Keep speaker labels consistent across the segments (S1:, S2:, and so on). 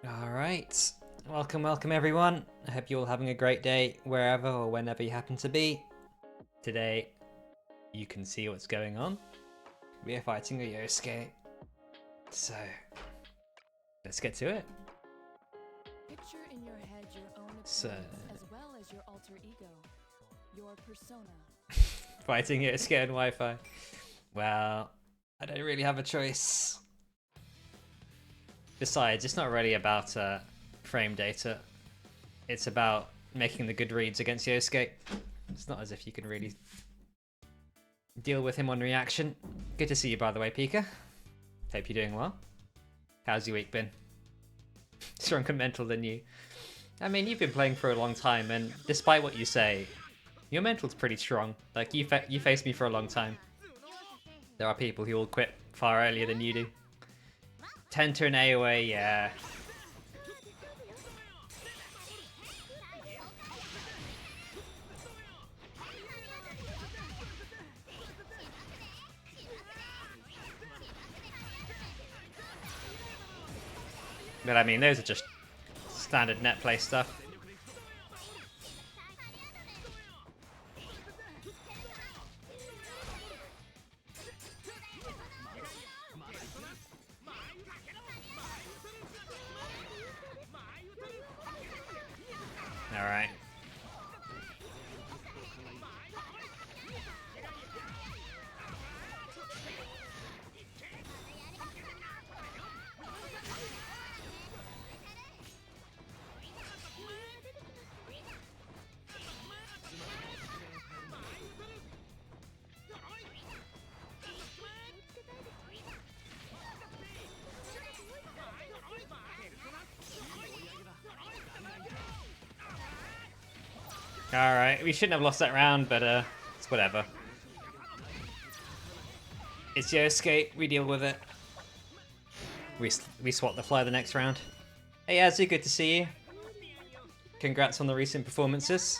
S1: Alright, welcome everyone. I hope you're all having a great day wherever or whenever you happen to be. Today, you can see what's going on. We are fighting a Yosuke. So, let's get to it.
S2: Picture in your head your own
S1: So,
S2: as well as your alter ego, your persona.
S1: fighting Yosuke on Wi-Fi. Well, I don't really have a choice. Besides, it's not really about frame data. It's about making the good reads against Yosuke. It's not as if you can really deal with him on reaction. Good to see you, by the way, Pika. Hope you're doing well. How's your week been? Stronger mental than you. I mean, you've been playing for a long time, and despite what you say, your mental's pretty strong. Like, you faced me for a long time. There are people who will quit far earlier than you do. 10 turn AoA, yeah. But I mean, those are just standard net play stuff. Alright. Alright, we shouldn't have lost that round, but it's whatever. It's Yosuke, we deal with it. We swap the fly the next round. Hey Azu, good to see you. Congrats on the recent performances.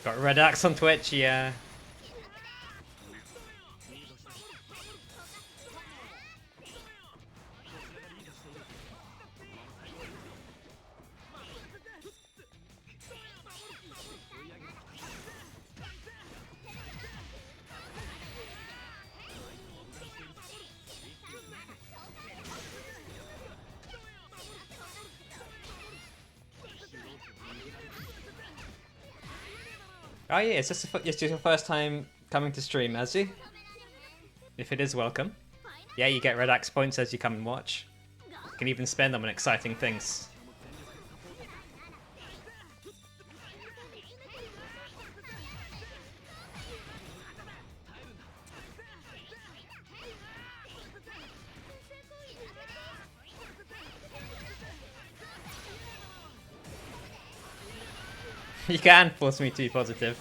S1: Got Red Axe on Twitch, yeah. Oh yeah, it's just your first time coming to stream, Azu? If it is, welcome. Yeah, you get Red Axe points as you come and watch. You can even spend them on exciting things. You can force me to be positive.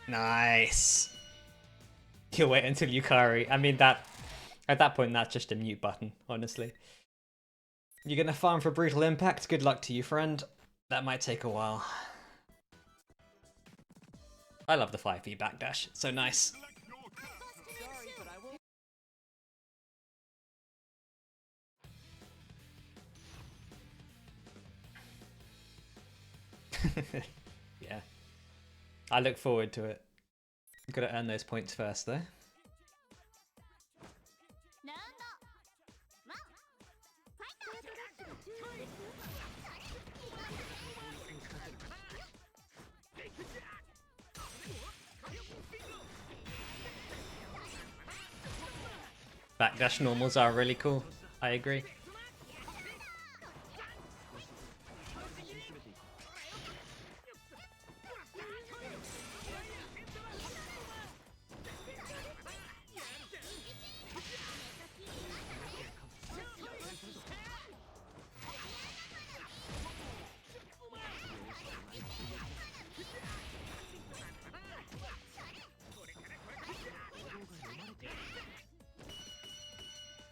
S1: Nice. You'll wait until Yukari. I mean, that at that point, that's just a mute button, honestly. You're gonna farm for Brutal Impact? Good luck to you, friend. That might take a while. I love the 5 feet backdash. It's so nice. Yeah. I look forward to it. Gotta earn those points first, though. Backdash normals are really cool. I agree.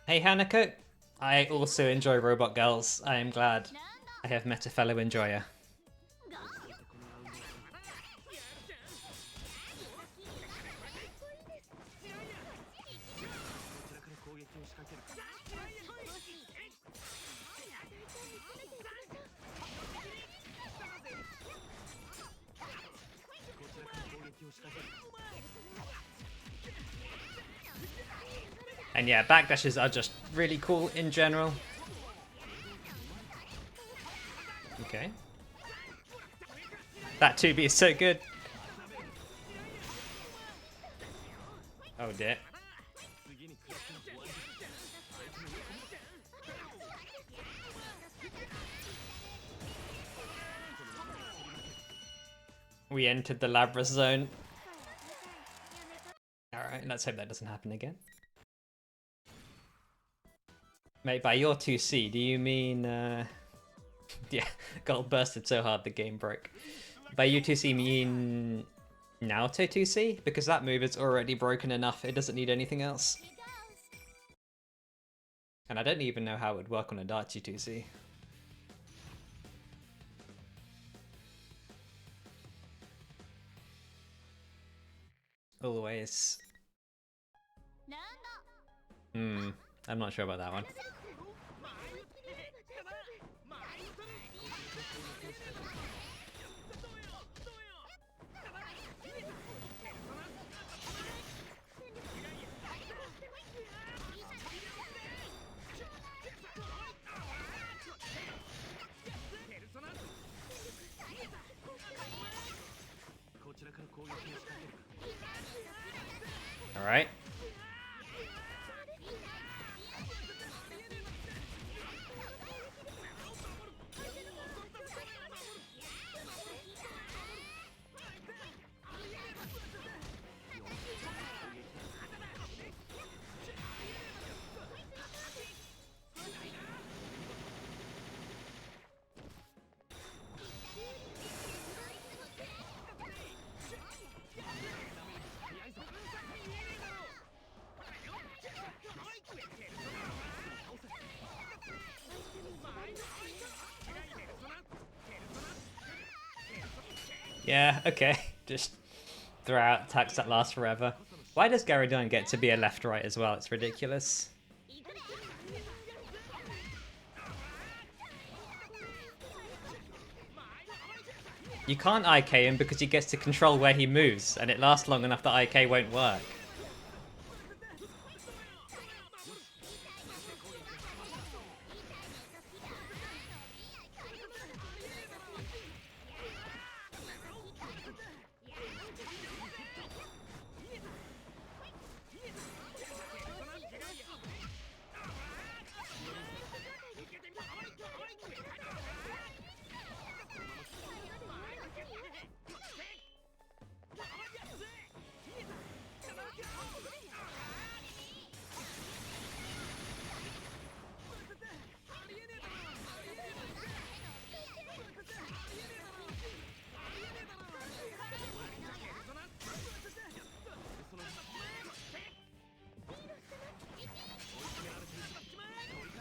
S1: Hey Hanako, I also enjoy Robot Girls. I am glad I have met a fellow enjoyer. And yeah, backdashes are just really cool in general. Okay. That 2B is so good. Oh dear. We entered the Labrys zone. Alright, let's hope that doesn't happen again. Mate, by your 2C, do you mean... yeah, got bursted so hard the game broke. By you 2C, mean... Naoto 2C? Because that move is already broken enough, it doesn't need anything else. And I don't even know how it would work on Adachi 2C. Always. I'm not sure about that one. All right. Yeah, okay. Just throw out attacks that last forever. Why does Gabry get to be a left-right as well? It's ridiculous. You can't IK him because he gets to control where he moves, and it lasts long enough that IK won't work.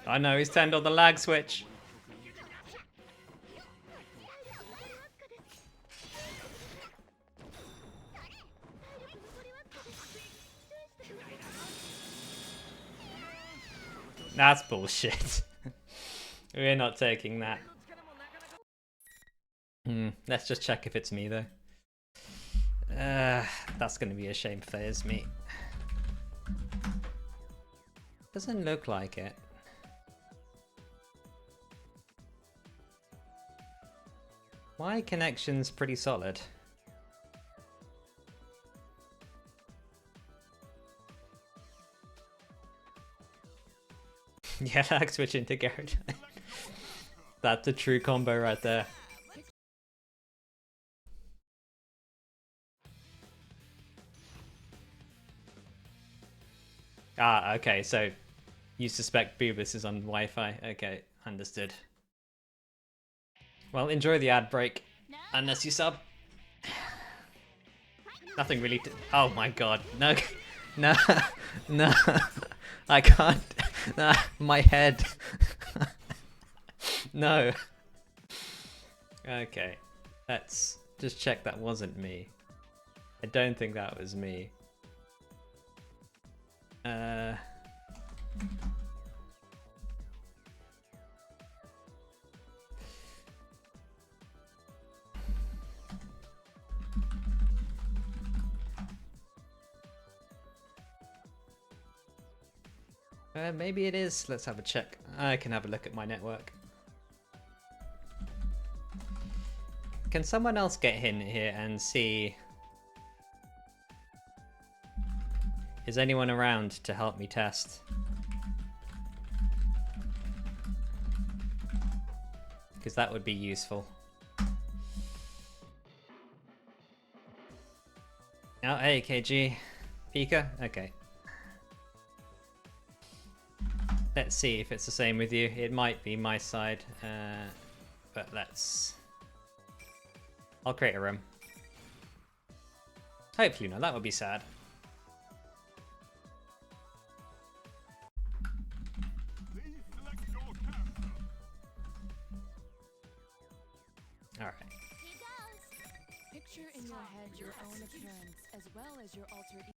S1: I know, he's turned on the lag switch. That's bullshit. We're not taking that. Let's just check if it's me though. That's gonna be a shame if that is me. Doesn't look like it. My connection's pretty solid. Yeah, lag switch into Gabry. That's a true combo right there. Ah, okay, so you suspect Boobus is on Wi-Fi. Okay, understood. Well, enjoy the ad break. Unless you sub. Nothing really to... Oh my god. No. No. No. I can't. Nah, my head. No. Okay. Let's just check that wasn't me. I don't think that was me. Maybe it is. Let's have a check. I can have a look at my network. Can someone else get in here and see? Is anyone around to help me test? Because that would be useful. Oh, hey, KG. Pika? Okay. Let's see if it's the same with you. It might be my side, but let's... I'll create a room. Hopefully not, that would be sad. Alright.
S2: Picture in your head your own appearance as well as your alter ego.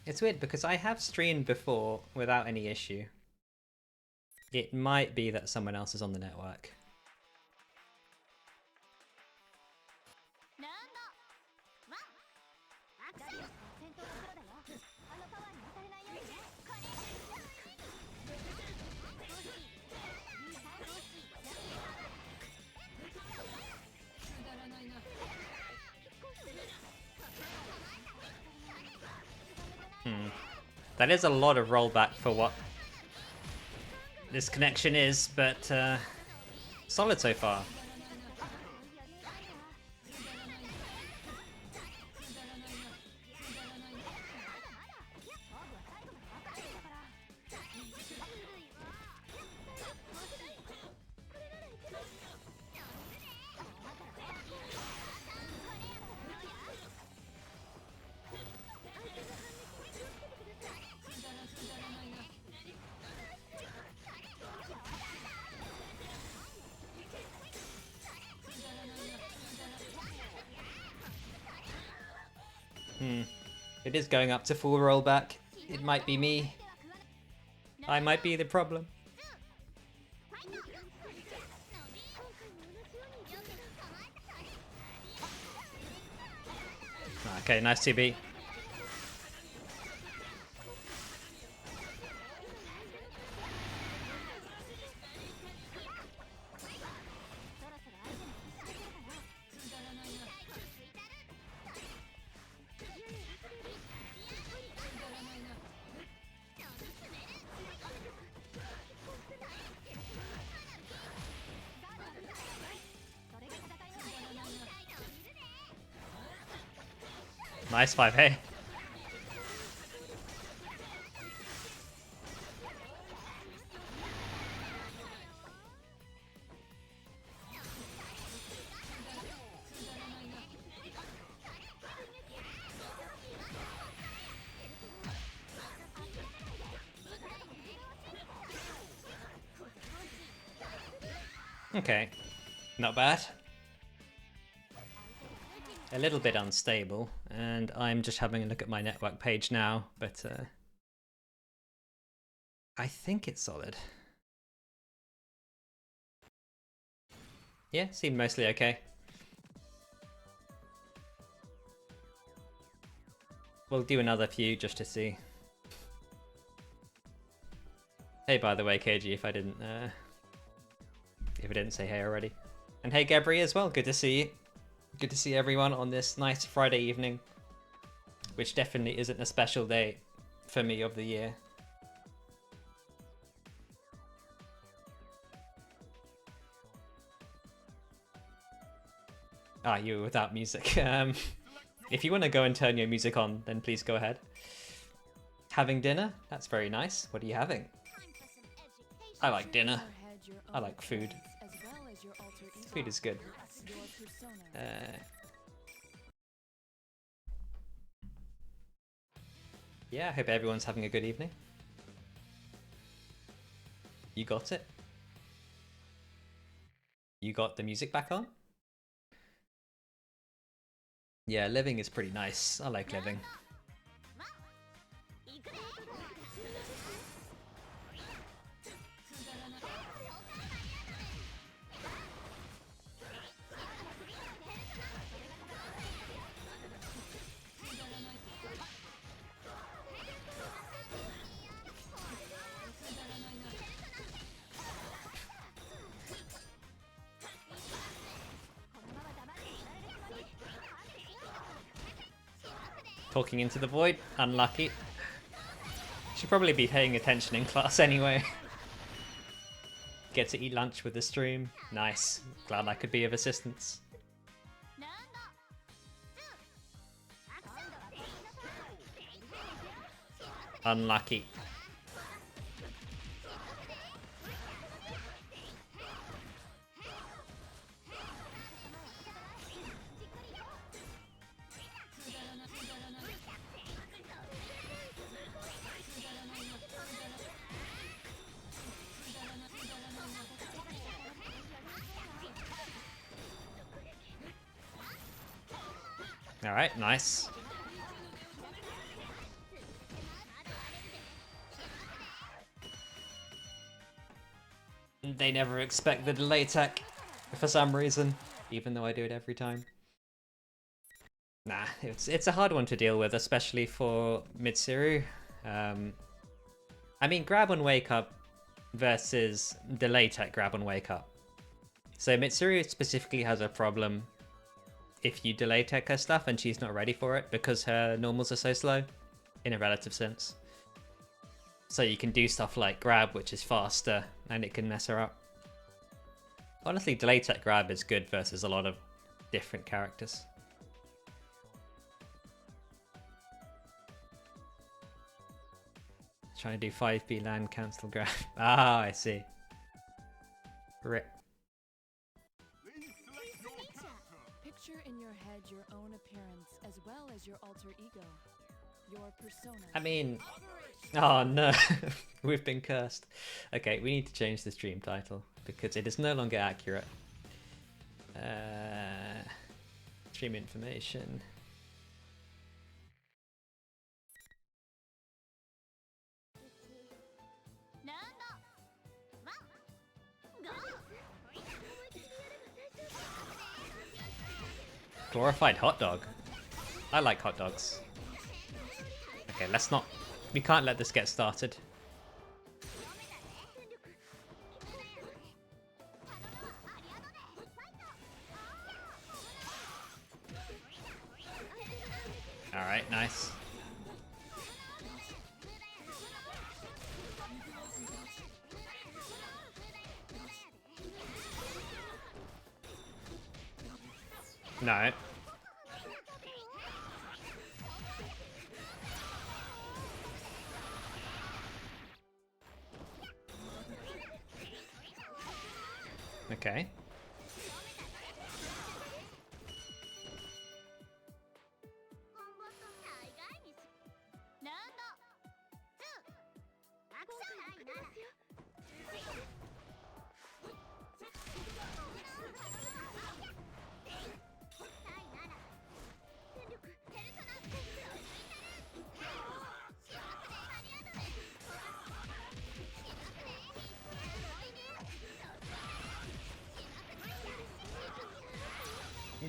S1: It's weird because I have streamed before without any issue. It might be that someone else is on the network. That is a lot of rollback for what this connection is, but solid so far. It is going up to full rollback. It might be me. I might be the problem. Okay, nice 2B. Nice 5A. Okay, not bad. A little bit unstable, and I'm just having a look at my network page now, but I think it's solid. Yeah, seemed mostly okay. We'll do another few just to see. Hey, by the way, KG, if I didn't say hey already. And hey, Gabry as well. Good to see you. Good to see everyone on this nice Friday evening, which definitely isn't a special day for me of the year. Ah, you were without music. If you want to go and turn your music on, then please go ahead. Having dinner? That's very nice. What are you having? I like dinner. I like food. Food is good. Yeah, I hope everyone's having a good evening. You got it? You got the music back on? Yeah, living is pretty nice. I like living. Talking into the void. Unlucky. Should probably be paying attention in class anyway. Get to eat lunch with the stream. Nice. Glad I could be of assistance. Unlucky. Alright, nice. They never expect the delay tech for some reason, even though I do it every time. Nah, it's a hard one to deal with, especially for Mitsuru. I mean, grab and wake up versus delay tech grab and wake up. So Mitsuru specifically has a problem if you delay tech her stuff and she's not ready for it because her normals are so slow in a relative sense. So you can do stuff like grab, which is faster, and it can mess her up. Honestly, delay tech grab is good versus a lot of different characters. Trying to do 5B land cancel grab. Ah, I see. Rip.
S2: Picture in your head your own appearance as well as your alter ego. Your persona.
S1: I mean, oh no, we've been cursed. Okay, we need to change the stream title because it is no longer accurate. Stream information. Glorified hot dog. I like hot dogs. Okay, let's not... We can't let this get started. Alright, nice. No. Okay.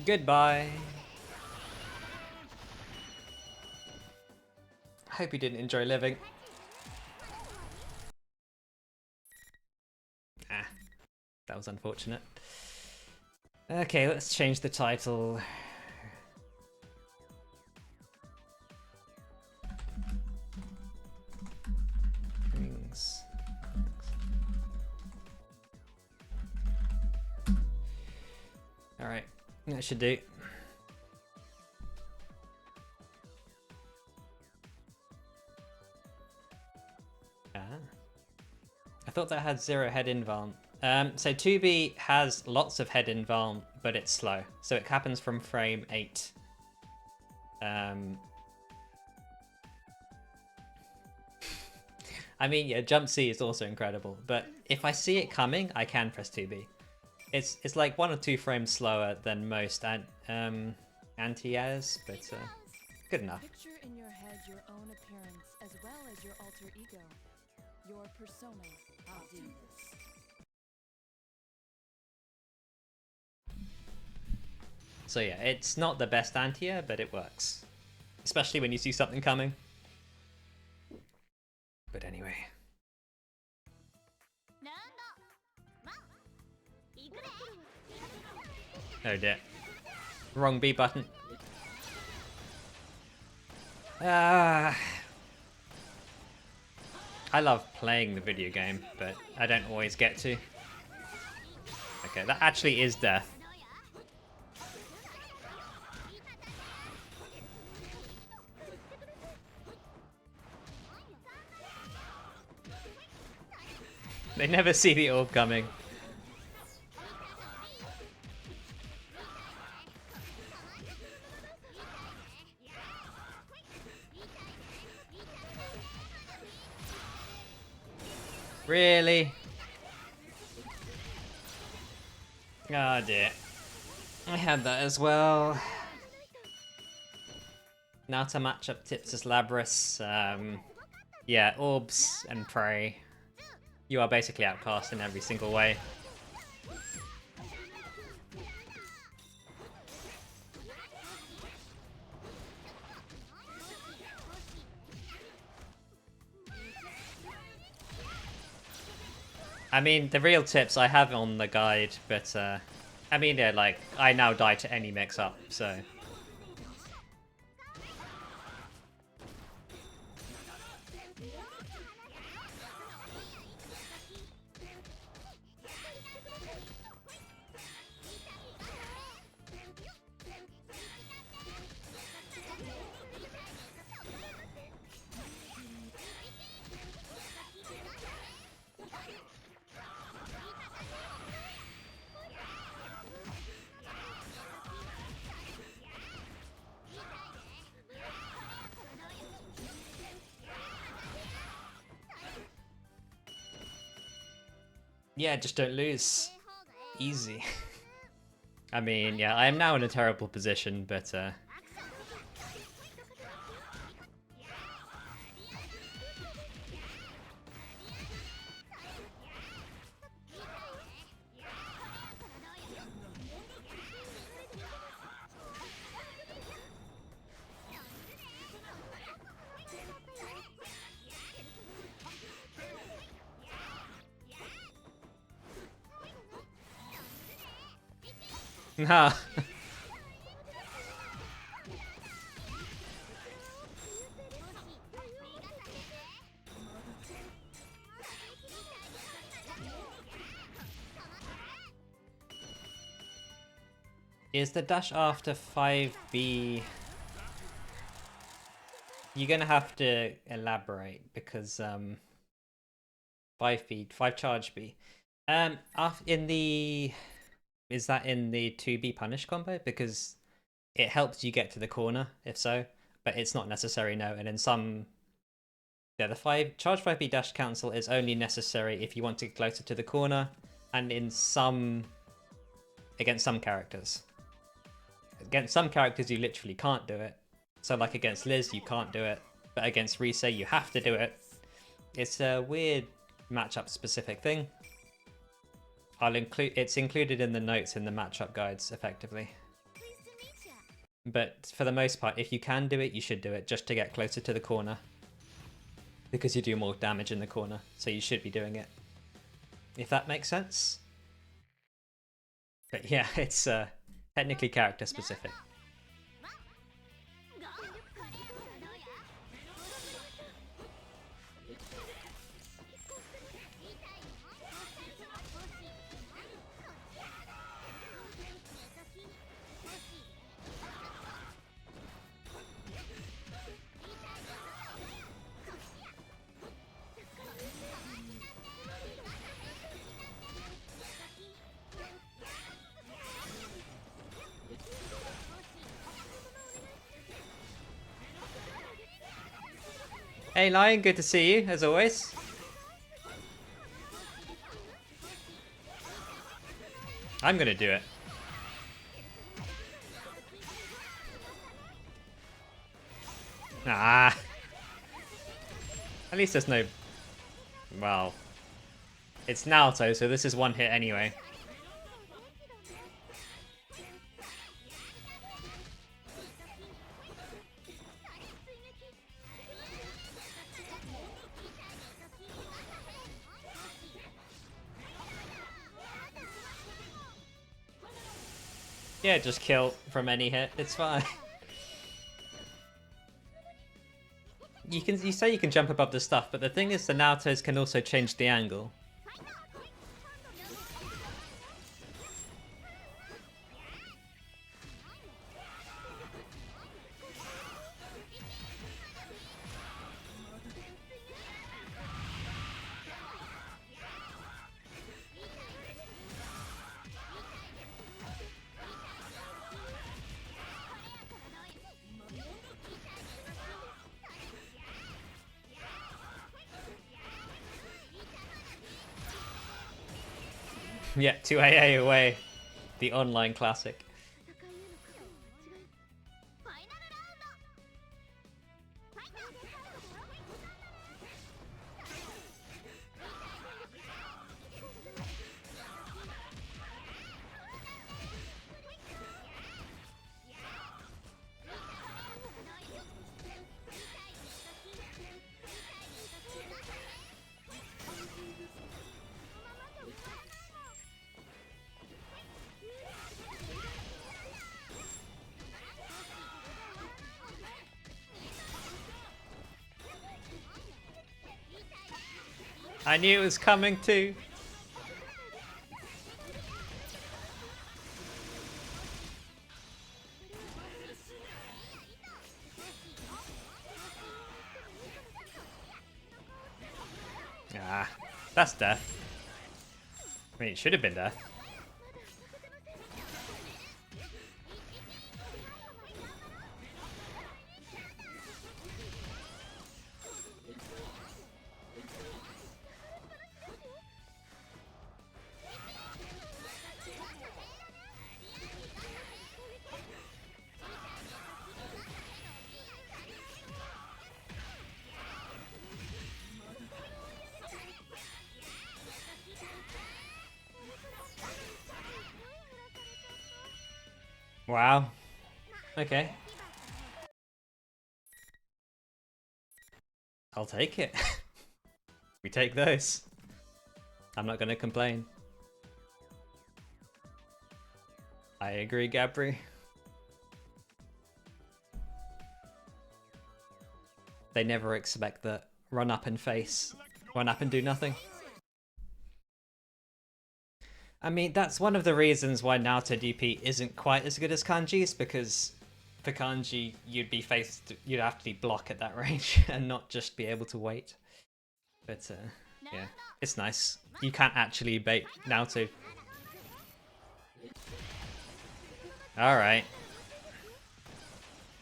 S1: Goodbye. Hope you didn't enjoy living. was unfortunate. Okay, let's change the title. Rings. Alright, that should do. I thought that had 0 head inval. So 2B has lots of head inval, but it's slow. So it happens from frame 8. I mean, yeah, jump C is also incredible, but if I see it coming, I can press 2B. It's like 1 or 2 frames slower than most anti-airs, but good enough.
S2: Picture in your head your own appearance as well as your alter ego. Your persona. I'll do this.
S1: So yeah, it's not the best anti-air, but it works. Especially when you see something coming. But anyway. Oh dear. Wrong B button. I love playing the video game, but I don't always get to. Okay, that actually is death. They never see the orb coming. Really? Oh dear. I had that as well. Naoto matchup tips as Labrys. Yeah, orbs and prey. You are basically outcast in every single way. I mean, the real tips I have on the guide, but I mean, yeah, like, I now die to any mix-up, so... Yeah, just don't lose. Easy. I mean, yeah, I am now in a terrible position, but nah. Is the dash after 5B... You're gonna have to elaborate, because 5B, 5 charge B. In the... Is that in the 2B punish combo? Because it helps you get to the corner, if so, but it's not necessary, no. And in some... Yeah, the charge 5B dash cancel is only necessary if you want to get closer to the corner, and in some... Against some characters. Against some characters you literally can't do it. So like against Liz you can't do it, but against Rise you have to do it. It's a weird matchup specific thing. It's included in the notes in the matchup guides effectively. But for the most part, if you can do it, you should do it just to get closer to the corner. Because you do more damage in the corner, so you should be doing it. If that makes sense. But yeah, it's technically character specific. Hey Lion, good to see you, as always. I'm gonna do it. Ah. At least there's no... Well... It's Naoto, so this is one hit anyway. Yeah, just kill from any hit. It's fine. You say you can jump above the stuff, but the thing is the Naotos can also change the angle. Yeah, 2AA away. The online classic. I knew it was coming too. Ah, that's death. I mean, it should have been death. Wow. Okay. I'll take it. We take those. I'm not gonna complain. I agree, Gabry. They never expect that run up and face, run up and do nothing. I mean, that's one of the reasons why Naoto DP isn't quite as good as Kanji's, because for Kanji, you'd have to block at that range and not just be able to wait. But yeah, it's nice. You can't actually bait Naoto. Alright.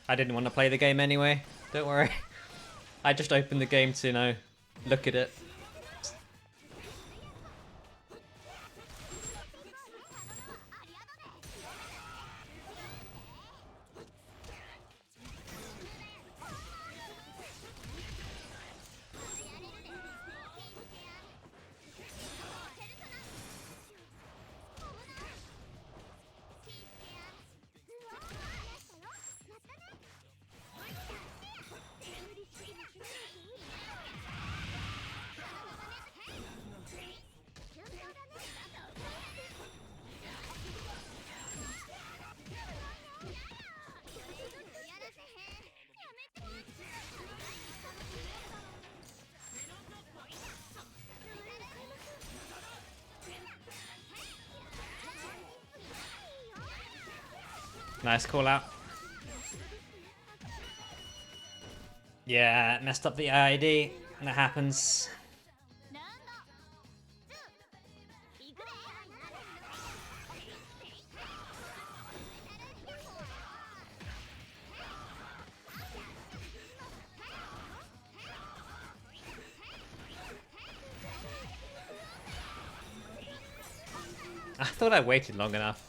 S1: I didn't want to play the game anyway, don't worry. I just opened the game to, you know, look at it. Nice call out. Yeah, messed up the ID, and it happens. I thought I waited long enough.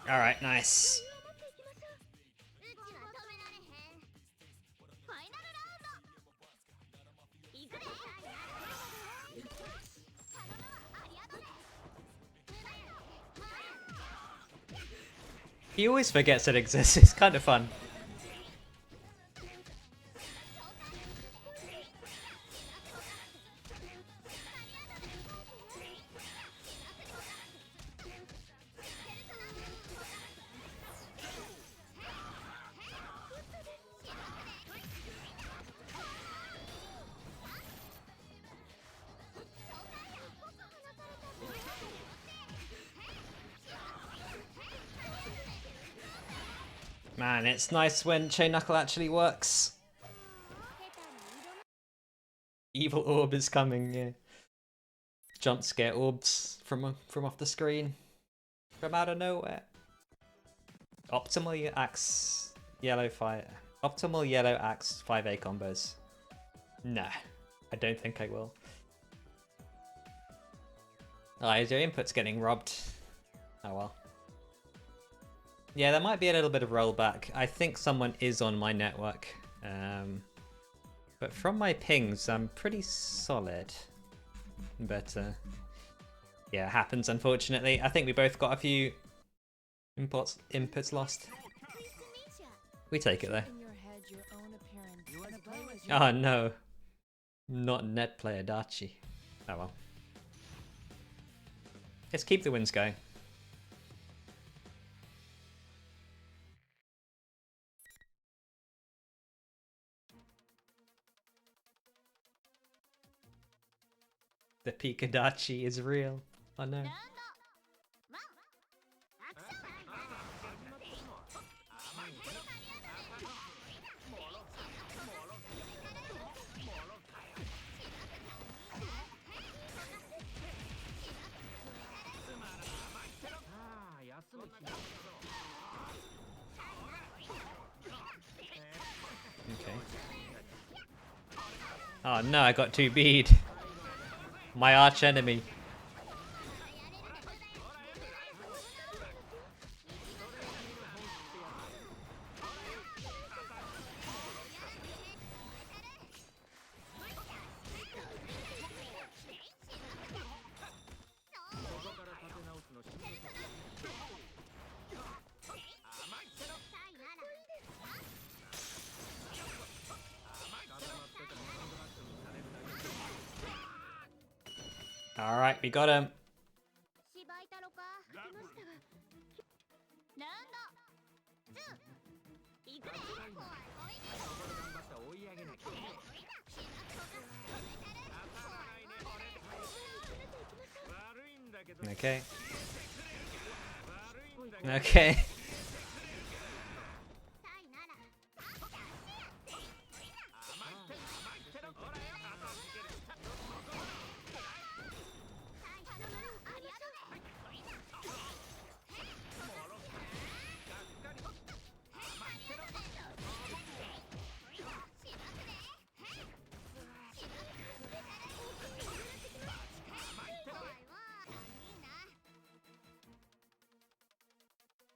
S1: Alright, nice. He always forgets it exists, it's kind of fun. Man, it's nice when Chain Knuckle actually works. Evil orb is coming, yeah. Jump scare orbs from off the screen. From out of nowhere. Optimal axe yellow fire. Optimal yellow axe 5A combos. No, I don't think I will. Oh, your input's getting robbed. Oh well. Yeah, there might be a little bit of rollback. I think someone is on my network. But from my pings, I'm pretty solid. But yeah, it happens unfortunately. I think we both got a few inputs lost. We take it though. Oh no. Not net play Adachi. Oh well. Let's keep the wins going. The Pika Adachi is real. Oh no. Okay. Oh no, I got 2 bead. My arch enemy. Alright, we got him. Okay. Okay.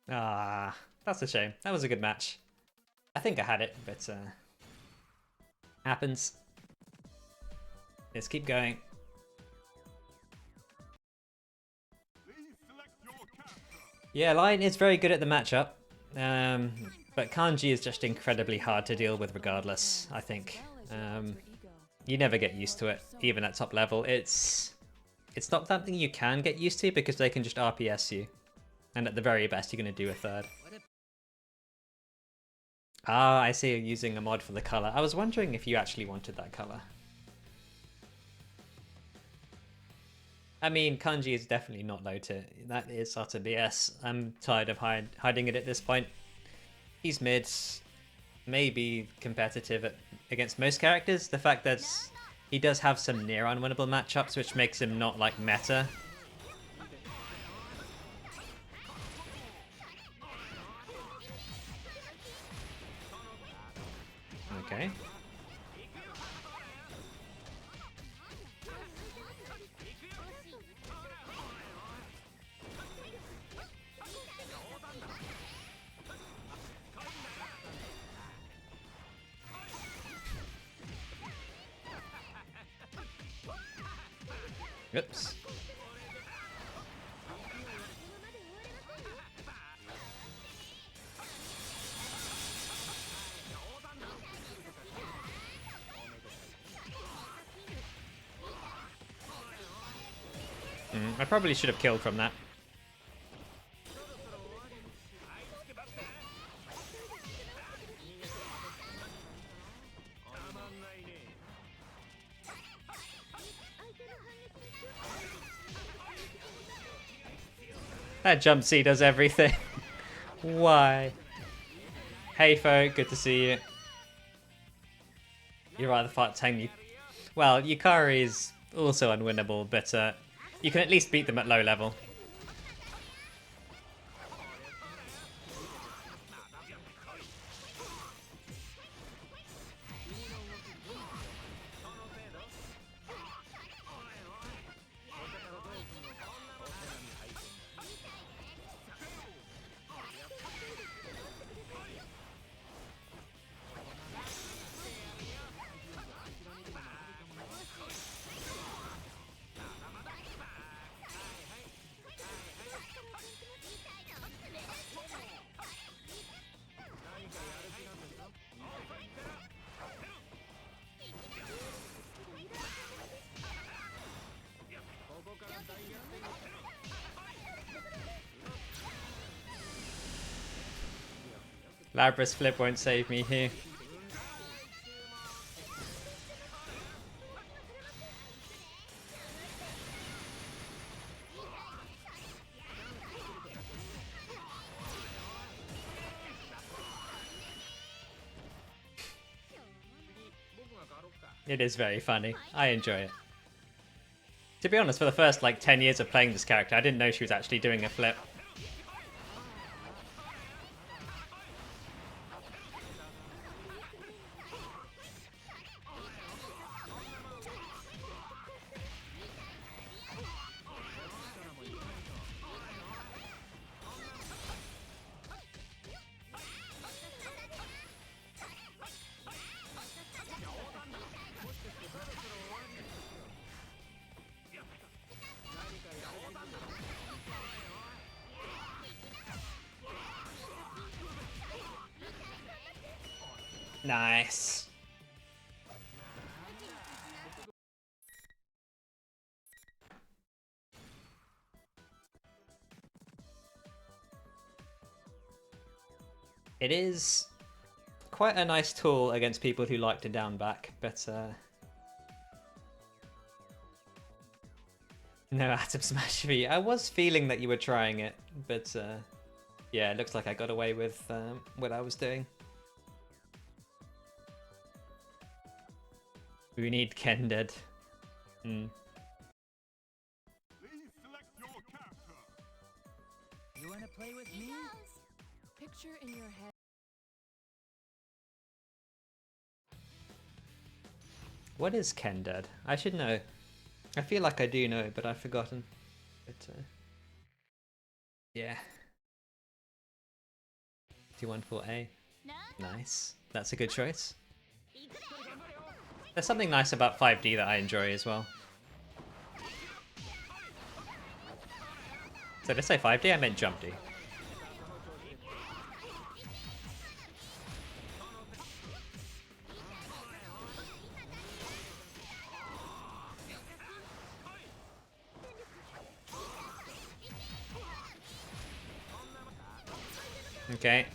S1: Ah, that's a shame. That was a good match. I think I had it, but happens. Let's keep going. Yeah, Lion is very good at the matchup. But Kanji is just incredibly hard to deal with regardless, I think. You never get used to it, even at top level. It's not something you can get used to because they can just RPS you. And at the very best, you're going to do a third. Ah, I see you're using a mod for the color. I was wondering if you actually wanted that color. I mean, Kanji is definitely not low tier. That is utter BS. I'm tired of hiding it at this point. He's mid, maybe competitive against most characters. The fact that he does have some near unwinnable matchups, which makes him not like meta. Okay. Oops. I probably should have killed from that. That jump C does everything. Why? Hey folk, good to see you. You're right, the fight Tang. Well, Yukari is also unwinnable, but you can at least beat them at low level. Labrys flip won't save me here. It is very funny. I enjoy it. To be honest, for the first like 10 years of playing this character, I didn't know she was actually doing a flip. Nice. It is quite a nice tool against people who like to down back, but no Atom Smash V. I was feeling that you were trying it, but yeah, it looks like I got away with what I was doing. We need Ken dead.
S3: Please select your character.
S2: You wanna play with me? Picture in your head.
S1: What is Ken dead? I should know. I feel like I do know, but I've forgotten. But yeah. 214A. Nice. That's a good choice. There's something nice about 5D that I enjoy as well. So did I say 5D? I meant jump D. Okay.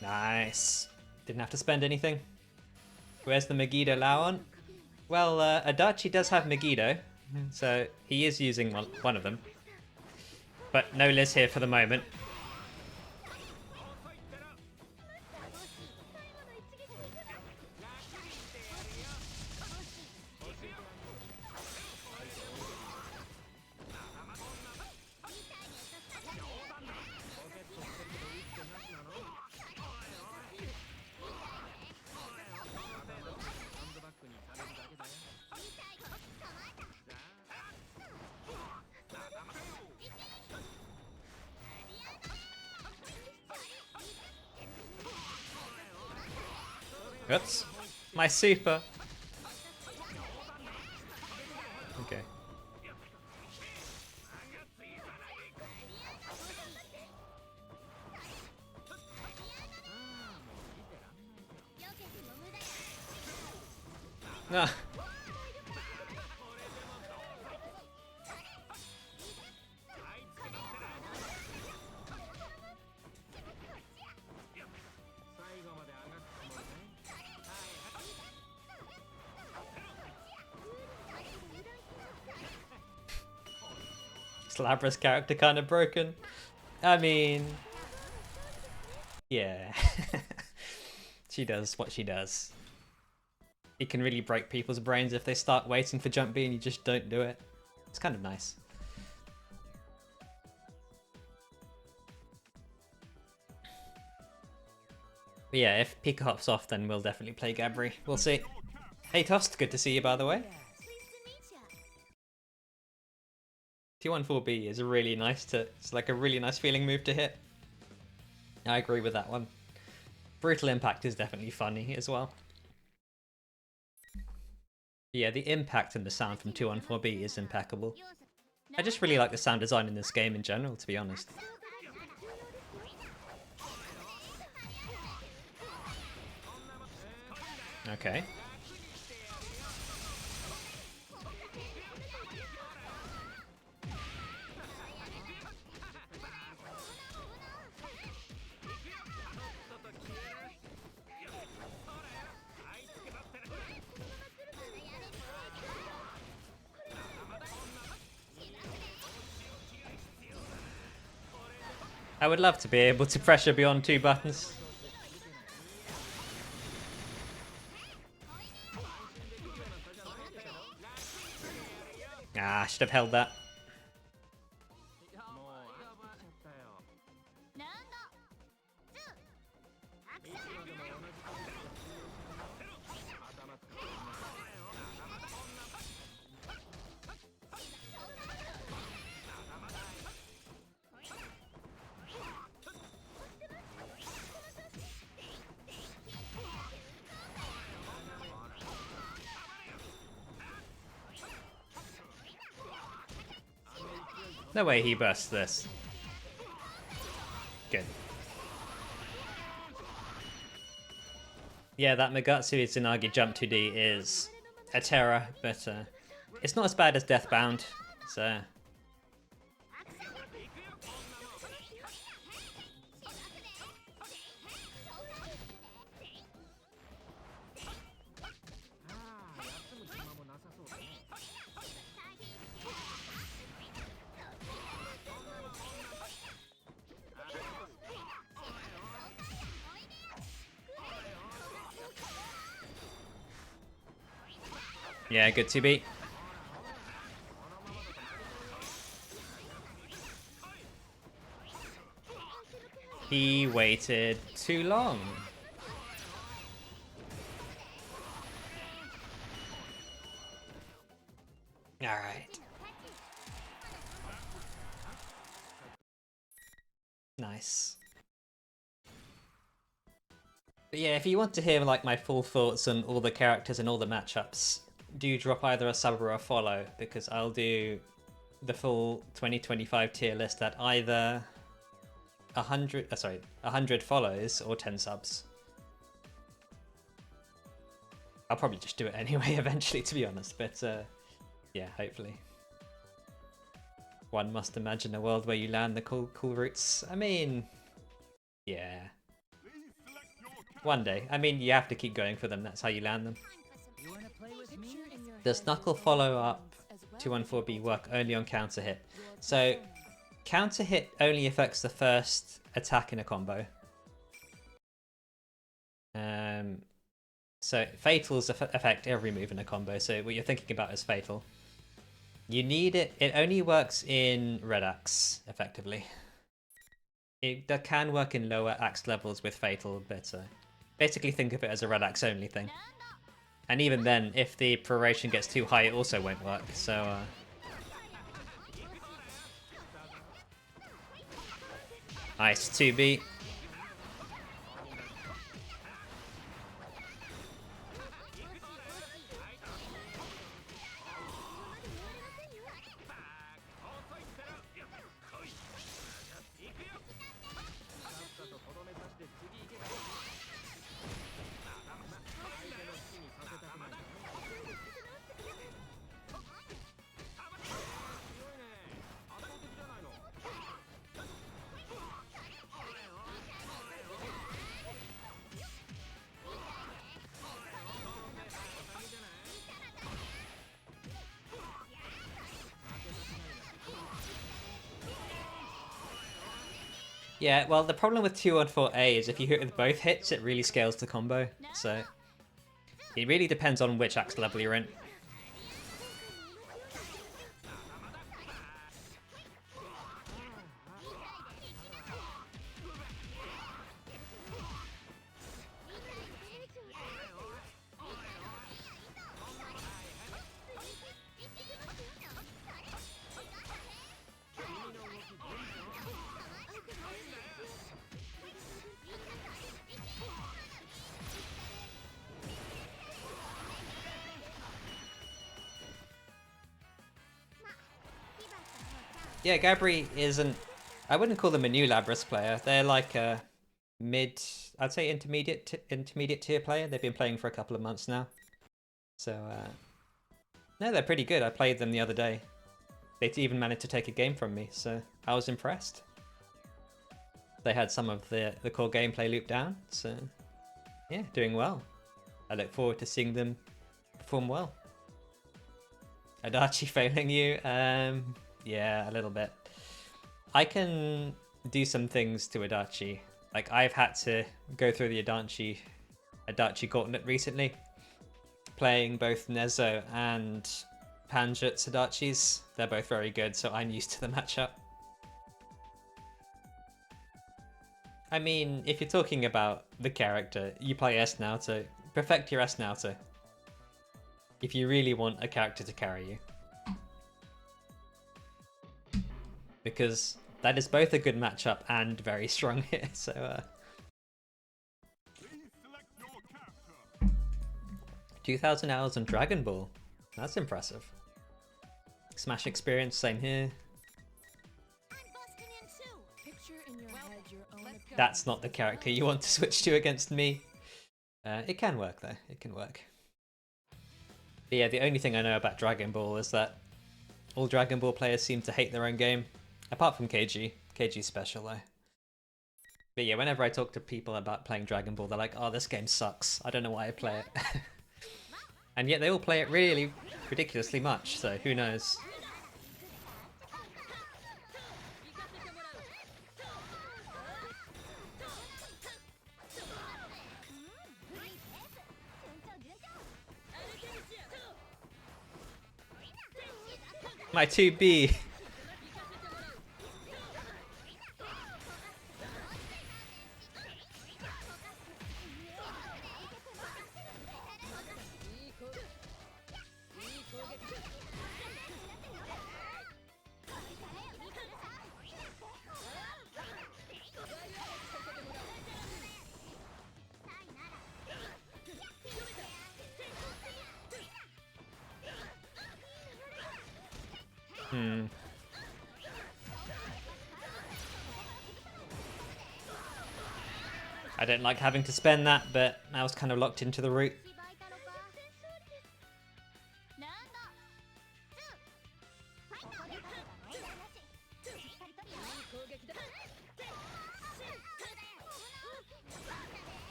S1: Nice. Didn't have to spend anything. Where's the Megiddo Lao on? Well, Adachi does have Megiddo, so he is using one of them. But no Liz here for the moment. Oops. My super. Okay. Ah. Is Labrys' character kind of broken? I mean, yeah. She does what she does. It can really break people's brains if they start waiting for jump B and you just don't do it. It's kind of nice. But yeah, if Pika hops off, then we'll definitely play Gabry. We'll see. Hey Tost, good to see you by the way. T14B is really nice it's like a really nice feeling move to hit. I agree with that one. Brutal Impact is definitely funny as well. Yeah, the impact and the sound from 214B is impeccable. I just really like the sound design in this game in general, to be honest. Okay. I would love to be able to pressure beyond 2 buttons. Ah, I should have held that. No way he bursts this. Good. Yeah, that Megatsu Izanagi jump 2D is a terror, but it's not as bad as Deathbound, so... Yeah, good to beat. He waited too long. All right. Nice. But yeah, if you want to hear like my full thoughts on all the characters and all the matchups, do drop either a sub or a follow, because I'll do the full 2025 tier list at either 100 follows or 10 subs. I'll probably just do it anyway eventually, to be honest, but yeah, hopefully. One must imagine a world where you land the cool routes. I mean, yeah. One day. I mean, you have to keep going for them, that's how you land them. Does Knuckle follow up 214B work only on counter hit? So, counter hit only affects the first attack in a combo. So fatals affect every move in a combo, so what you're thinking about is fatal. You need it, it only works in red axe, effectively. That can work in lower axe levels with fatal, but basically think of it as a red axe only thing. And even then, if the proration gets too high, it also won't work, so nice, 2B. Yeah, well, the problem with 214A is if you hit with both hits, it really scales the combo. So it really depends on which axe level you're in. Yeah, Gabry isn't... I wouldn't call them a new Labrys player. They're like a mid... I'd say intermediate tier player. They've been playing for a couple of months now. So, no, they're pretty good. I played them the other day. They even managed to take a game from me, so I was impressed. They had some of the core gameplay looped down, so yeah, doing well. I look forward to seeing them perform well. Adachi failing you? Yeah, a little bit. I can do some things to Adachi. Like, I've had to go through the Adachi gauntlet recently, playing both Nezo and Panjut's Adachis. They're both very good, so I'm used to the matchup. I mean, if you're talking about the character, you play s.Naoto. Perfect your s.Naoto. If you really want a character to carry you. Because that is both a good matchup and very strong here, so 2,000 hours on Dragon Ball. That's impressive. Smash experience, same here. That's not the character you want to switch to against me. It can work though, it can work. But yeah, the only thing I know about Dragon Ball is that all Dragon Ball players seem to hate their own game. Apart from KG. KG's special though. But yeah, whenever I talk to people about playing Dragon Ball, they're like, oh, this game sucks. I don't know why I play it. And yet they all play it really ridiculously much, so who knows. My 2B. Hmm. I don't like having to spend that, but I was kind of locked into the route.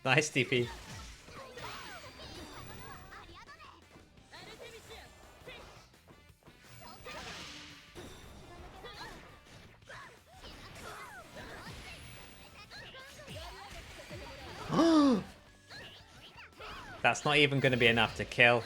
S1: Nice TP. That's not even going to be enough to kill.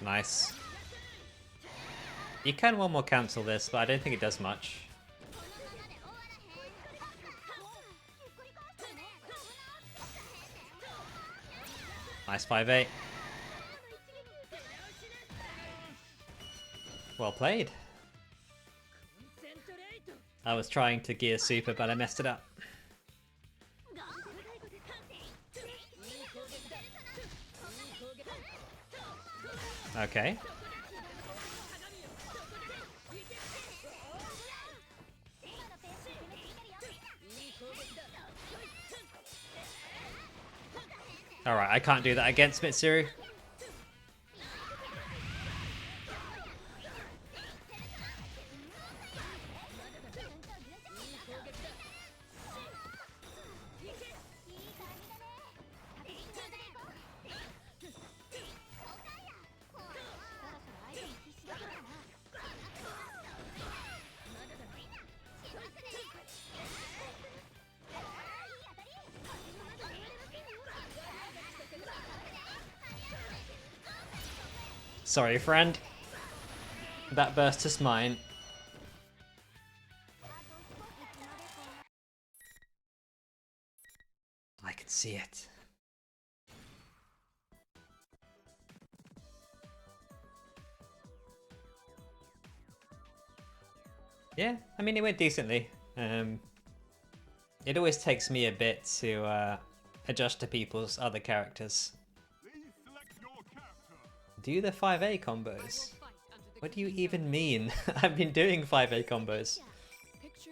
S1: Nice. You can one more cancel this, but I don't think it does much. Nice 5-8. Well played. I was trying to gear super, but I messed it up. Okay. Alright, I can't do that against Mitsuru. Sorry, friend. That burst is mine. I can see it. Yeah, I mean, it went decently. It always takes me a bit to adjust to people's other characters.
S3: Please select your character.
S1: Do the 5A combos? What do you even mean? I've been doing 5A combos.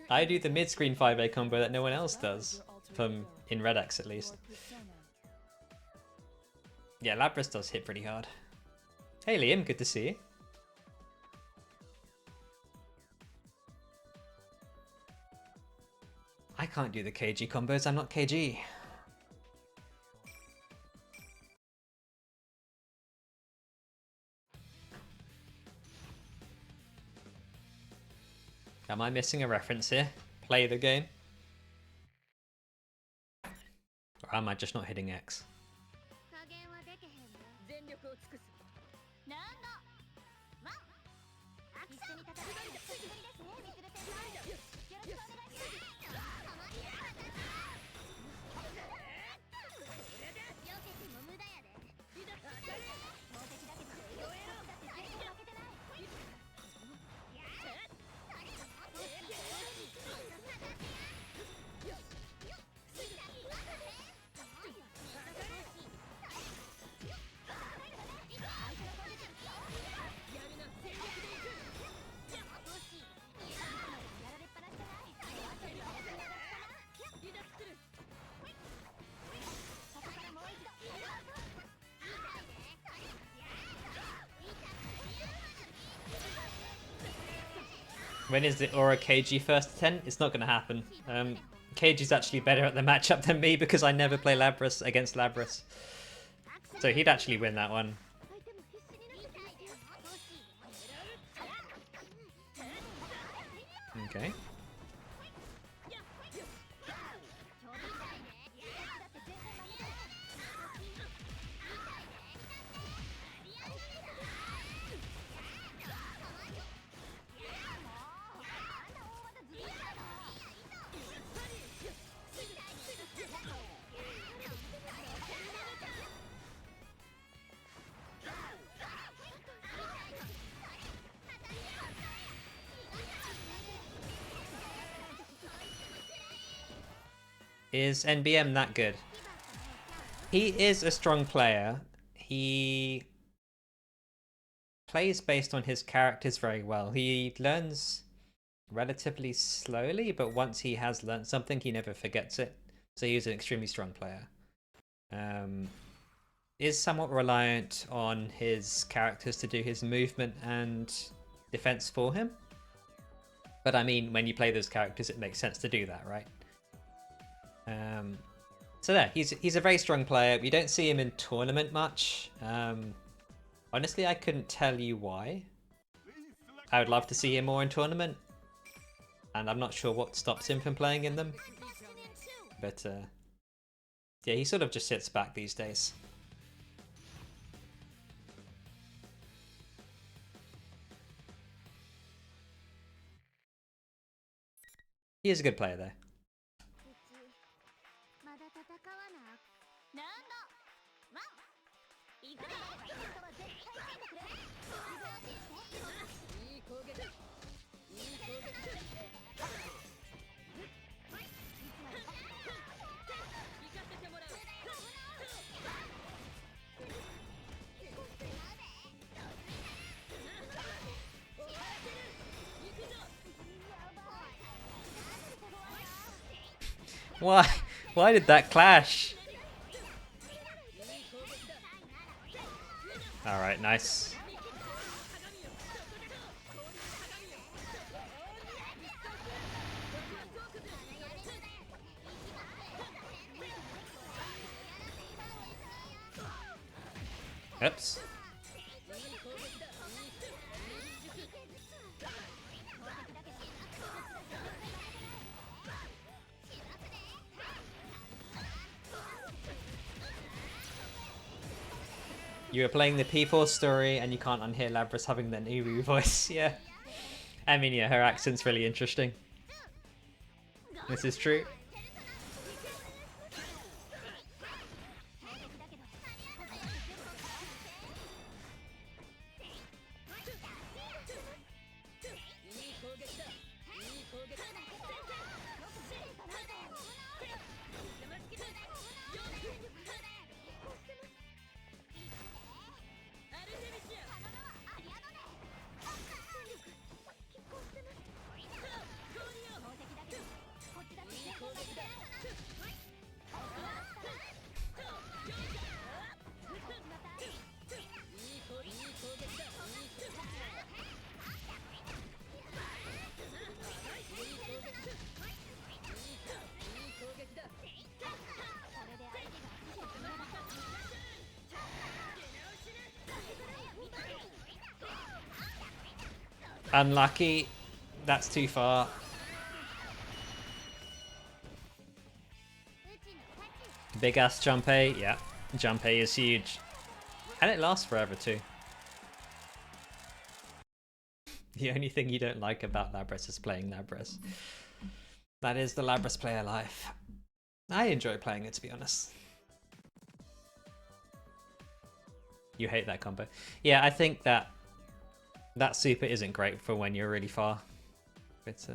S1: I do the mid-screen 5A combo that no one else does. From in Redax at least. Yeah, Labrys does hit pretty hard. Hey Liam, good to see you. I can't do the KG combos, I'm not KG. Am I missing a reference here? Play the game? Or am I just not hitting X? When is the Aura KG first 10? It's not going to happen. KG's actually better at the matchup than me because I never play Labrys against Labrys. So he'd actually win that one. Okay. Is NBM that good? He is a strong player. He plays based on his characters very well. He learns relatively slowly, but once he has learned something, he never forgets it. So he's an extremely strong player. Is somewhat reliant on his characters to do his movement and defense for him. But I mean, when you play those characters, it makes sense to do that, right? So yeah, he's a very strong player. We don't see him in tournament much. Honestly, I couldn't tell you why. I would love to see him more in tournament, and I'm not sure what stops him from playing in them. But yeah, he sort of just sits back these days. He is a good player, though. Why? Why did that clash? Alright, nice. Oops. You were playing the P4 story and you can't unhear Labrys having the Nuru voice, yeah. I mean, yeah, her accent's really interesting. This is true. Unlucky. That's too far. Big ass Junpei. Yeah, Junpei is huge. And it lasts forever too. The only thing you don't like about Labrys is playing Labrys. That is the Labrys player life. I enjoy playing it, to be honest. You hate that combo. Yeah, I think that super isn't great for when you're really far. But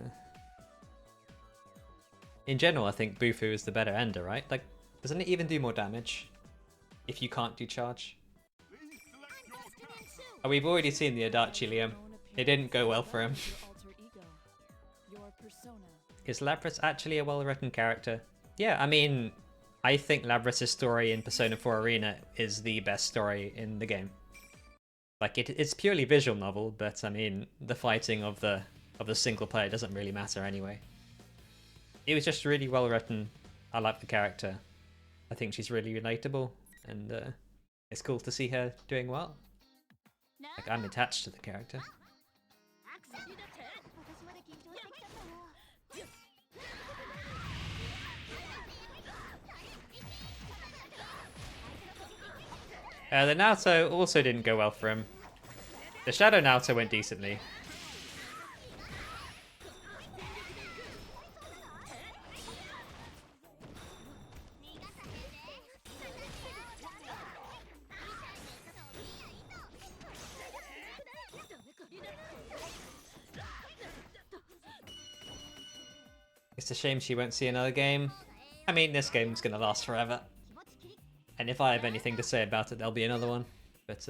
S1: in general, I think Bufu is the better ender, right? Like, doesn't it even do more damage if you can't do charge? Oh, we've already seen the Adachi, Liam. It didn't go well for him. Is Labrys actually a well-written character? Yeah, I mean, I think Labrys' story in Persona 4 Arena is the best story in the game. Like, it's purely visual novel, but I mean, the fighting of the single player doesn't really matter anyway. It was just really well written. I like the character. I think she's really relatable, and it's cool to see her doing well. Like, I'm attached to the character. The Naoto also didn't go well for him. The Shadow Naoto went decently. It's a shame she won't see another game. I mean, this game's gonna last forever. And if I have anything to say about it, there'll be another one. But,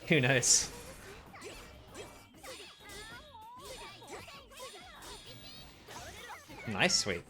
S1: who knows? Nice sweep.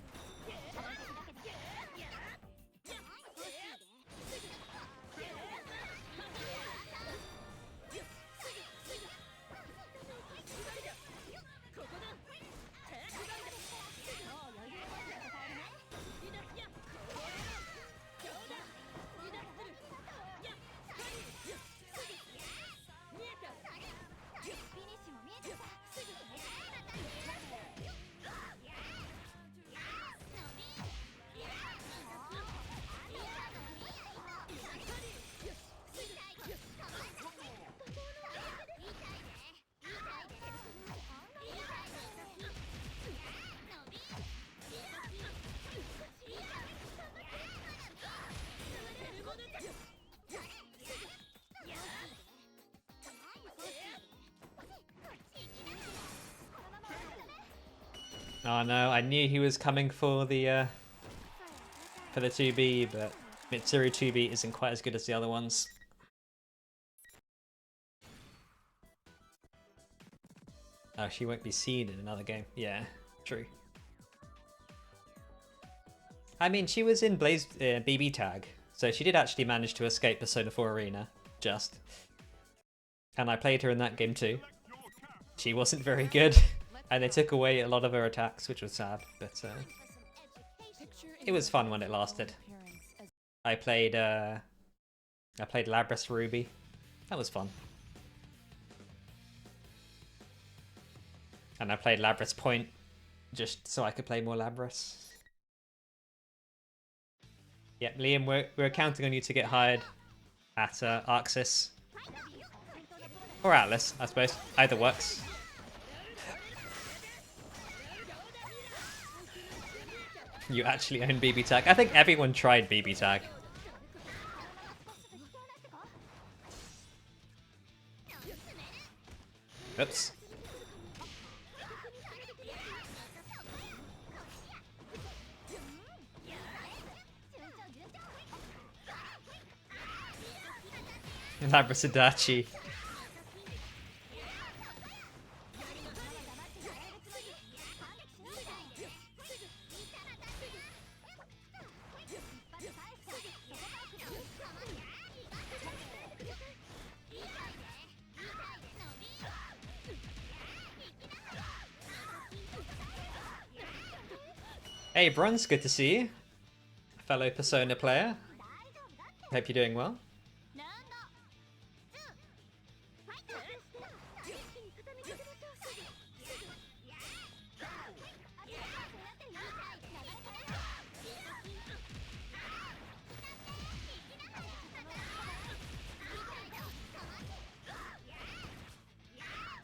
S1: Oh no, I knew he was coming for the 2B, but Mitsuru 2B isn't quite as good as the other ones. Oh, she won't be seen in another game. Yeah, true. I mean, she was in Blaze BB Tag, so she did actually manage to escape Persona 4 Arena, just. And I played her in that game too. She wasn't very good, and they took away a lot of her attacks, which was sad, but it was fun when it lasted. I played Labrys Ruby. That was fun. And I played Labrys Point, just so I could play more Labrys. Yep, Liam, we're counting on you to get hired at Arxis. Or Atlas, I suppose. Either works. You actually own BB Tag. I think everyone tried BB Tag. Oops. Labrys Adachi. Hey Bronze, good to see you. Fellow Persona player. Hope you're doing well.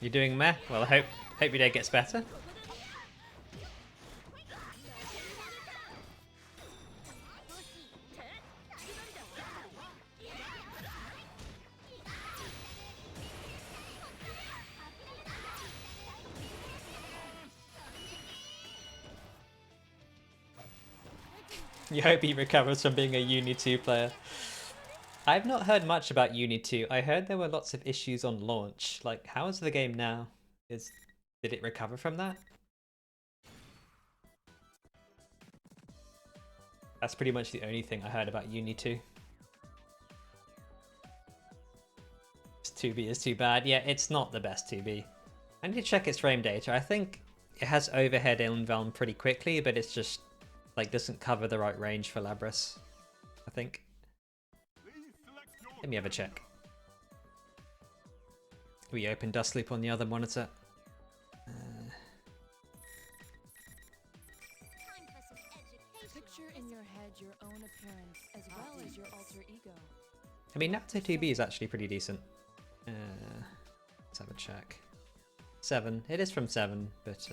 S1: You're doing meh? Well, I hope your day gets better. You hope he recovers from being a Uni 2 player. I've not heard much about Uni 2. I heard there were lots of issues on launch. Like, how is the game now? Did it recover from that? That's pretty much the only thing I heard about Uni 2. 2B is too bad. Yeah, it's not the best 2B. I need to check its frame data. I think it has overhead invalid pretty quickly, but it's just like doesn't cover the right range for Labrys, I think. Let me have a check. We open Dust Loop on the other monitor.
S2: Picture in your head your own appearance as well as your alter ego.
S1: I mean, Naruto 2B is actually pretty decent. Let's have a check. 7. It is from 7, but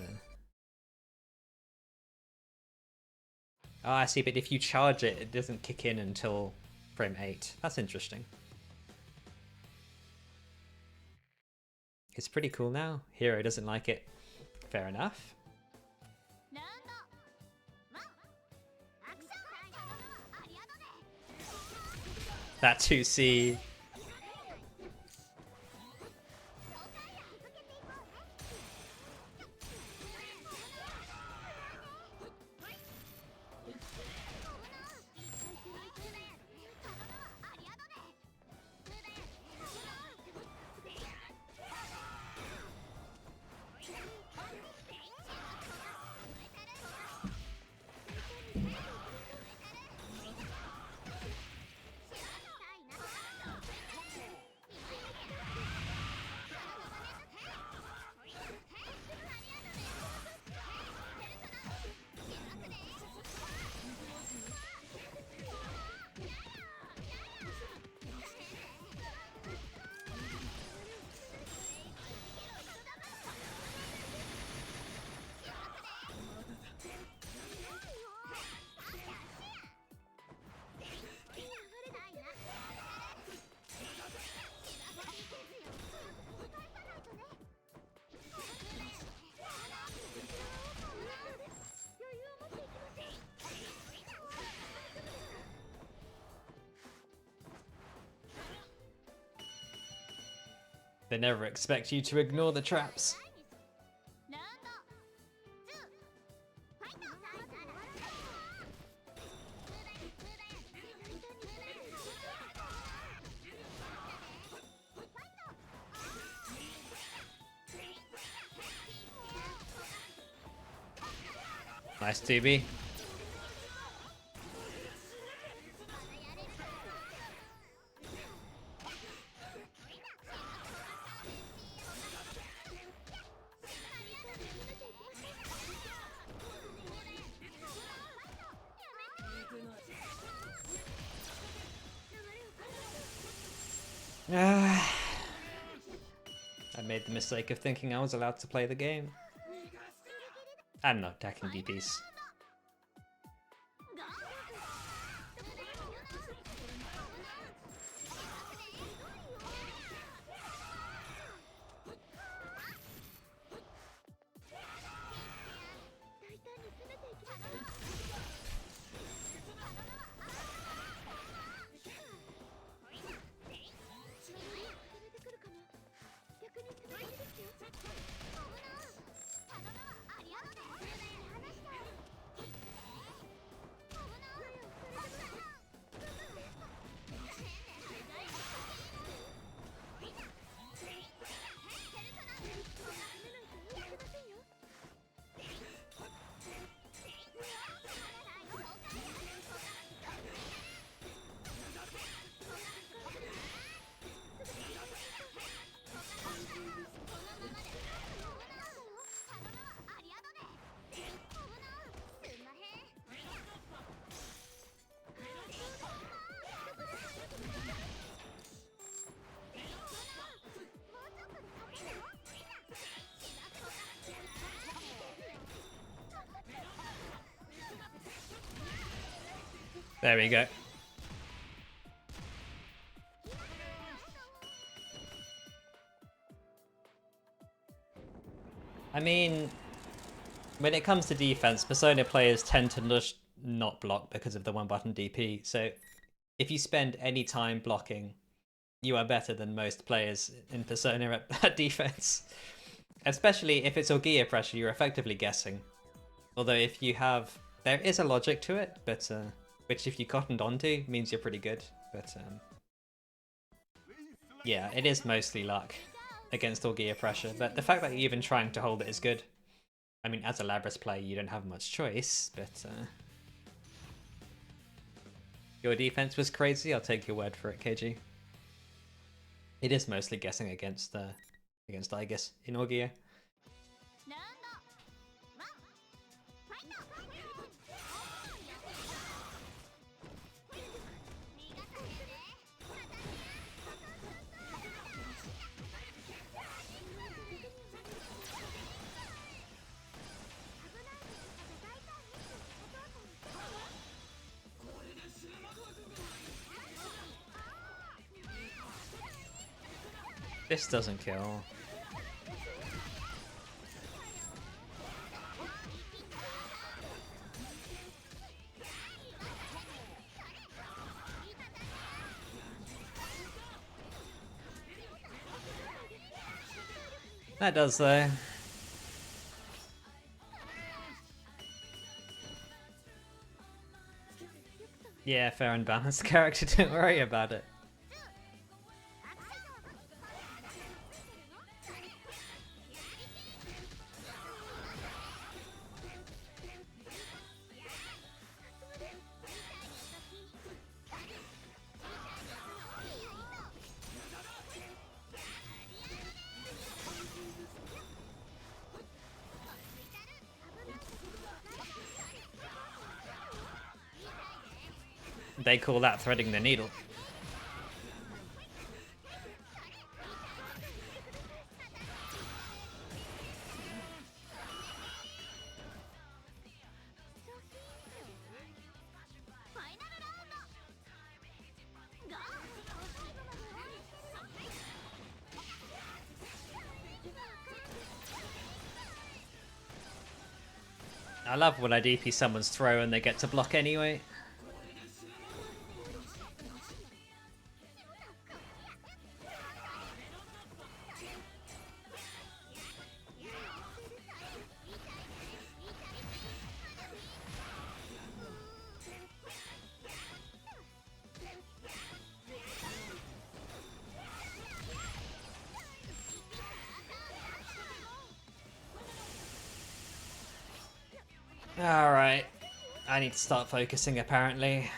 S1: oh, I see, but if you charge it, it doesn't kick in until frame 8. That's interesting. It's pretty cool now. Hero doesn't like it. Fair enough. That 2C. They never expect you to ignore the traps. Nice 2B. I made the mistake of thinking I was allowed to play the game. I'm not attacking DPs. There we go. I mean, when it comes to defense, Persona players tend to just not block because of the one-button DP. So if you spend any time blocking, you are better than most players in Persona at defense. Especially if it's Ogier pressure, you're effectively guessing. Although if you have... There is a logic to it, but which if you cottoned onto means you're pretty good. But yeah, it is mostly luck against Ogier pressure. But the fact that you're even trying to hold it is good. I mean, as a Labrys player, you don't have much choice, but your defense was crazy. I'll take your word for it, KG. It is mostly guessing against Aegis in Ogier. This doesn't kill. That does though. Yeah, fair and balanced character, don't worry about it. They call that threading the needle. I love when I DP someone's throw and they get to block anyway. Alright. I need to start focusing apparently.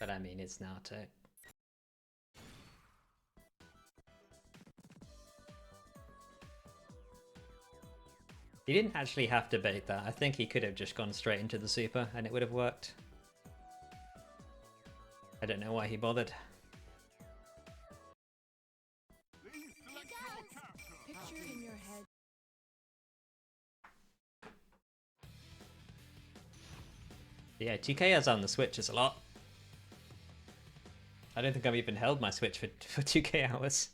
S1: But I mean, it's S.Naoto. He didn't actually have to bait that. I think he could have just gone straight into the super and it would have worked. I don't know why he bothered.
S3: Please select your character.
S2: Picture in your head.
S1: Yeah, 2K has on the switches a lot. I don't think I've even held my Switch for 2K hours.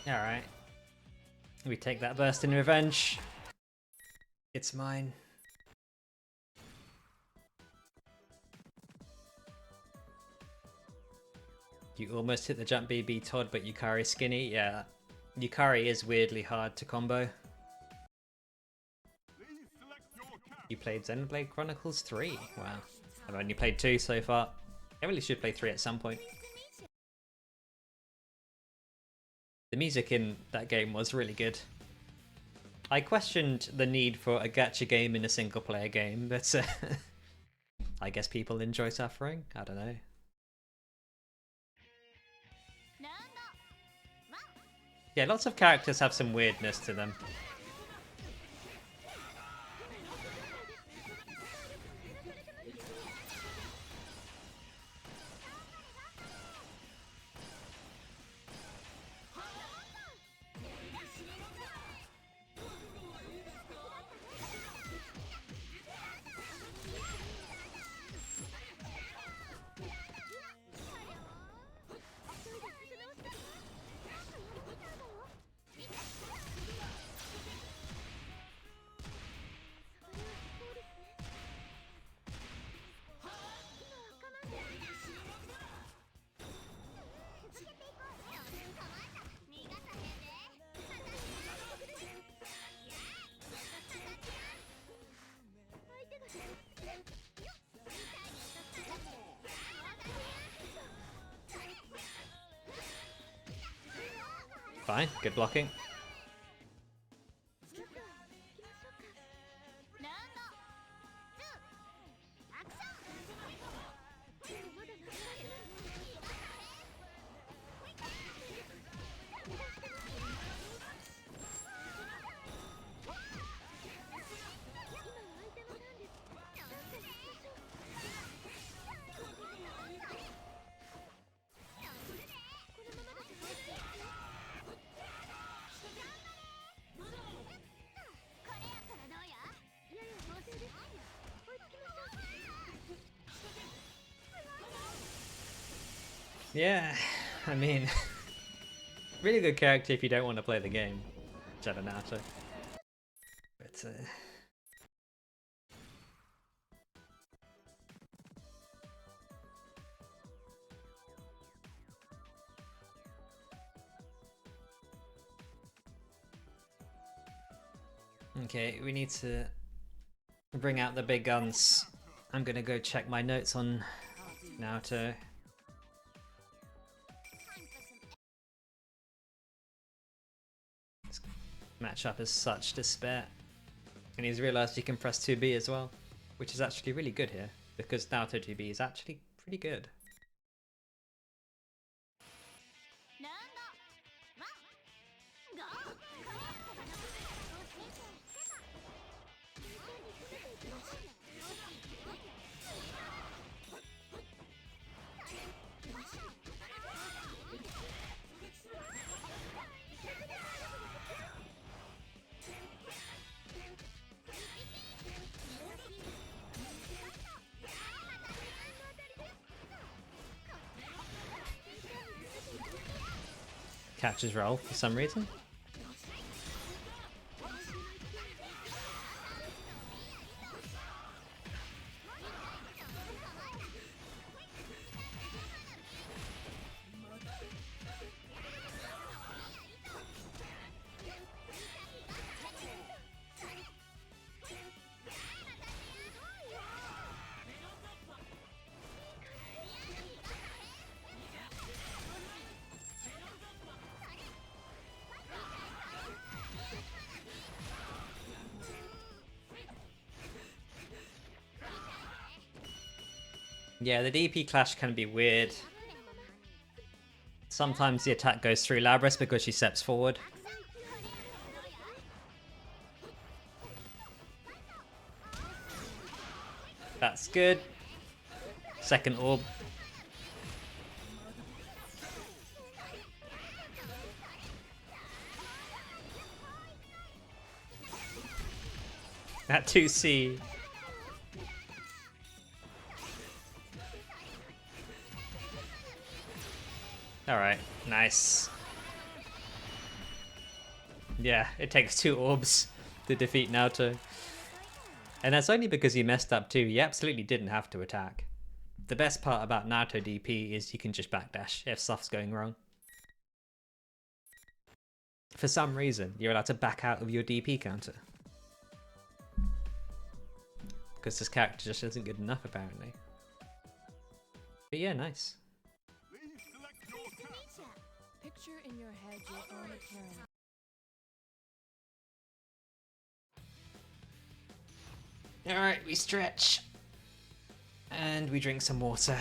S1: Alright. We take that burst in revenge. It's mine. You almost hit the jump BB Todd, but Yukari skinny. Yeah, Yukari is weirdly hard to combo.
S3: Please select your character.
S1: You played Xenoblade Chronicles 3. Wow. I've only played 2 so far. I really should play 3 at some point. The music in that game was really good. I questioned the need for a gacha game in a single player game, but I guess people enjoy suffering. I don't know. Yeah, lots of characters have some weirdness to them. Fine, good blocking. Yeah, I mean, really good character if you don't want to play the game, s.Naoto. But okay, we need to bring out the big guns. I'm gonna go check my notes on Naoto. This matchup is such despair. And he's realised he can press 2B as well, which is actually really good here, because Naoto 2B is actually pretty good. Catches roll for some reason. Yeah, the DP clash can be weird. Sometimes the attack goes through Labrys because she steps forward. That's good. Second orb. That 2C. Alright, nice. Yeah, it takes 2 orbs to defeat Naoto. And that's only because he messed up too. He absolutely didn't have to attack. The best part about Naoto DP is you can just backdash if stuff's going wrong. For some reason, you're allowed to back out of your DP counter. Because this character just isn't good enough, apparently. But yeah, nice.
S2: Picture in your head your own appearance.
S1: Alright, we stretch. And we drink some water.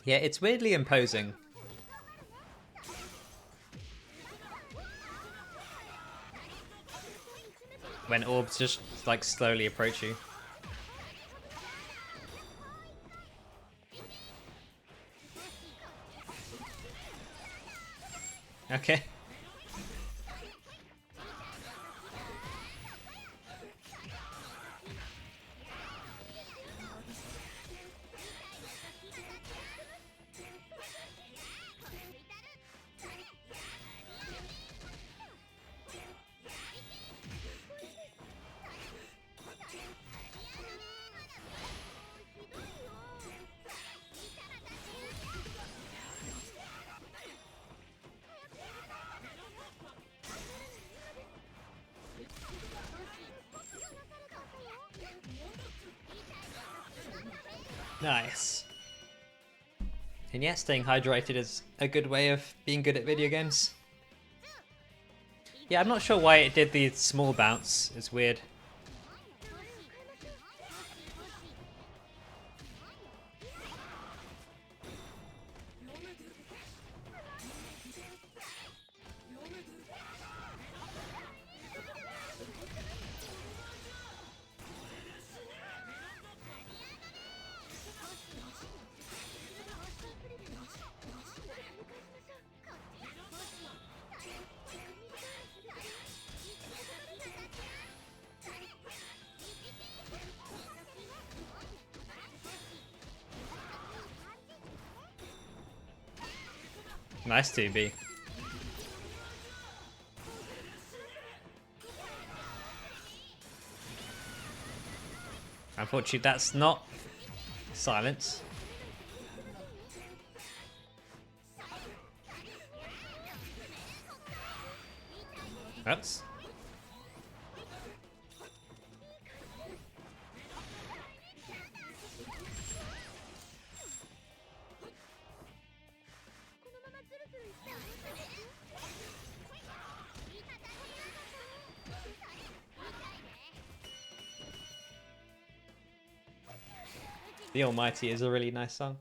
S1: Yeah, it's weirdly imposing. When orbs just like slowly approach you. Okay. Nice. And yeah, staying hydrated is a good way of being good at video games. Yeah, I'm not sure why it did the small bounce. It's weird. Nice 2B. Unfortunately, that's not silence. Oops. The Almighty is a really nice song.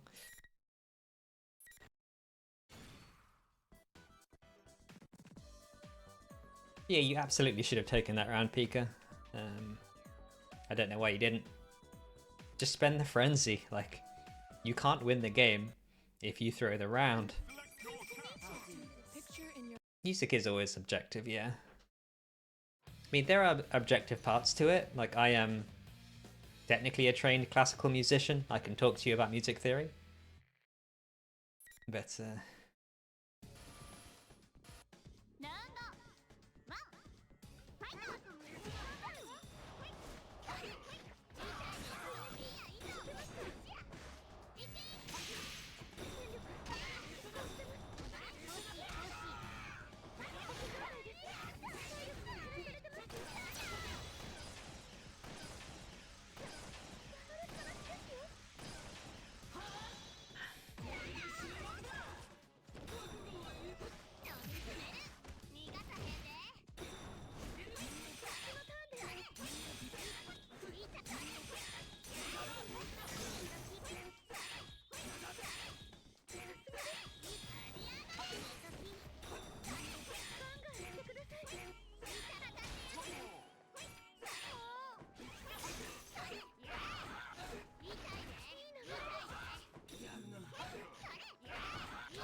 S1: Yeah, you absolutely should have taken that round, Pika. I don't know why you didn't. Just spend the frenzy. Like, you can't win the game if you throw the round. Yosuke is always subjective, yeah. I mean, there are objective parts to it. Like, I am technically a trained classical musician. I can talk to you about music theory. But,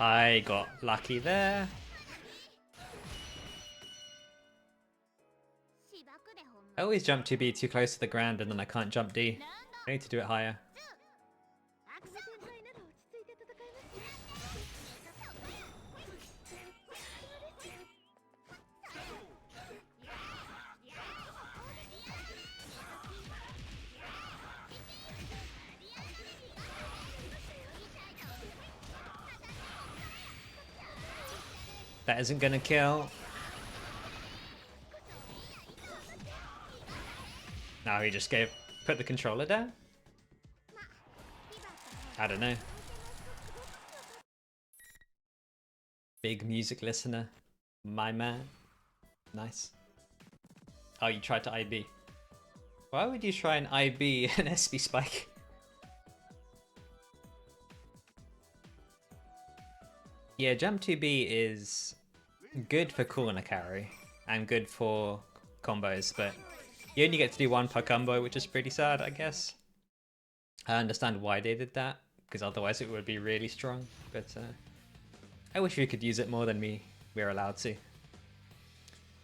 S1: I got lucky there. I always jump 2B too close to the ground and then I can't jump D. I need to do it higher. That isn't gonna kill. No, he just put the controller down? I don't know. Big music listener. My man. Nice. Oh, you tried to IB. Why would you try an IB an SB spike? Yeah, jump 2B is good for corner carry and good for combos, but you only get to do one per combo, which is pretty sad, I guess. I understand why they did that, because otherwise it would be really strong, but I wish we could use it more than we're allowed to.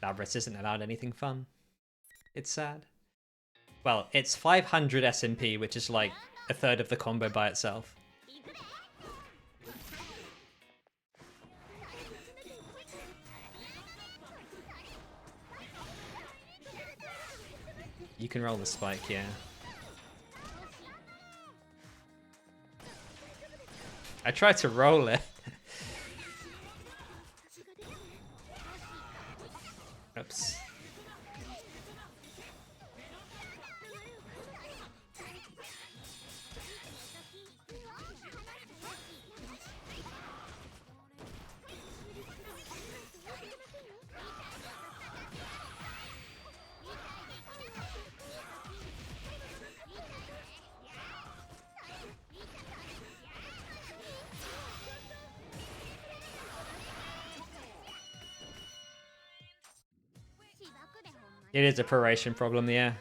S1: Labrys isn't allowed anything fun. It's sad. Well, it's 500 SMP, which is like a third of the combo by itself. You can roll the spike, yeah. I tried to roll it. Oops. It is a proration problem, yeah.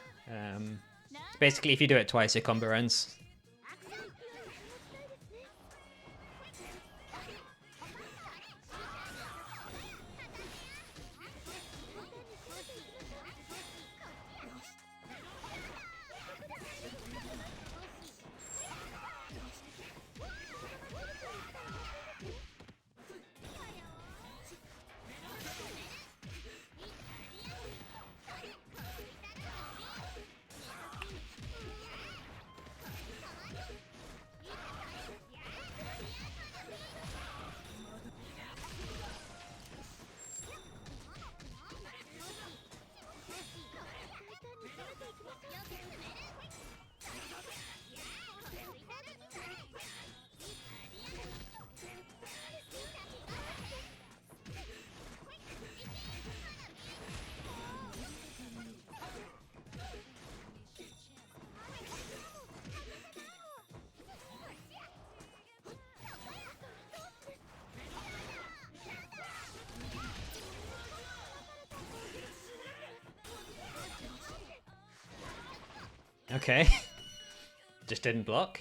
S1: Basically, if you do it twice, your combo ends. Okay. Just didn't block.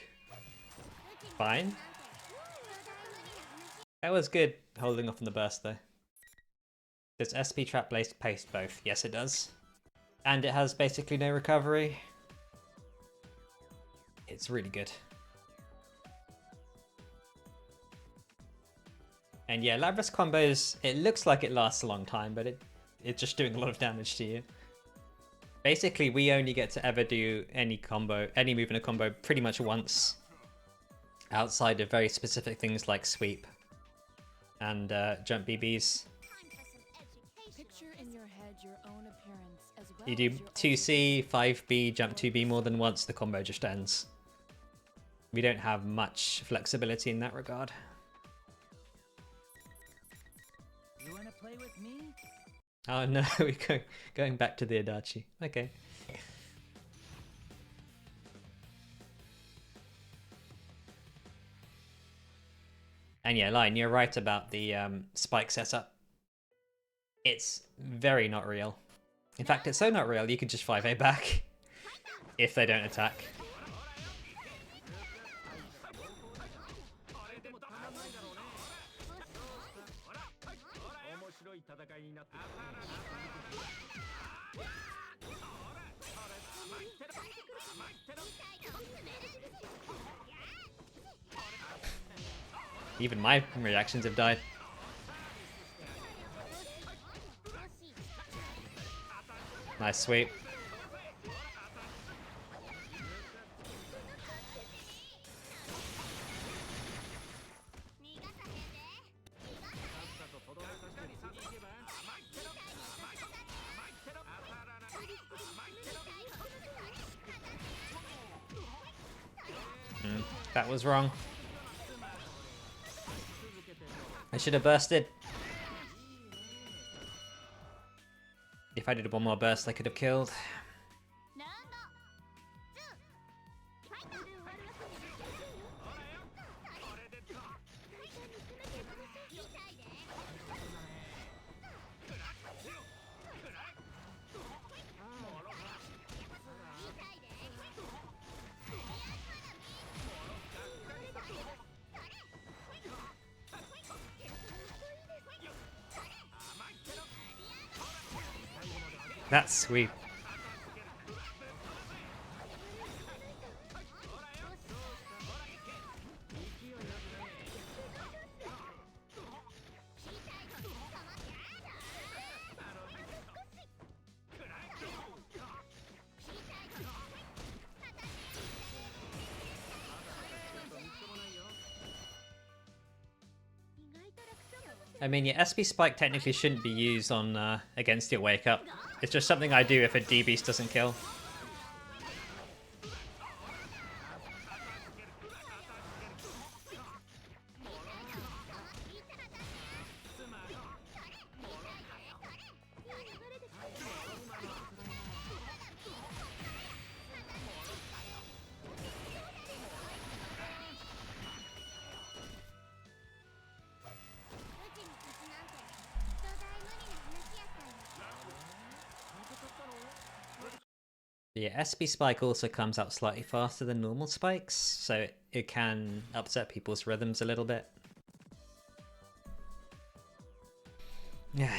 S1: Fine. That was good holding off on the burst though. Does SP trap place paste both? Yes it does. And it has basically no recovery. It's really good. And yeah, Labrys combos, it looks like it lasts a long time, but it's just doing a lot of damage to you. Basically, we only get to ever do any move in a combo pretty much once, outside of very specific things like sweep and jump BBs.
S2: Picture in your head your own appearance as well
S1: You do
S2: as your
S1: 2C, 5B, jump 2B more than once, the combo just ends. We don't have much flexibility in that regard.
S4: You wanna play with me?
S1: Oh no, we're going back to the Adachi. Okay. And yeah, Lion, you're right about the spike setup. It's very not real. In fact, it's so not real, you could just 5A back if they don't attack. Even my reactions have died. Nice sweep. That was wrong. I should have bursted. If I did one more burst, I could have killed. That's sweet. I mean, your SP spike technically shouldn't be used on against your wake up. It's just something I do if a D-Beast doesn't kill. But yeah, SB Spike also comes out slightly faster than normal spikes, so it can upset people's rhythms a little bit. Yeah.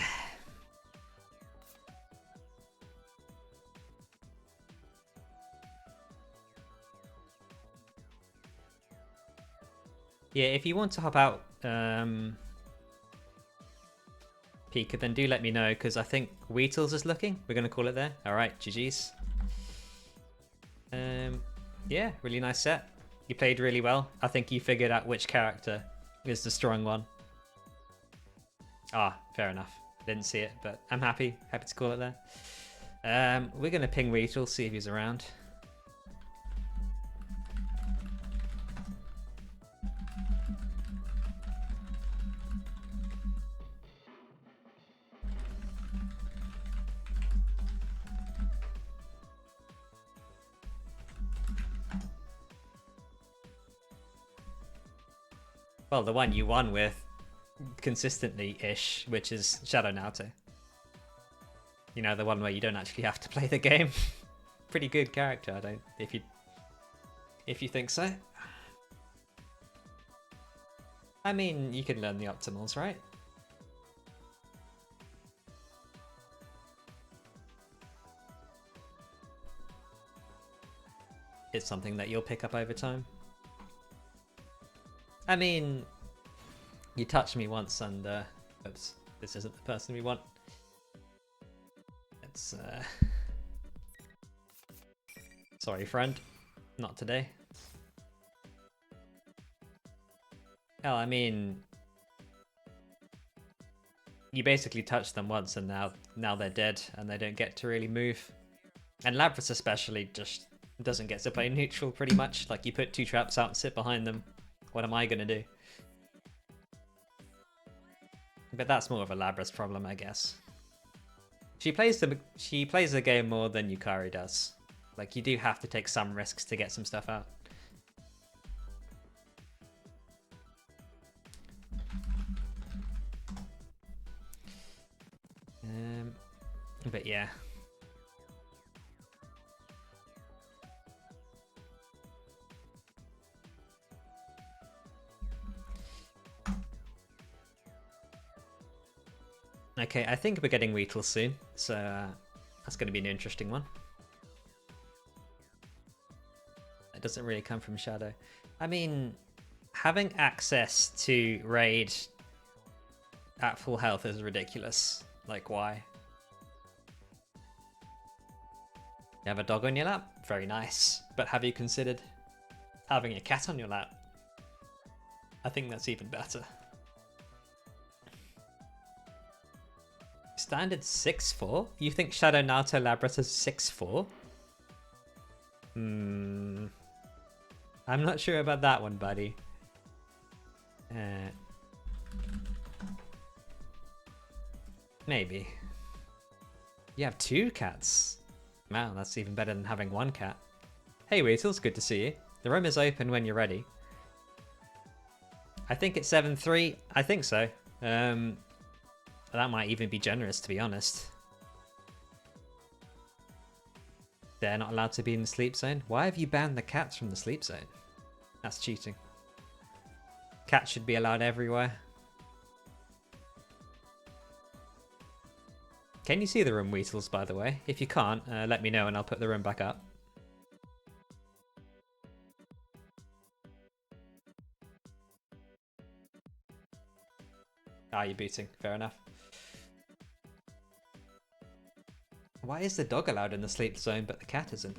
S1: Yeah, if you want to hop out, Pika, then do let me know, because I think Wheatles is looking. We're going to call it there. Alright, GG's. Yeah, really nice set. You played really well. I think you figured out which character is the strong one. Ah, fair enough. Didn't see it, but I'm happy to call it there. We're going to ping Wheatles, see if he's around. Well, the one you won with consistently-ish, which is s.Naoto. You know, the one where you don't actually have to play the game. Pretty good character, I don't. If you think so. I mean, you can learn the optimals, right? It's something that you'll pick up over time. I mean, you touched me once and, oops, this isn't the person we want. It's, sorry friend, not today. Hell, I mean, you basically touched them once and now they're dead and they don't get to really move. And Labrys especially just doesn't get to play neutral pretty much. Like, you put 2 traps out and sit behind them. What am I gonna do? But that's more of a Labrys problem, I guess. She plays the game more than Yukari does. Like, you do have to take some risks to get some stuff out. But yeah. Okay, I think we're getting Wheatles soon, so that's going to be an interesting one. It doesn't really come from Shadow. I mean, having access to raid at full health is ridiculous. Like, why? You have a dog on your lap? Very nice. But have you considered having a cat on your lap? I think that's even better. Standard 6'4"? You think s.Naoto Labrys is 6'4"? I'm not sure about that one, buddy. Maybe. You have 2 cats. Wow, that's even better than having 1 cat. Hey Wheatles, good to see you. The room is open when you're ready. I think it's 7-3. I think so. That might even be generous, to be honest. They're not allowed to be in the sleep zone? Why have you banned the cats from the sleep zone? That's cheating. Cats should be allowed everywhere. Can you see the room, Wheatles, by the way? If you can't, let me know and I'll put the room back up. Ah, you're booting. Fair enough. Why is the dog allowed in the sleep zone but the cat isn't?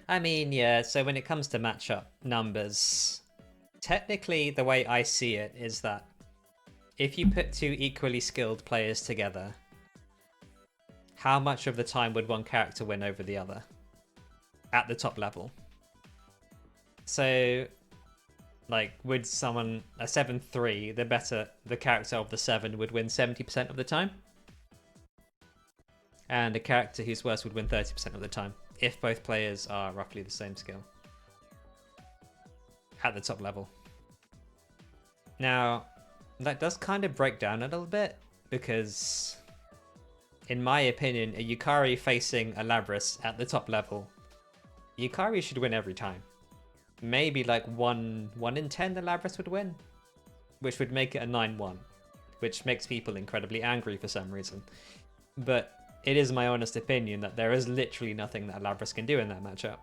S1: I mean, yeah, so when it comes to matchup numbers, technically the way I see it is that if you put 2 equally skilled players together, how much of the time would one character win over the other at the top level? So, like, would someone, a 7-3, the character of the 7 would win 70% of the time? And a character who's worse would win 30% of the time, if both players are roughly the same skill at the top level. Now, that does kind of break down a little bit, because in my opinion, a Yukari facing a Labrys at the top level, Yukari should win every time. Maybe like 1 in 10 the Labrys would win, which would make it a 9-1, which makes people incredibly angry for some reason. But it is my honest opinion that there is literally nothing that Labrys can do in that matchup,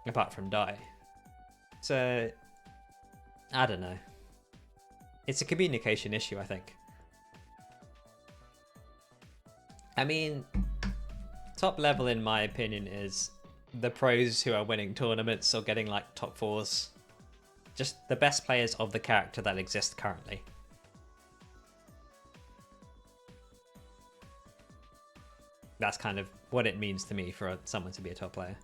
S1: apart from die. So, I don't know. It's a communication issue, I think. I mean, top level in my opinion is the pros who are winning tournaments or getting like top 4s. Just the best players of the character that exist currently. That's kind of what it means to me for someone to be a top player.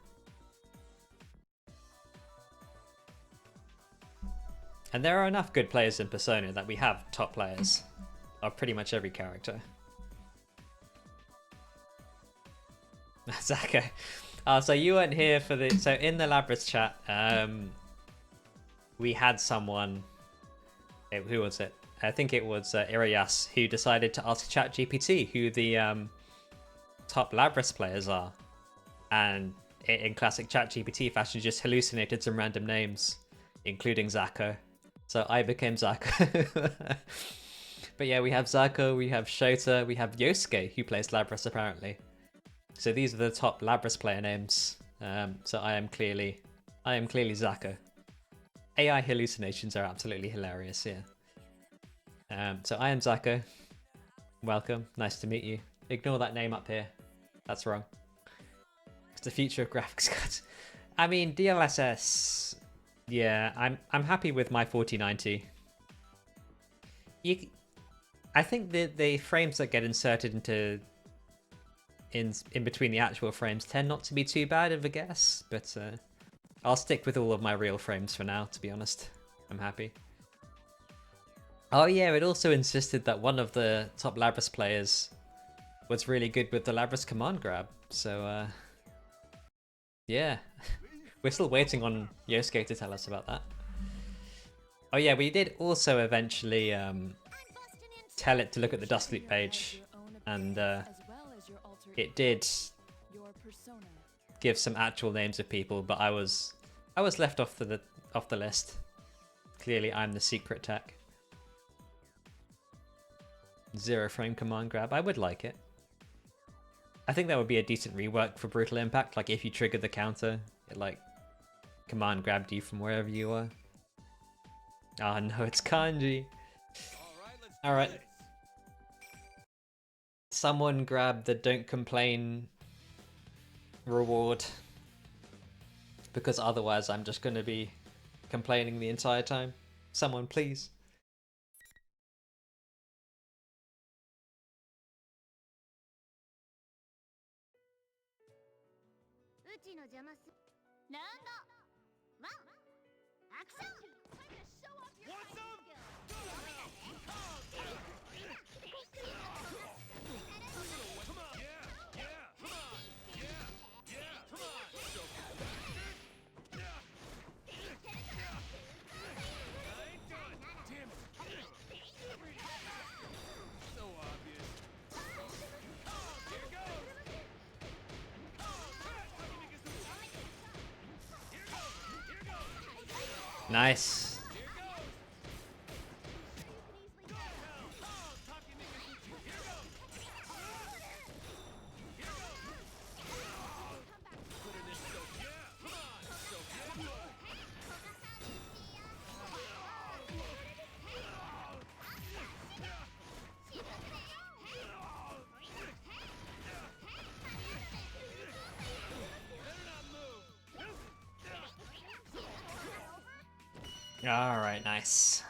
S1: And there are enough good players in Persona that we have top players of pretty much every character. Zaka. So you weren't here for the... So in the Labrys chat, we had someone... Who was it? I think it was Irayas, who decided to ask ChatGPT who the top Labrys players are. And in classic ChatGPT fashion, just hallucinated some random names, including Zako. So I became Zako. But yeah, we have Zako, we have Shota, we have Yosuke, who plays Labrys apparently. So these are the top Labrys player names. So I am clearly Zako. AI hallucinations are absolutely hilarious, yeah. So I am Zako. Welcome, nice to meet you. Ignore that name up here. That's wrong. It's the future of graphics cards. I mean, DLSS. Yeah, I'm happy with my 4090. I think the frames that get inserted into in between the actual frames tend not to be too bad of a guess, but I'll stick with all of my real frames for now, to be honest. I'm happy. Oh yeah, it also insisted that one of the top Labrys players was really good with the Labrys command grab, so yeah. We're still waiting on Yosuke to tell us about that. Oh yeah, we did also eventually tell it to look at the Dust Loop page, and it did give some actual names of people, but I was left off the list. Clearly, I'm the secret tech. 0 frame command grab. I would like it. I think that would be a decent rework for Brutal Impact. Like if you triggered the counter, it like command grabbed you from wherever you were. Ah, no, it's Kanji. All right. Someone grab the don't complain reward, because otherwise I'm just going to be complaining the entire time. Someone, please. Nice. Alright, nice.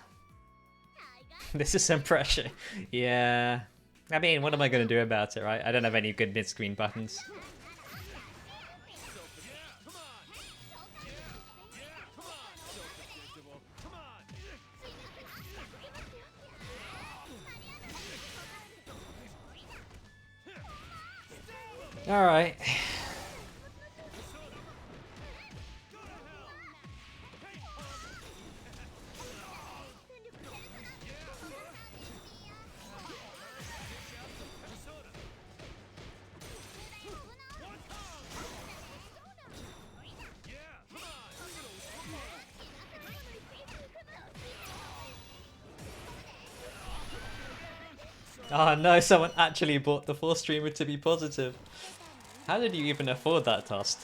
S1: This is some pressure. Yeah. I mean, what am I going to do about it, right? I don't have any good mid-screen buttons. Alright. Oh no, someone actually bought the 4 streamer to be positive. How did you even afford that, Tost?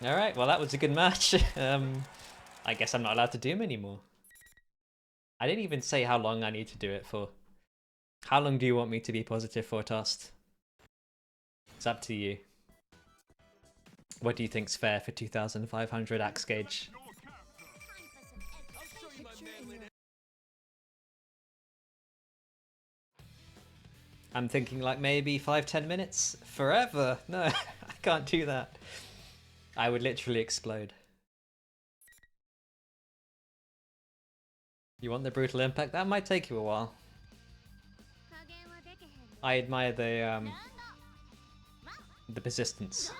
S1: Alright, well that was a good match. I guess I'm not allowed to do them anymore. I didn't even say how long I need to do it for. How long do you want me to be positive for, Tost? It's up to you. What do you think's fair for 2,500 axe gauge? I'm thinking like maybe 5-10 minutes? Forever? No, I can't do that. I would literally explode. You want the brutal impact? That might take you a while. I admire the persistence.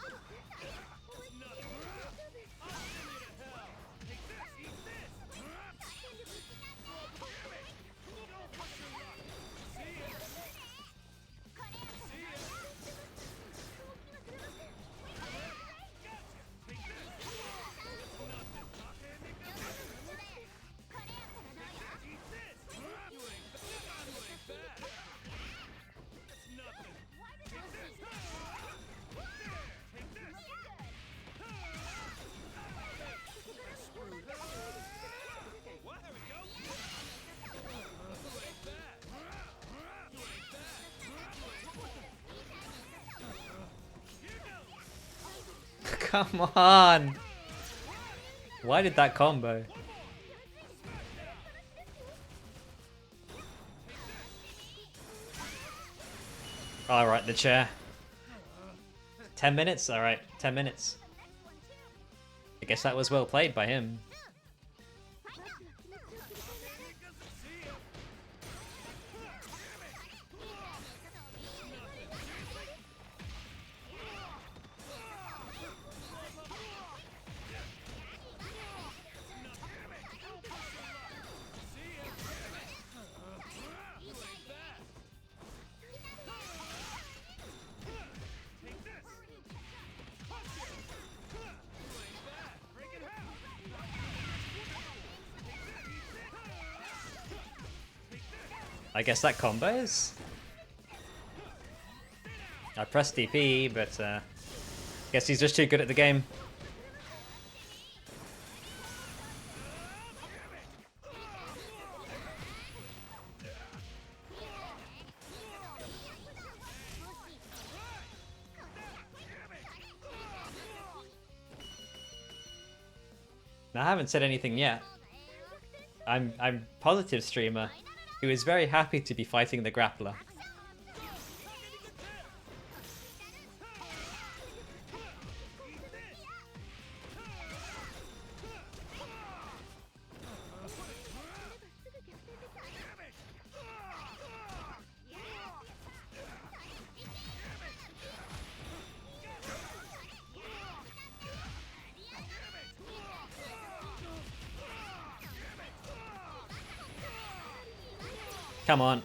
S1: Come on! Why did that combo? Alright, the chair. 10 minutes? Alright, 10 minutes. I guess that was well played by him. I guess that combos. I pressed DP, but guess he's just too good at the game. Now, I haven't said anything yet. I'm positive streamer who is very happy to be fighting the grappler. Come on.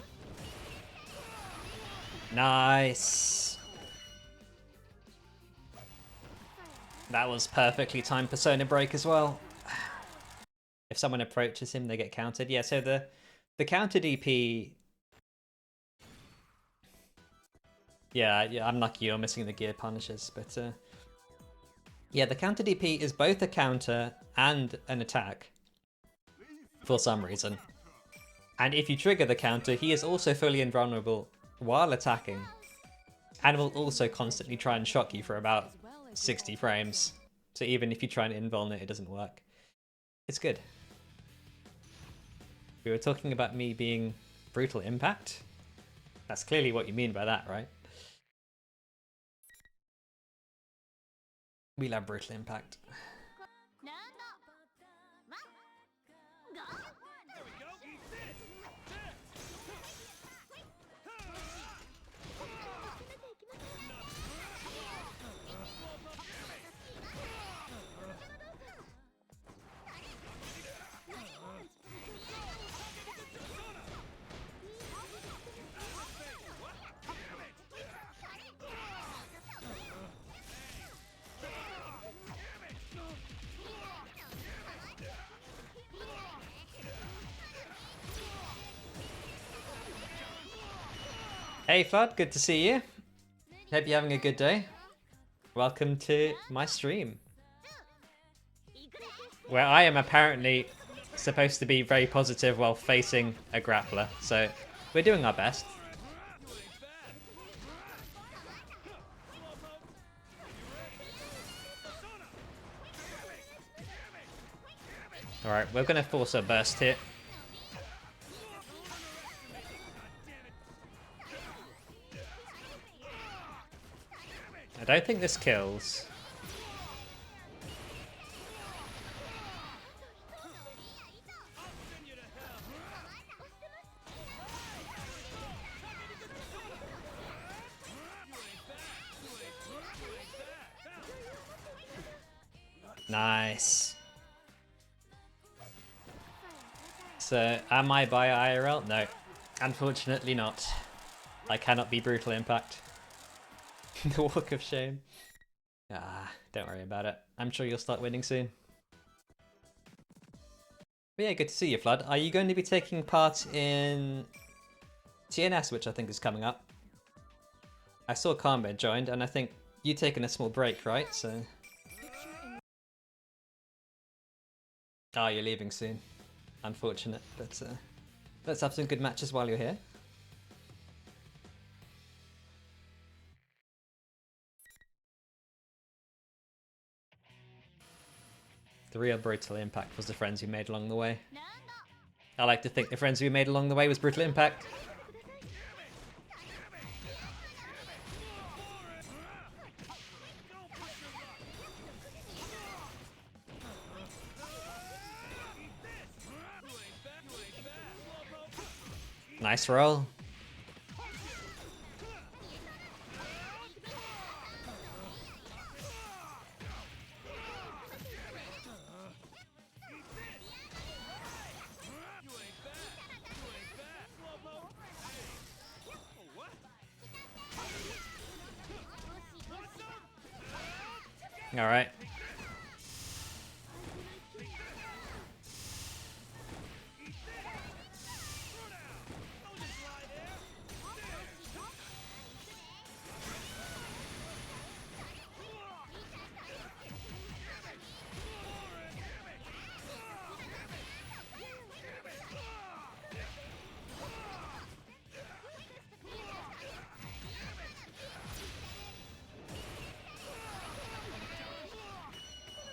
S1: Nice. That was perfectly timed Persona break as well. If someone approaches him, they get countered. Yeah, so the counter DP... Yeah, I'm lucky you're missing the gear punishes, but... Yeah, the counter DP is both a counter and an attack. For some reason. And if you trigger the counter, he is also fully invulnerable while attacking. And will also constantly try and shock you for about 60 frames. So even if you try and invuln it, it doesn't work. It's good. We were talking about me being brutal impact. That's clearly what you mean by that, right? We love brutal impact. Hey Flood, good to see you. Hope you're having a good day. Welcome to my stream, where I am apparently supposed to be very positive while facing a grappler, so we're doing our best. Alright, we're gonna force a burst here. I don't think this kills. Nice. So, am I by IRL? No. Unfortunately not. I cannot be Brutal Impact. The Walk of Shame. Ah, don't worry about it. I'm sure you'll start winning soon. But yeah, good to see you, Flood. Are you going to be taking part in TNS, which I think is coming up? I saw Karma joined, and I think you've taken a small break, right? So. Ah, you're leaving soon. Unfortunate, but let's have some good matches while you're here. The real Brutal Impact was the friends we made along the way. I like to think the friends we made along the way was Brutal Impact. Nice roll. All right.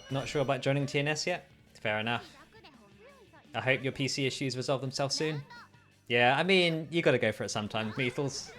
S1: Not sure about joining TNS yet? Fair enough. I hope your PC issues resolve themselves soon. Yeah, I mean, you gotta go for it sometime, Wheatles.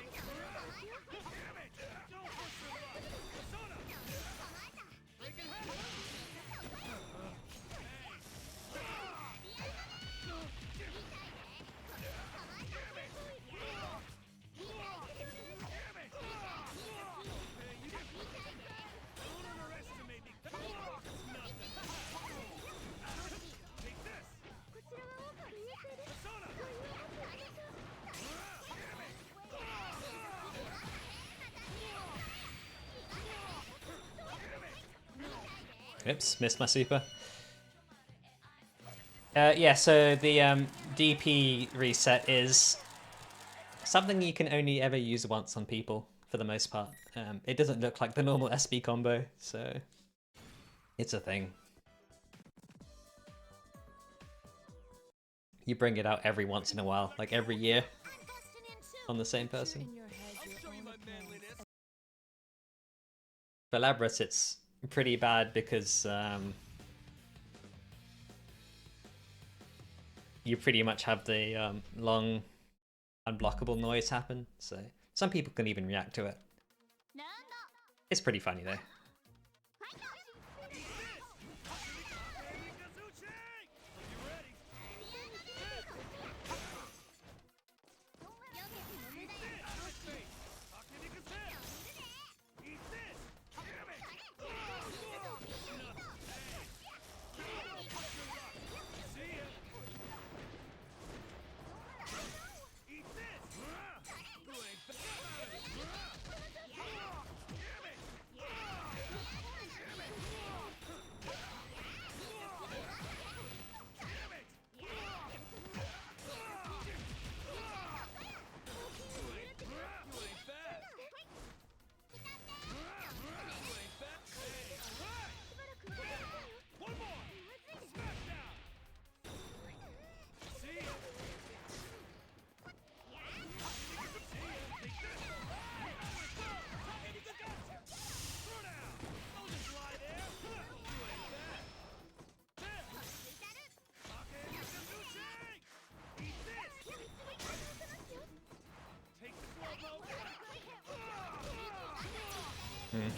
S1: Oops, missed my super. Yeah, so the DP reset is something you can only ever use once on people, for the most part. It doesn't look like the normal SB combo, so it's a thing. You bring it out every once in a while, like every year, on the same person. For Labrys, it's pretty bad because you pretty much have the long unblockable noise happen, so some people can even react to it. It's pretty funny though.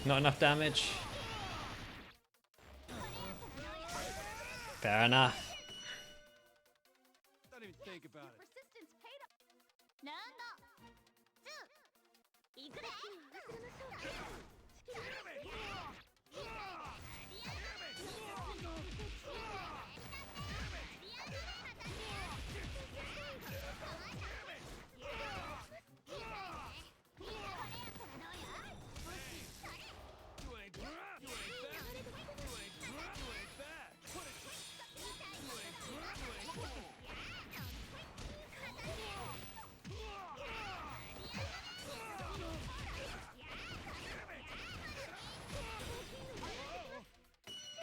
S1: Not enough damage. Fair enough.
S3: Don't even think about it.
S5: Persistence paid off. Nando. 2. いくで。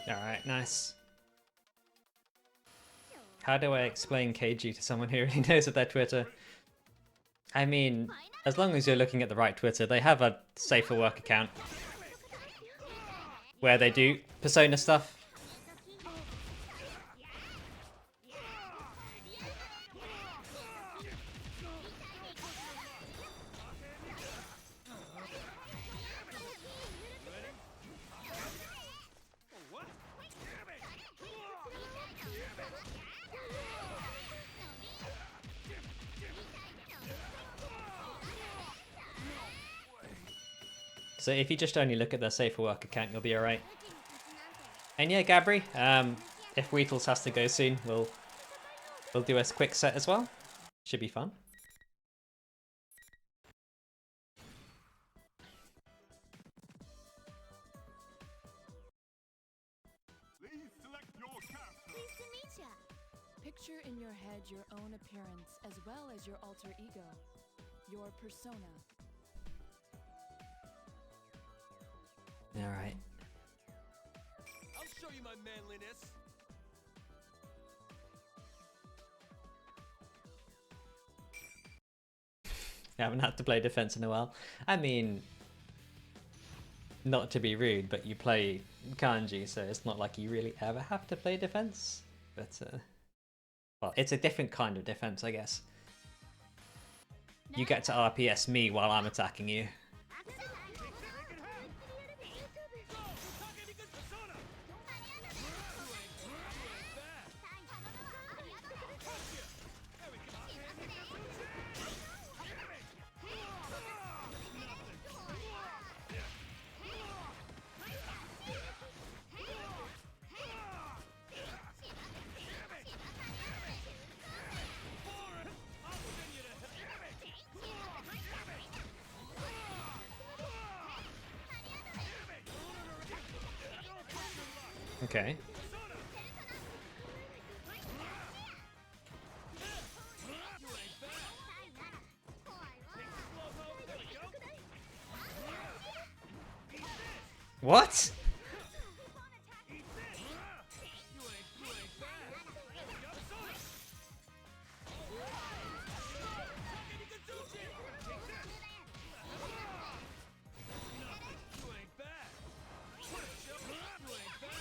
S1: Alright, nice. How do I explain KG to someone who really knows of their Twitter? I mean, as long as you're looking at the right Twitter, they have a safer work account where they do Persona stuff. So if you just only look at their safer work account, you'll be alright. And yeah, Gabry, if Wheatles has to go soon, we'll do a quick set as well. Should be fun.
S3: Please select your character.
S2: Pleased to meet ya. Picture in your head your own appearance as well as your alter ego, your persona.
S1: Alright.
S3: I'll show you my manliness.
S1: I haven't had to play defense in a while. I mean, not to be rude, but you play Kanji, so it's not like you really ever have to play defense. But, well, it's a different kind of defense, I guess. You get to RPS me while I'm attacking you. Okay. What?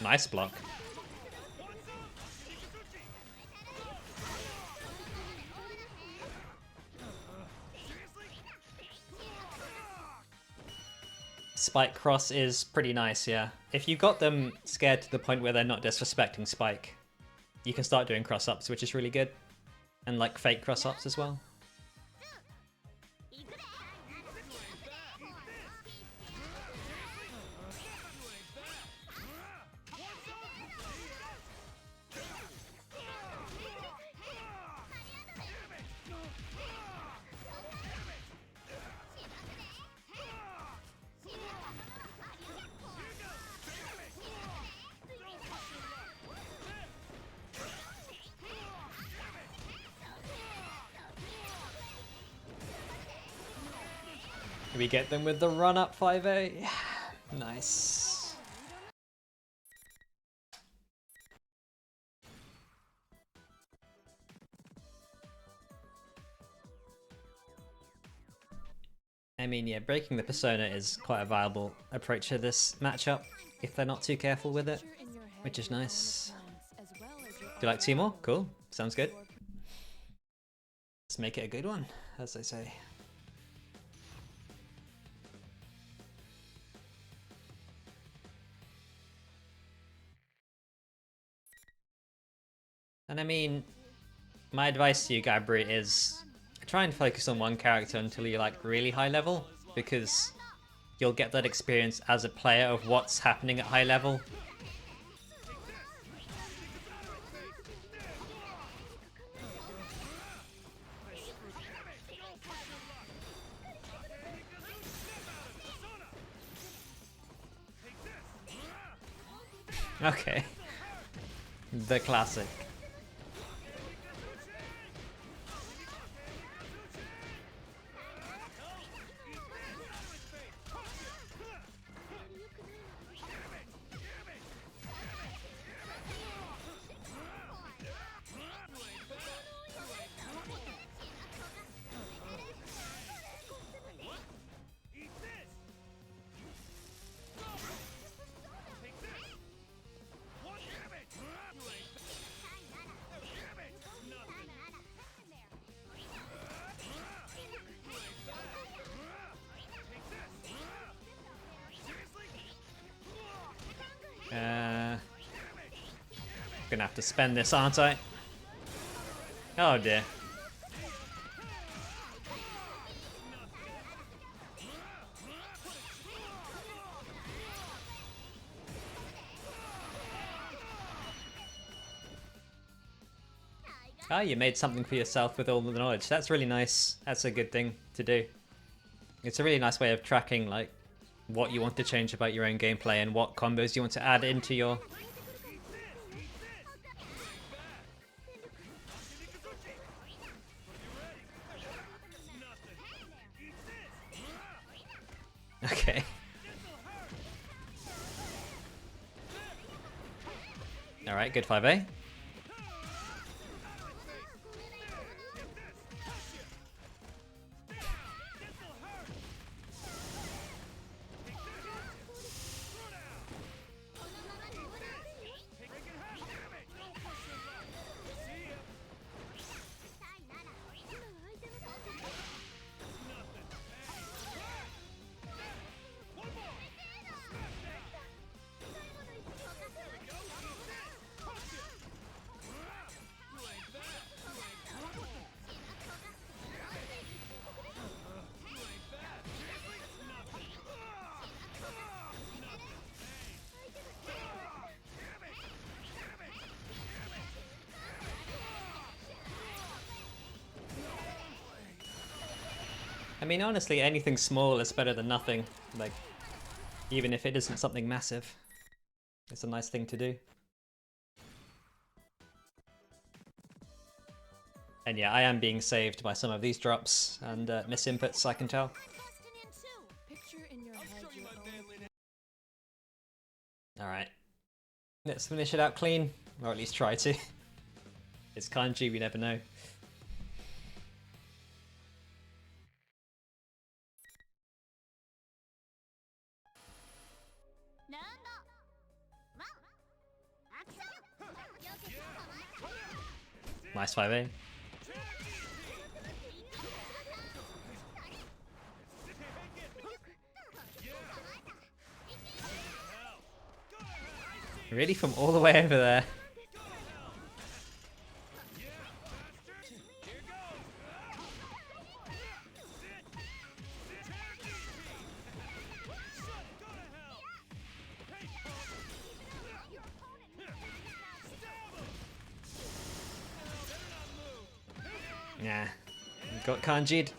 S1: Nice block. Spike cross is pretty nice, yeah. If you got them scared to the point where they're not disrespecting Spike, you can start doing cross-ups, which is really good. And like fake cross-ups as well. We get them with the run up 5A. Nice. I mean, yeah, breaking the persona is quite a viable approach to this matchup if they're not too careful with it, which is nice. Do you like 2 more? Cool. Sounds good. Let's make it a good one, as they say. And I mean, my advice to you, Gabry, is try and focus on one character until you're like really high level, because you'll get that experience as a player of what's happening at high level. Okay. The classic. Gonna have to spend this, aren't I? Oh dear. Ah, you made something for yourself with all the knowledge. That's really nice. That's a good thing to do. It's a really nice way of tracking like what you want to change about your own gameplay and what combos you want to add into your... Okay. Alright, good 5A. I mean, honestly, anything small is better than nothing. Like, even if it isn't something massive. It's a nice thing to do. And yeah, I am being saved by some of these drops and misinputs, I can tell. Alright. Let's finish it out clean. Or at least try to. It's Kanji, we never know. Nice 5A. Really, from all the way over there? Yeah, got kanji'd.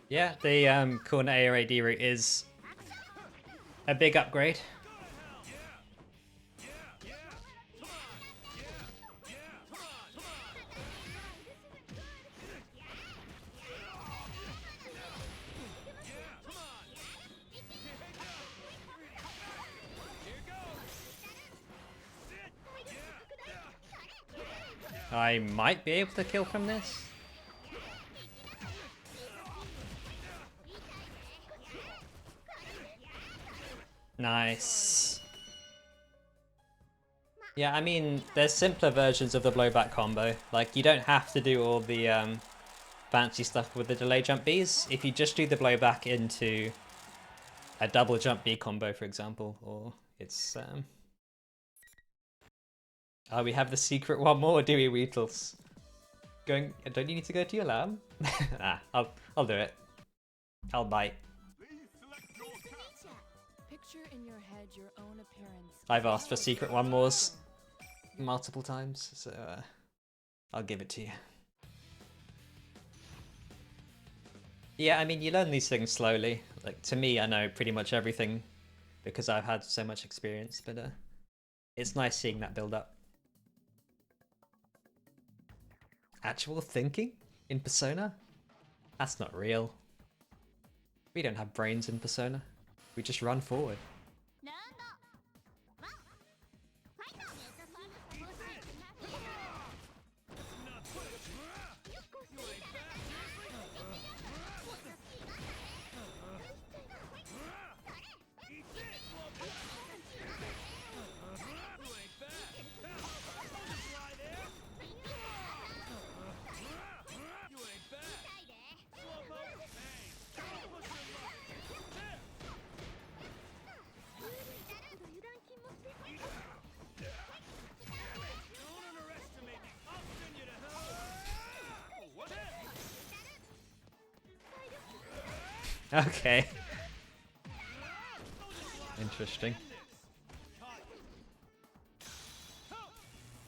S1: Yeah, the corner ARAD route is a big upgrade. I might be able to kill from this. Nice. Yeah, I mean, there's simpler versions of the blowback combo. Like, you don't have to do all the fancy stuff with the delay jump Bs. If you just do the blowback into a double jump B combo, for example, or it's oh, we have the secret one more, do we, Wheatles? Going? Don't you need to go to your lab? Nah, I'll do it. I'll bite.
S2: Picture in your head your own appearance.
S1: I've asked for secret one mores multiple times, so I'll give it to you. Yeah, I mean, you learn these things slowly. Like, to me, I know pretty much everything because I've had so much experience, but it's nice seeing that build up. Actual thinking in Persona? That's not real. We don't have brains in Persona. We just run forward. Okay. Interesting.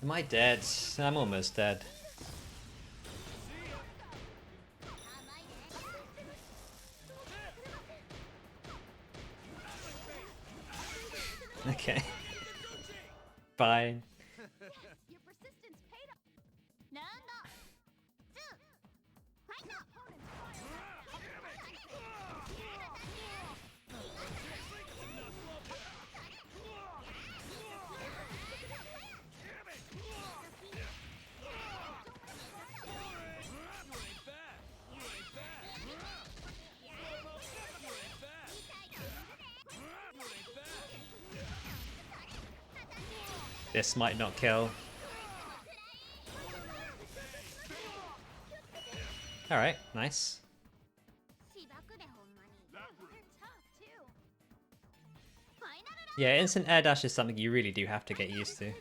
S1: Am I dead? I'm almost dead. Okay. Fine.
S5: Your persistence paid off. Nanda. Fight now.
S1: This might not kill. Alright, nice. Yeah, instant air dash is something you really do have to get used to.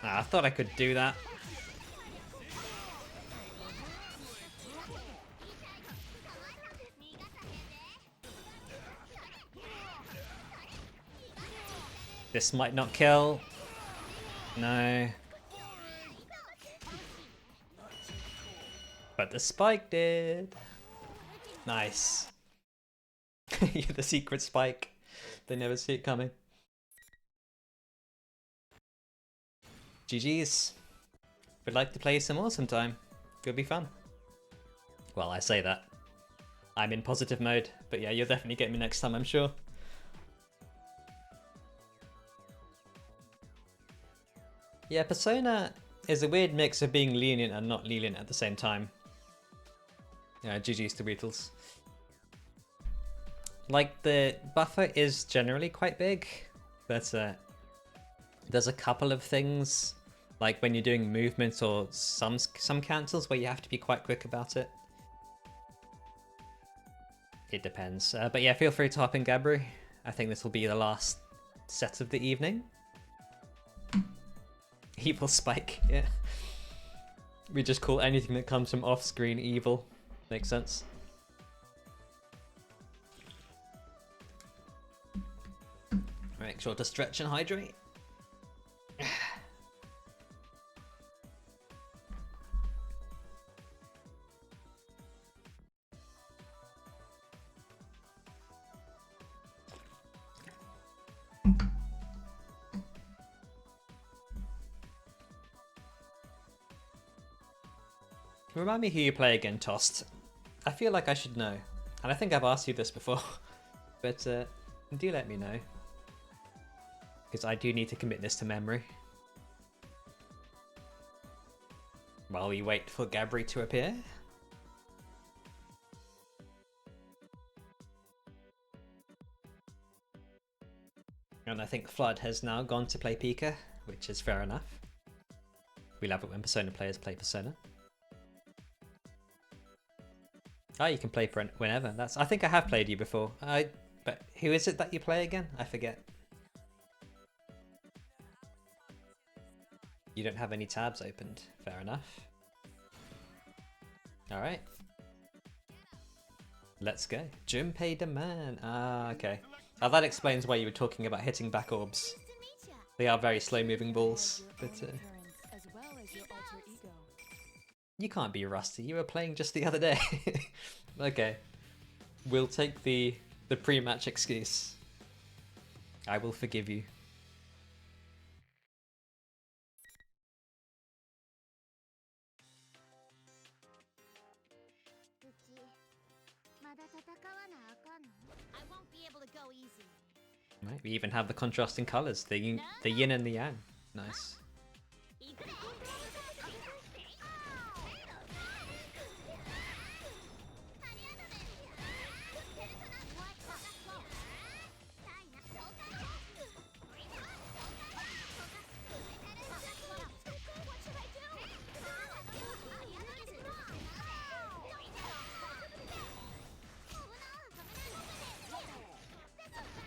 S1: Ah, I thought I could do that. This might not kill. No. But the spike did. Nice. The secret spike. They never see it coming. GG's. Would like to play some more sometime. It'll be fun. Well, I say that. I'm in positive mode, but yeah, you'll definitely get me next time, I'm sure. Yeah, Persona is a weird mix of being lenient and not lenient at the same time. Yeah, GG's to Wheatles. Like, the buffer is generally quite big, but there's a couple of things, like when you're doing movements or some cancels where you have to be quite quick about it. It depends. But yeah, feel free to hop in, Gabry. I think this will be the last set of the evening. Evil spike, yeah. We just call anything that comes from off-screen evil. Makes sense. Make sure to stretch and hydrate. Remind me who you play again, Tost. I feel like I should know. And I think I've asked you this before. But do let me know. Because I do need to commit this to memory. While we wait for Gabry to appear. And I think Flood has now gone to play Pika, which is fair enough. We love it when Persona players play Persona. Oh, you can play for whenever. I think I have played you before. But who is it that you play again? I forget. You don't have any tabs opened. Fair enough. Alright. Let's go. Junpei the man. Ah, okay. Oh, that explains why you were talking about hitting back orbs. They are very slow moving balls. But
S2: As well as your alter ego.
S1: you can't be rusty. You were playing just the other day. Okay. We'll take the pre-match excuse. I will forgive you.
S5: I won't be able to go easy.
S1: Right, we even have the contrasting colours, the yin and the yang. Nice.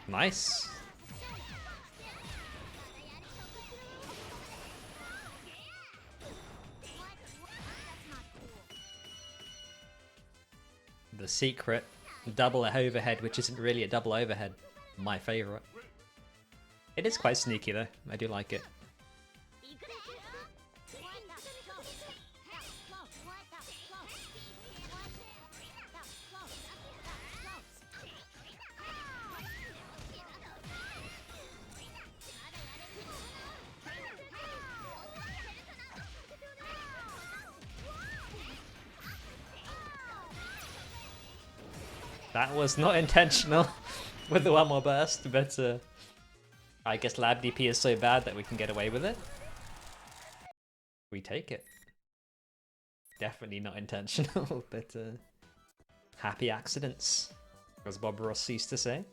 S1: Nice. The secret double overhead, which isn't really a double overhead. My favourite. It is quite sneaky though. I do like it. That was not intentional with the one more burst, but I guess Lab DP is so bad that we can get away with it. We take it. Definitely not intentional, but happy accidents, as Bob Ross used to say.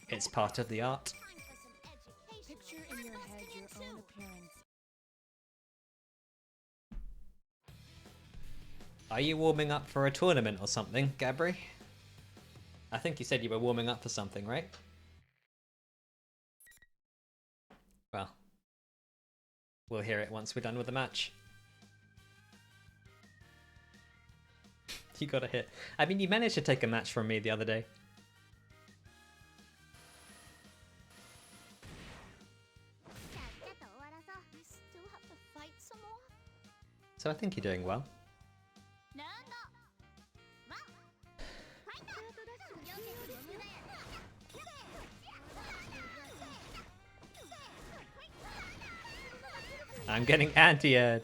S1: It's part of the art.
S2: Picture in your head your own appearance.
S1: Are you warming up for a tournament or something, Gabry? I think you said you were warming up for something, right? Well, we'll hear it once we're done with the match. You got a hit. I mean, you managed to take a match from me the other day.
S5: Still have to fight some more?
S1: So I think you're doing well. I'm getting anti-aired.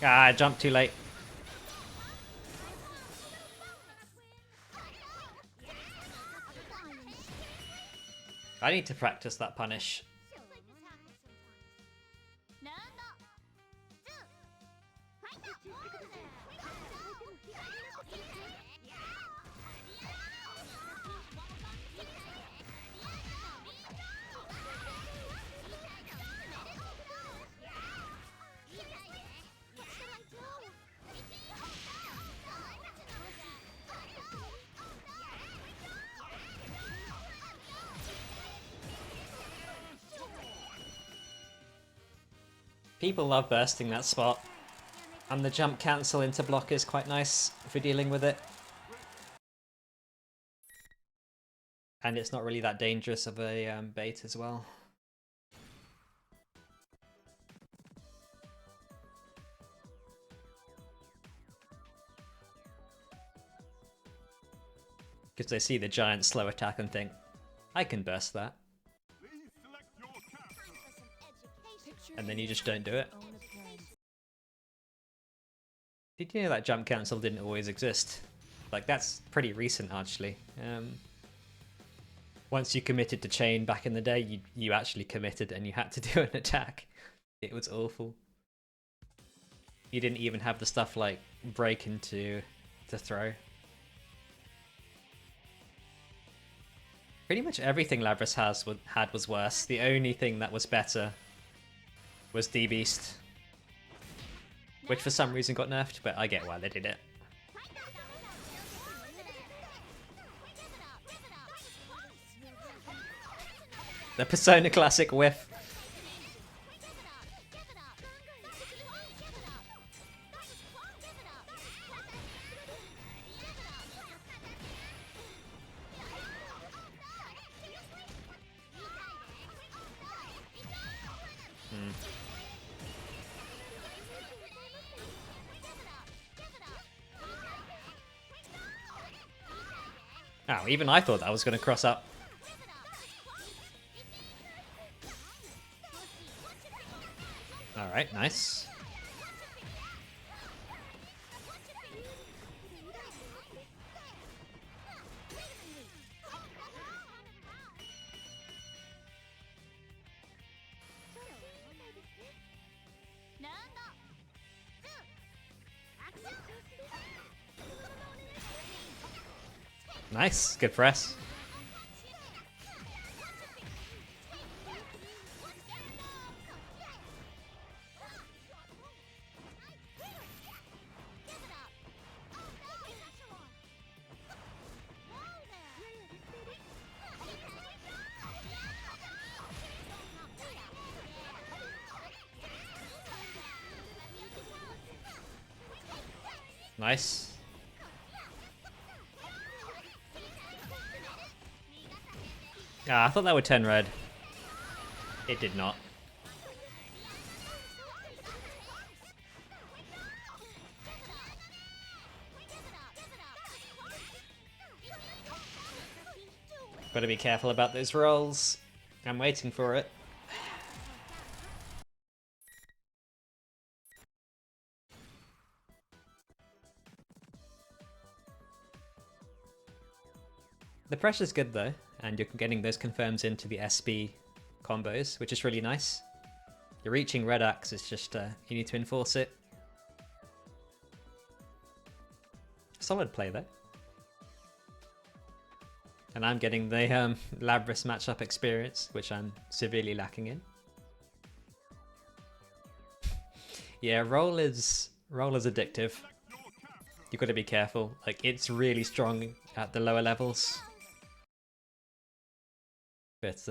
S1: Ah, I jumped too late. I need to practice that punish. People love bursting that spot. And the jump cancel into block is quite nice for dealing with it. And it's not really that dangerous of a bait as well. Because they see the giant slow attack and think, I can burst that. And then you just don't do it. Did you know that jump cancel didn't always exist? Like, that's pretty recent, actually. Once you committed to chain back in the day, you actually committed and you had to do an attack. It was awful. You didn't even have the stuff like break into to throw. Pretty much everything Labrys had was worse. The only thing that was better was D-Beast, which for some reason got nerfed, but I get why they did it. The Persona Classic whiff. Oh, even I thought that was going to cross up. Alright, nice. Nice, good press. Nice. Ah, I thought that would turn red. It did not. Gotta be careful about those rolls. I'm waiting for it. The pressure's good though, and you're getting those confirms into the SB combos, which is really nice. You're reaching red axe, it's just you need to enforce it. Solid play though. And I'm getting the Labrys matchup experience, which I'm severely lacking in. Yeah, roll is addictive. You've got to be careful. Like, it's really strong at the lower levels. But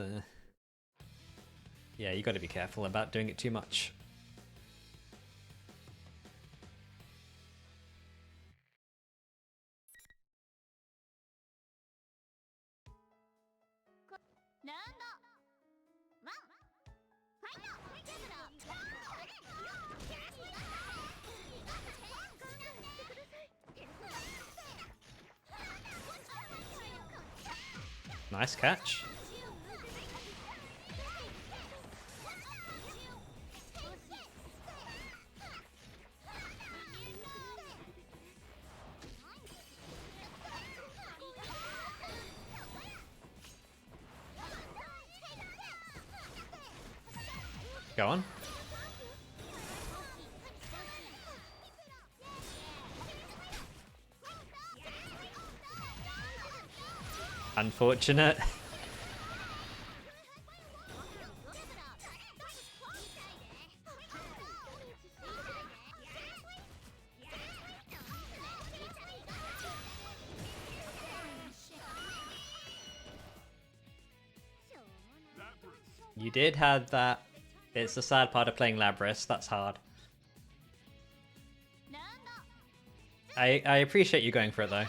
S1: yeah, you got to be careful about doing it too much. Nice catch. Go on. Unfortunate. You did have that It's the sad part of playing Labrys. That's hard. I appreciate you going for it though.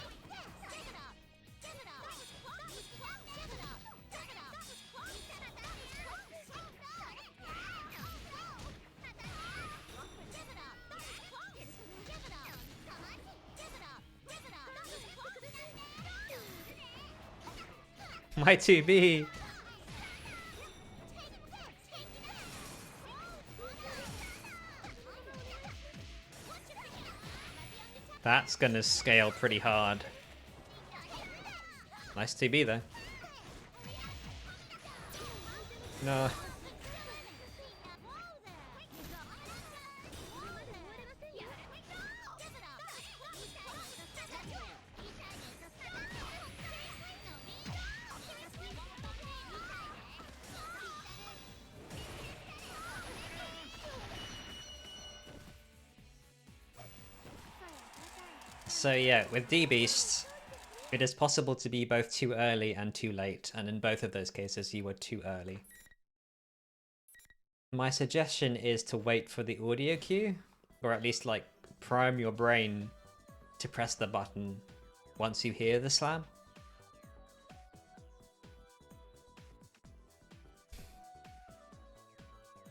S1: My 2B. That's gonna scale pretty hard. Nice 2B though. No. So yeah, with D-Beast, it is possible to be both too early and too late, and in both of those cases you were too early. My suggestion is to wait for the audio cue, or at least like prime your brain to press the button once you hear the slam.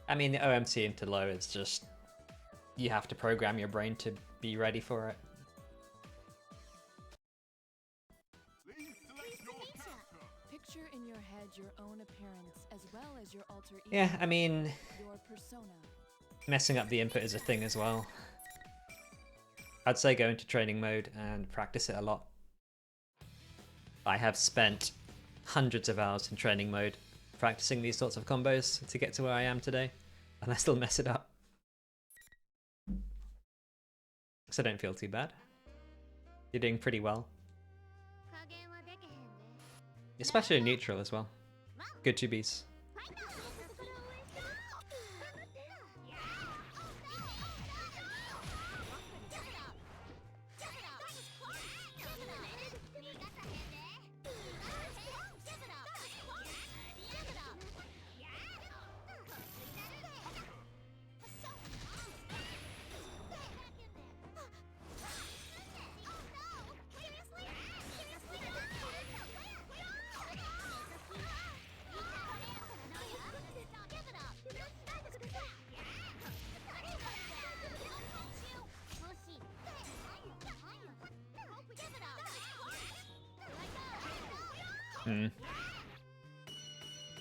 S1: I mean, the OMT into low is just, you have to program your brain to be ready for it.
S2: Picture in your head your own appearance as well as your alter ego.
S1: Yeah, I mean,
S2: Your persona.
S1: messing up the input is a thing as well. I'd say go into training mode and practice it a lot. I have spent hundreds of hours in training mode practicing these sorts of combos to get to where I am today, and I still mess it up. So don't feel too bad. You're doing pretty well. Especially in neutral as well. Good 2Bs.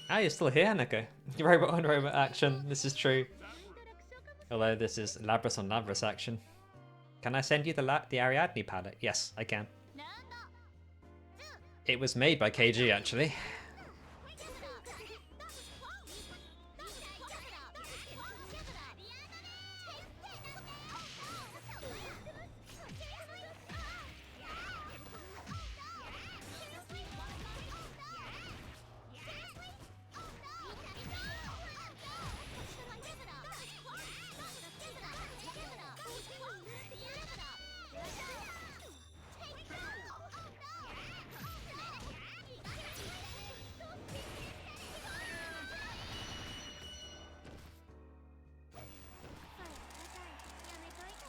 S1: Ah, you're still here, Nico. Robot on robot action. This is true. Although this is Labrys on Labrys action. Can I send you the Ariadne palette? Yes, I can. It was made by KG, actually.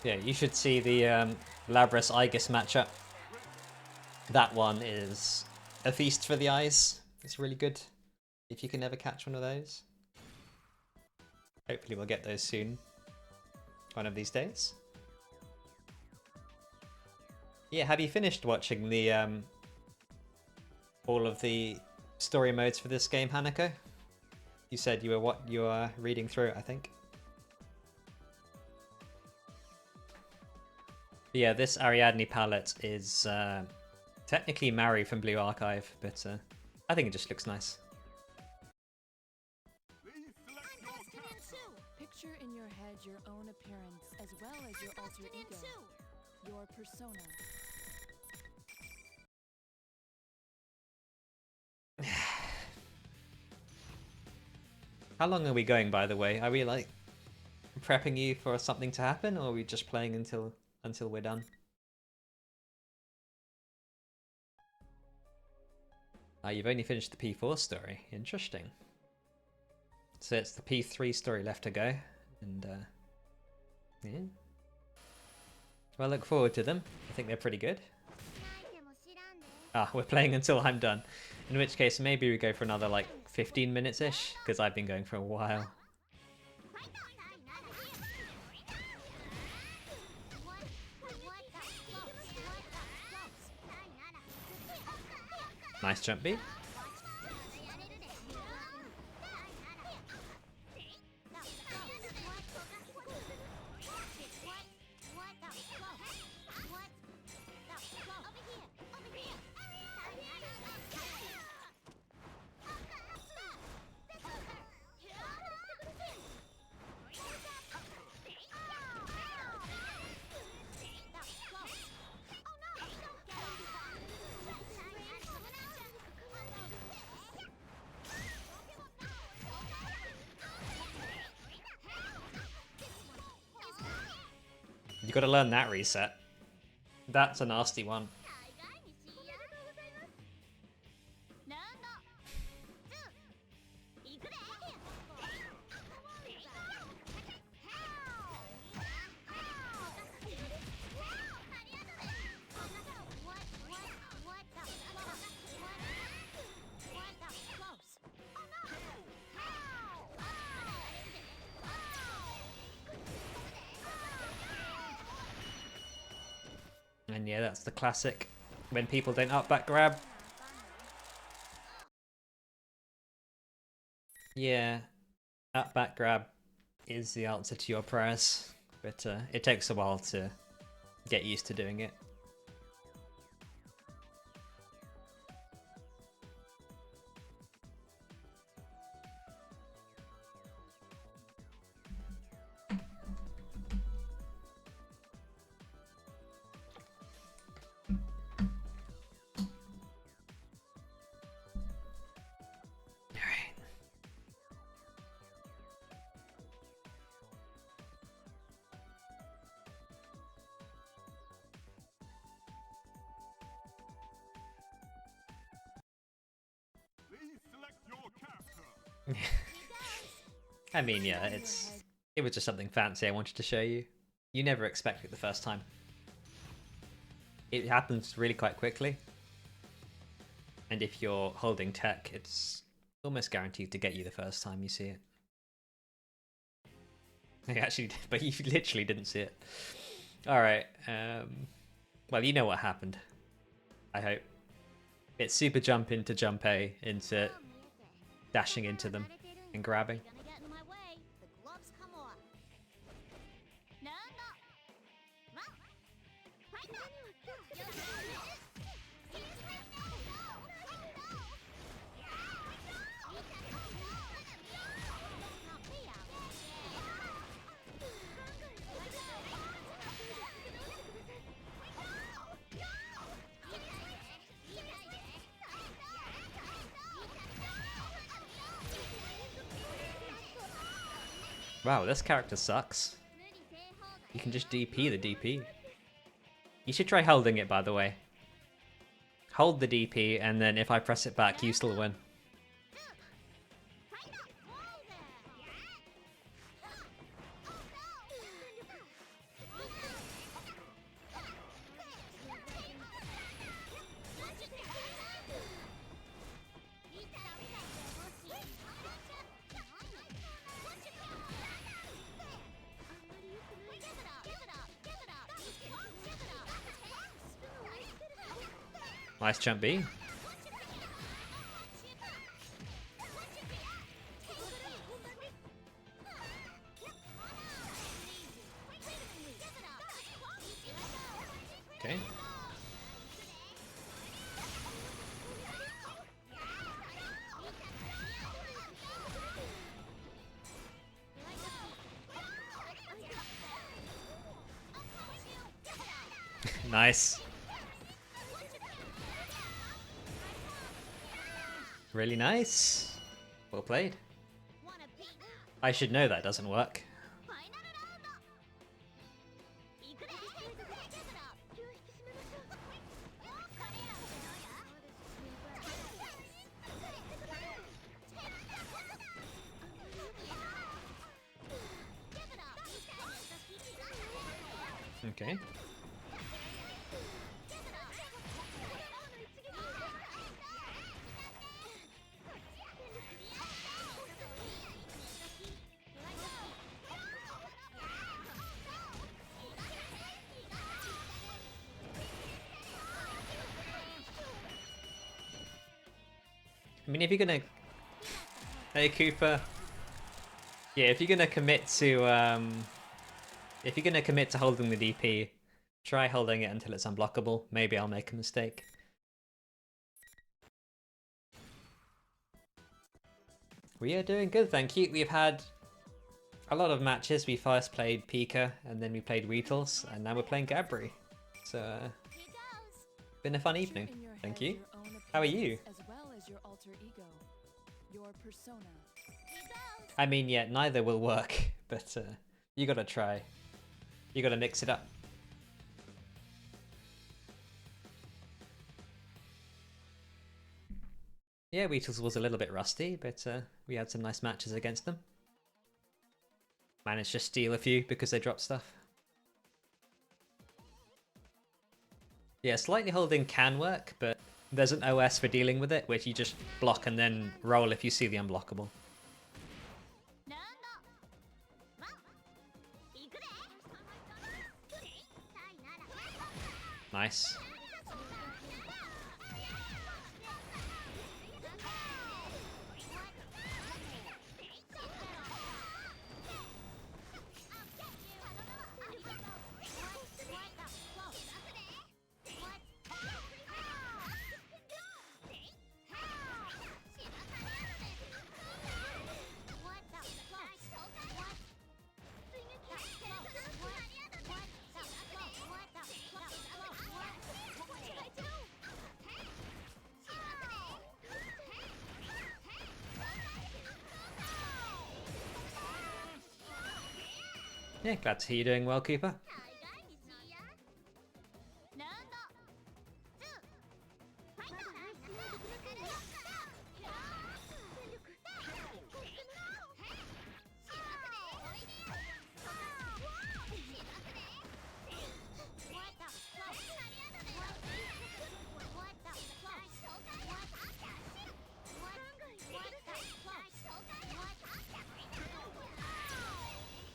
S1: Yeah, you should see the Labrys Aegis matchup. That one is a feast for the eyes. It's really good if you can ever catch one of those. Hopefully we'll get those soon. One of these days. Yeah, have you finished watching the all of the story modes for this game, Hanako? You said you were reading through it, I think. Yeah, this Ariadne palette is technically Mari from Blue Archive, but I think it just looks nice.
S2: Picture in your head your own appearance as well as your alter ego. Your persona.
S1: How long are we going, by the way? Are we like prepping you for something to happen, or are we just playing until we're done? You've only finished the P4 story. Interesting. So it's the P3 story left to go, and yeah. Well, I look forward to them. I think they're pretty good. Ah, we're playing until I'm done. In which case, maybe we go for another like 15 minutes-ish, because I've been going for a while. Nice jump B. You gotta learn that reset. That's a nasty one. And yeah, that's the classic when people don't up back grab. Yeah, up back grab is the answer to your prayers, but it takes a while to get used to doing it. I mean, yeah, it was just something fancy I wanted to show you. You never expect it the first time. It happens really quite quickly. And if you're holding tech, it's almost guaranteed to get you the first time you see it. Actually, but you literally didn't see it. Alright, well, you know what happened. I hope. It's super jump into jump A, into dashing into them and grabbing. Wow, this character sucks. You can just DP the DP. You should try holding it, by the way. Hold the DP, and then if I press it back, you still win. Nice jump B. Okay. Nice. Really nice. Well played. I should know that doesn't work. Okay. I mean, if you're gonna... Hey, Cooper. Yeah, if you're gonna commit to, if you're gonna commit to holding the DP, try holding it until it's unblockable. Maybe I'll make a mistake. We are doing good, thank you. We've had a lot of matches. We first played Pika, and then we played Wheatles, and now we're playing Gabry. So, been a fun evening. Thank you. How are you?
S2: As well as your alter ego, your persona.
S1: I mean, yeah, neither will work, but you gotta try. You gotta mix it up. Yeah, Wheatles was a little bit rusty, but we had some nice matches against them. Managed to steal a few because they dropped stuff. Yeah, slightly holding can work, but there's an OS for dealing with it, which you just block and then roll if you see the unblockable. Nice. Yeah, glad to hear you're doing well, Cooper.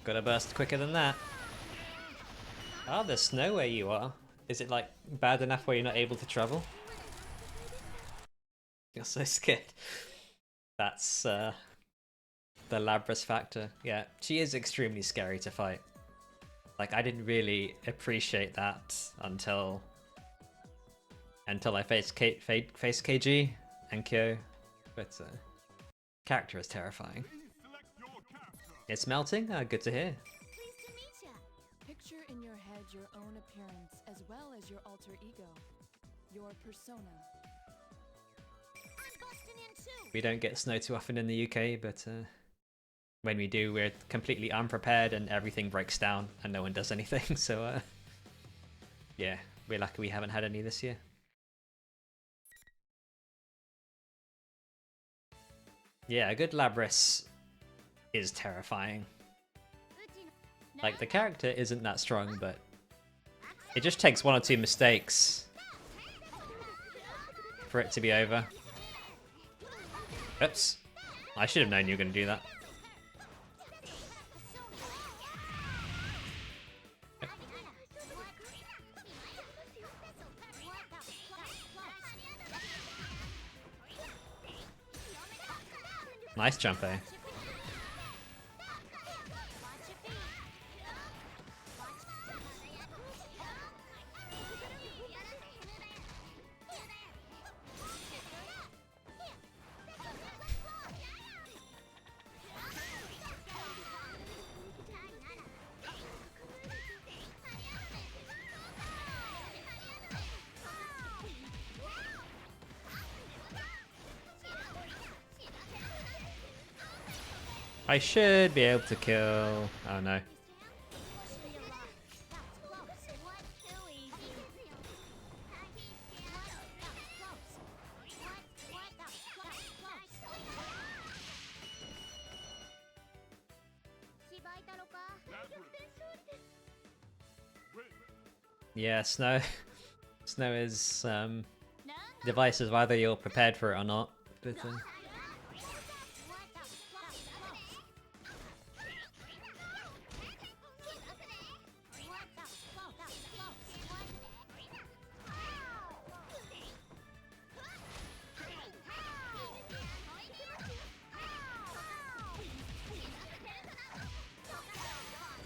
S1: Gotta burst quicker than that. Oh, there's snow where you are. Is it like bad enough where you're not able to travel? You're so scared. That's the Labrys factor. Yeah, she is extremely scary to fight. Like, I didn't really appreciate that until I faced KG and Kyo, but character is terrifying. It's melting? Good to hear.
S2: Pleased to meet ya. Picture in your head your own appearance as well as your alter ego, your persona.
S5: I'm busting in too.
S1: We don't get snow too often in the UK, but when we do, we're completely unprepared and everything breaks down and no one does anything. So yeah, we're lucky we haven't had any this year. Yeah, a good Labrys is terrifying. Like, the character isn't that strong, but it just takes one or two mistakes for it to be over. Oops. I should have known you were going to do that. Nice jump, eh? I should be able to kill... Oh no. Yeah, Snow. Snow is divisive, whether you're prepared for it or not. But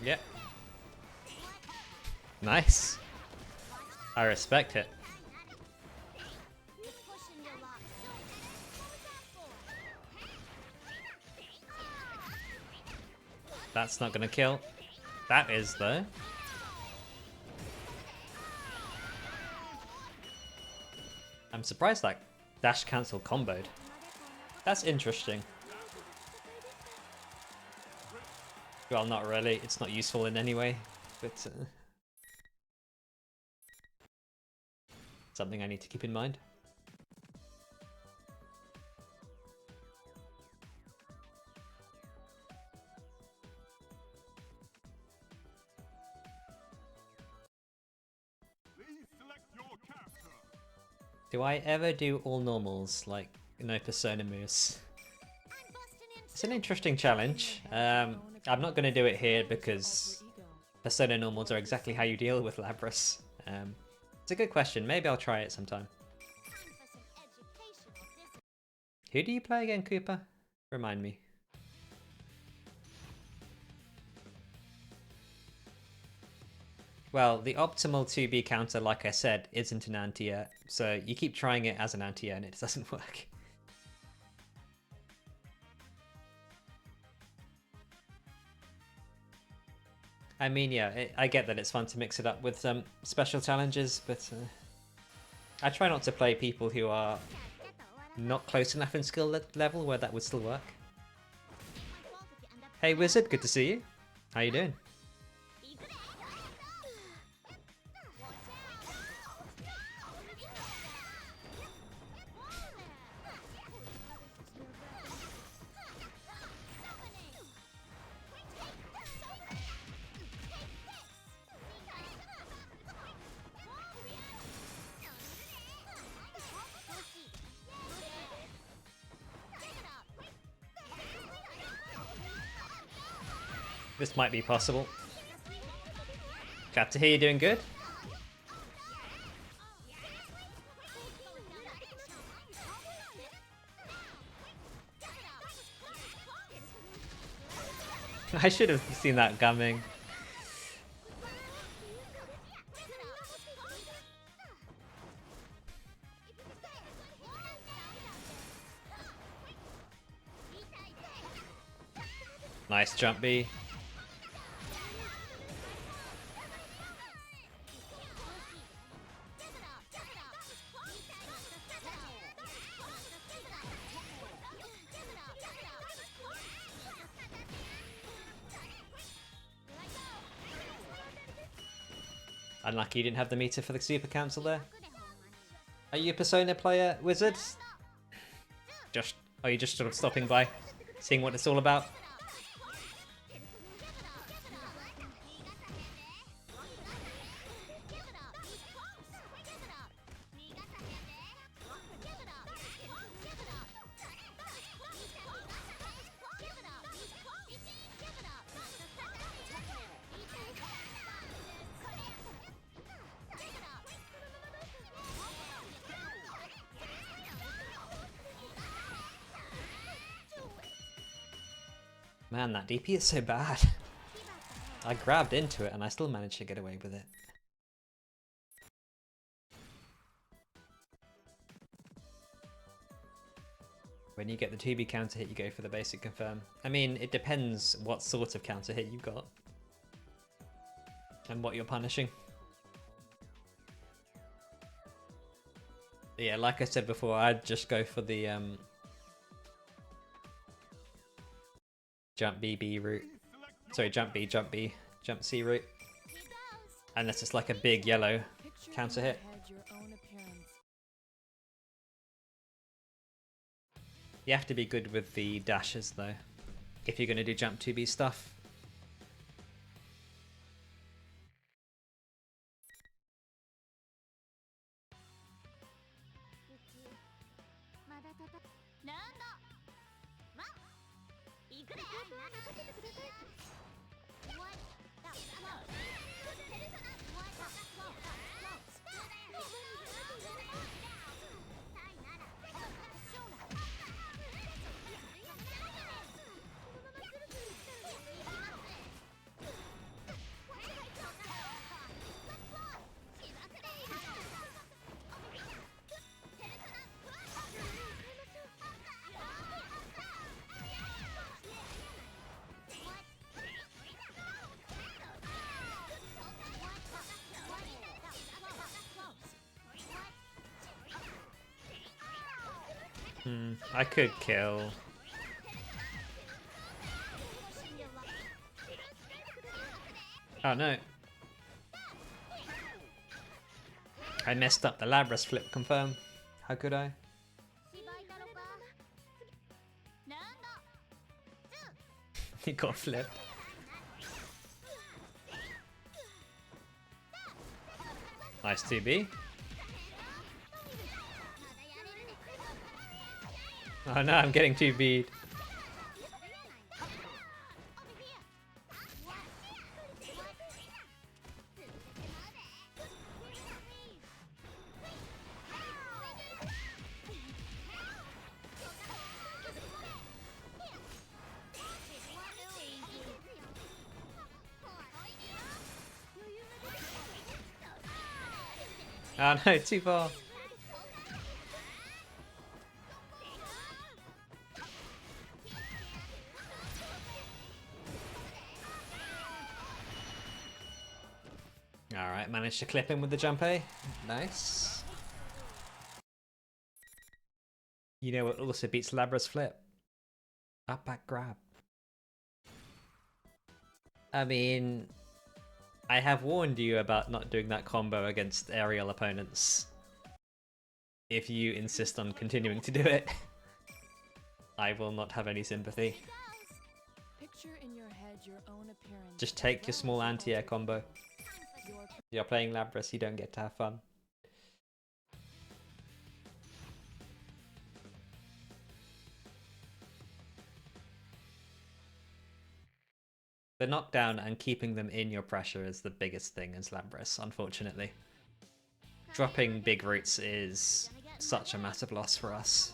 S1: yeah. Nice. I respect it. That's not gonna kill. That is, though. I'm surprised that dash cancel comboed. That's interesting. Well, not really. It's not useful in any way, but something I need to keep in mind. Do I ever do all normals like no persona moves? It's an interesting challenge. I'm not going to do it here because persona normals are exactly how you deal with Labrys. It's a good question. Maybe I'll try it sometime. Who do you play again, Cooper? Remind me. Well, the optimal 2B counter, like I said, isn't an anti-air, so you keep trying it as an anti-air and it doesn't work. I mean, yeah, I get that it's fun to mix it up with some special challenges, but I try not to play people who are not close enough in skill level where that would still work. Hey Wizard, good to see you. How you doing? This might be possible. Glad to hear you're doing good. I should have seen that coming. Nice jump B. Unlucky you didn't have the meter for the super cancel there. Are you a Persona player, Wizard? Are you just sort of stopping by, seeing what it's all about? Man, that DP is so bad. I grabbed into it and I still managed to get away with it. When you get the 2B counter hit, you go for the basic confirm. I mean, it depends what sort of counter hit you've got. And what you're punishing. But yeah, like I said before, I'd just go for the jump BB route. Sorry, jump B, jump B, jump C route. Unless it's like a big yellow counter hit. You have to be good with the dashes though, if you're going to do jump 2B stuff. I could kill. Oh no. I messed up the Labrys flip, confirm. How could I? He got flipped. Nice 2B. Oh no, I'm getting 2B'd. Oh no, too far. Alright, managed to clip him with the jump A. Nice. You know what also beats Labrys flip? Up back grab. I mean, I have warned you about not doing that combo against aerial opponents. If you insist on continuing to do it, I will not have any sympathy.
S2: Picture in your head your own appearance.
S1: Just take your small anti-air combo. You're playing Labrys, you don't get to have fun. The knockdown and keeping them in your pressure is the biggest thing as Labrys, unfortunately. Dropping big roots is such a massive loss for us.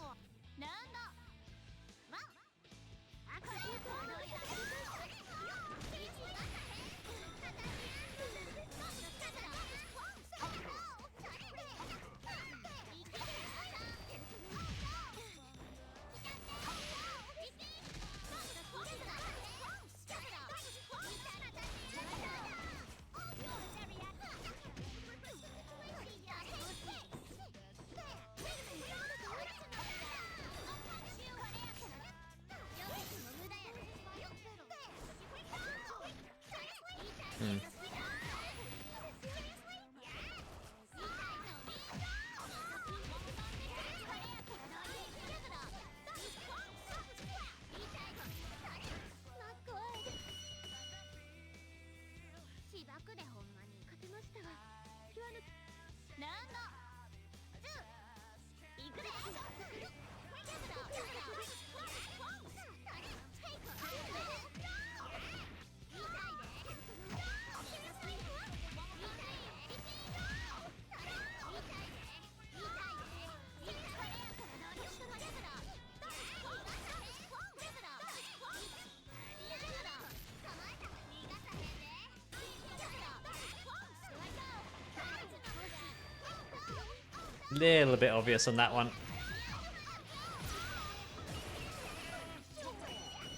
S1: Little bit obvious on that one.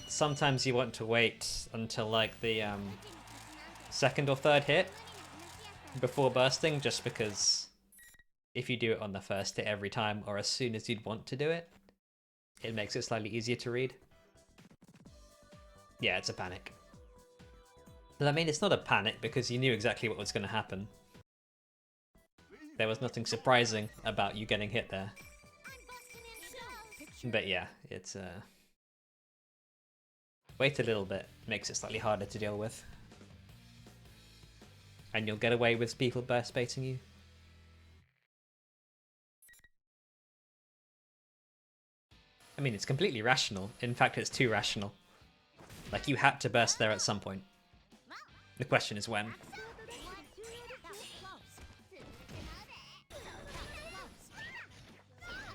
S1: Sometimes you want to wait until like the second or third hit before bursting, just because if you do it on the first hit every time or as soon as you'd want to do it, it makes it slightly easier to read. Yeah, it's a panic. But I mean, it's not a panic because you knew exactly what was going to happen. There was nothing surprising about you getting hit there. But yeah, it's wait a little bit, makes it slightly harder to deal with. And you'll get away with people burst baiting you. mean, it's completely rational. In fact, it's too rational. Like, you had to burst there at some point. The question is when.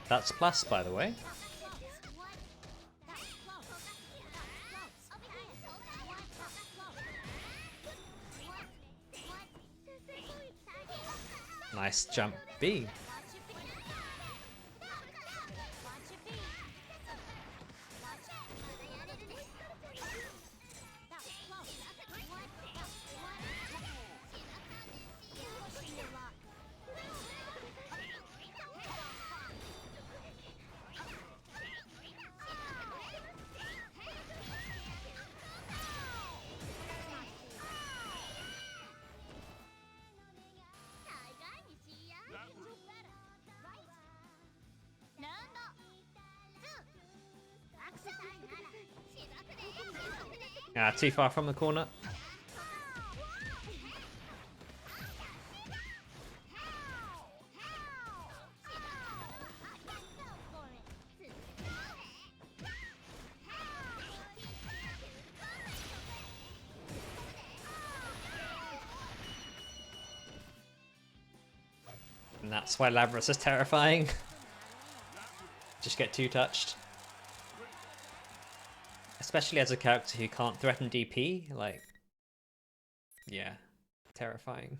S1: That's plus, by the way. Nice jump B. Too far from the corner. And that's why Labrys is terrifying. Just get too touched. Especially as a character who can't threaten DP, like, yeah, terrifying.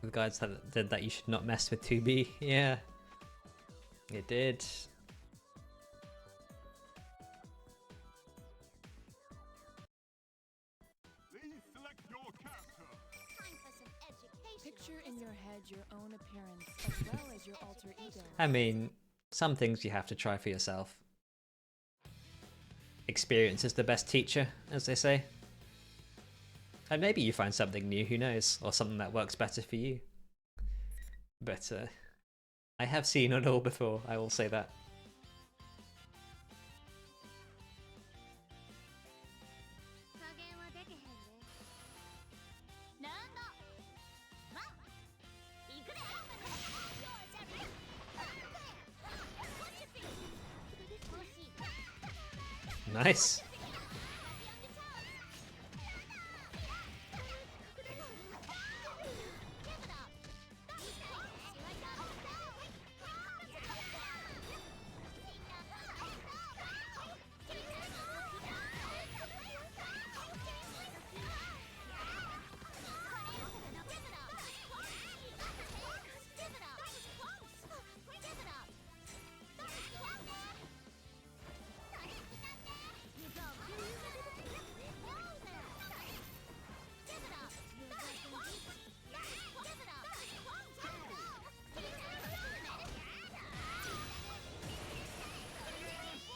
S1: The guys that did that, you should not mess with 2B, yeah, it did.
S2: Picture in your head your own appearance as well as your alter ego.
S1: I mean, some things you have to try for yourself. Experience is the best teacher, as they say. And maybe you find something new, who knows, or something that works better for you. But I have seen it all before, I will say that. Nice.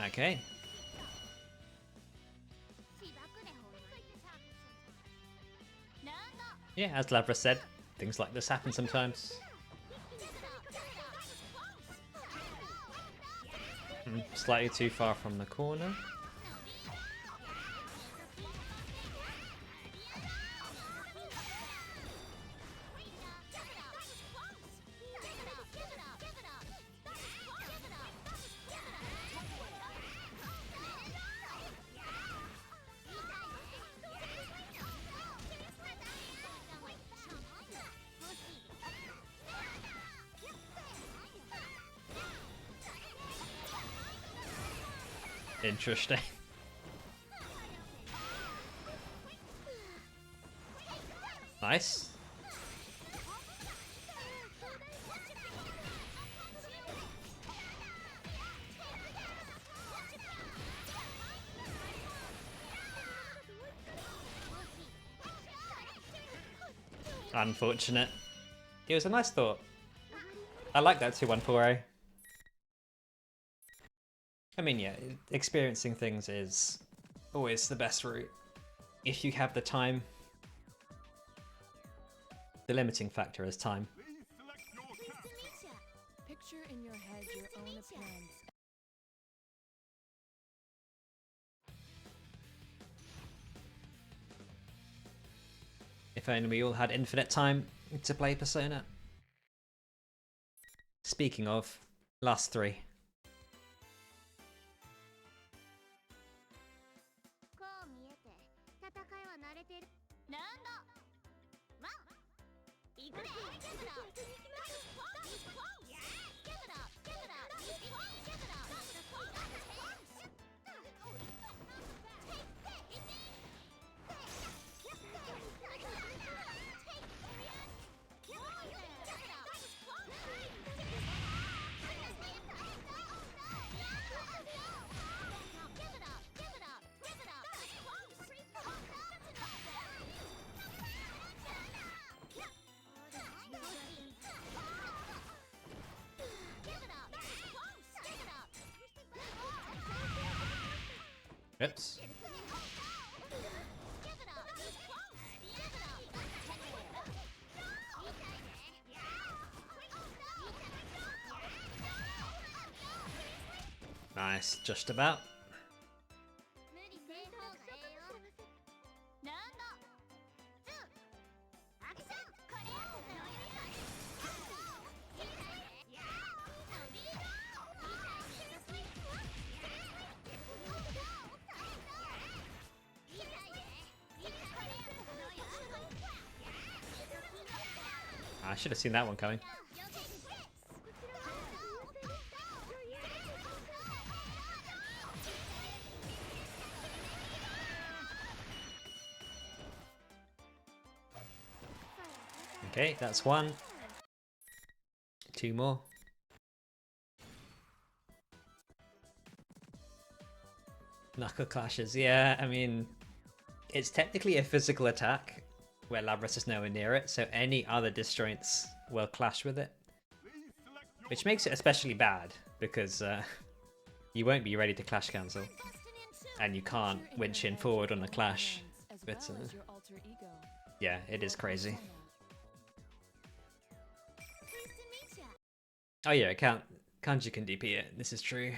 S1: Okay. Yeah, as Labrys said, things like this happen sometimes. Slightly too far from the corner. Interesting. Nice. Unfortunate. It was a nice thought. I like that 2-1-4-0. I mean, yeah, experiencing things is always the best route. If you have the time. The limiting factor is time.
S2: Picture in your head your own appearance
S1: If only we all had infinite time to play Persona. Speaking of, last 3.
S5: こう見えて戦いは慣れてる。ラウンドワン。行くで。ギャブラ。ギャブラ。ギャブラ。ギャブラ。
S1: Oops. Nice, just about.
S5: 無理せん方がええよ。ラウンド2。アクション。これや。
S1: I should have seen that one coming. Okay, that's 1. 2 more. Knuckle clashes, yeah, I mean, it's technically a physical attack where Labrys is nowhere near it, so any other disjoints will clash with it. Which makes it especially bad, because you won't be ready to clash cancel, and you can't winch in forward on a clash. But yeah, it is crazy. Oh yeah, Kanji can DP it, this is true.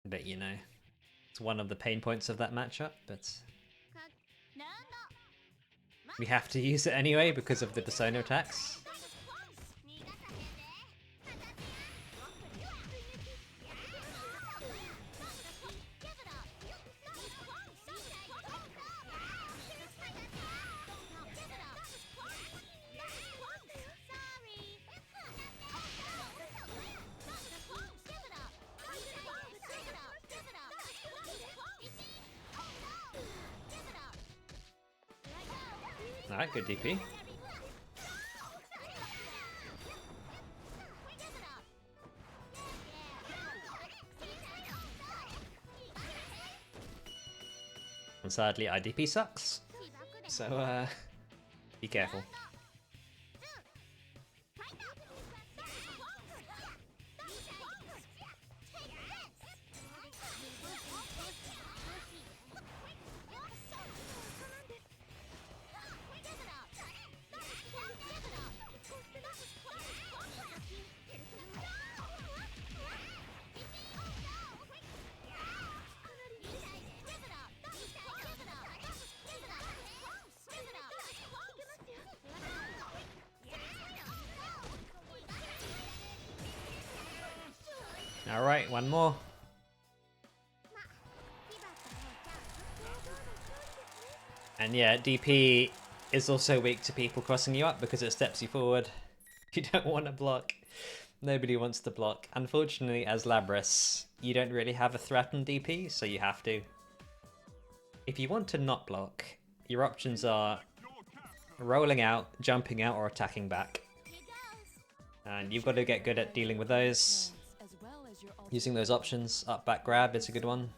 S1: But you know, it's one of the pain points of that matchup, but we have to use it anyway because of the Persona attacks. Alright, good DP. And sadly, IDP sucks. So, be careful. Alright, one more. And yeah, DP is also weak to people crossing you up because it steps you forward. You don't want to block. Nobody wants to block. Unfortunately, as Labrys, you don't really have a threat on DP, so you have to. If you want to not block, your options are rolling out, jumping out, or attacking back. And you've got to get good at dealing with those. Using those options, up, back, grab is a good one.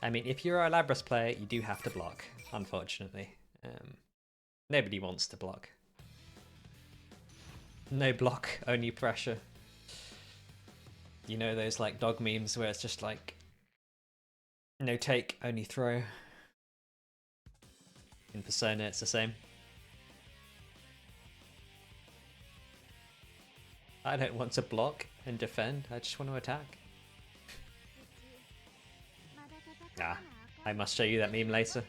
S1: I mean, if you're a Labrys player, you do have to block, unfortunately. Nobody wants to block. No block, only pressure. You know those like dog memes where it's just like, no take, only throw. In Persona, it's the same. I don't want to block and defend, I just want to attack. Ah, I must show you that meme later.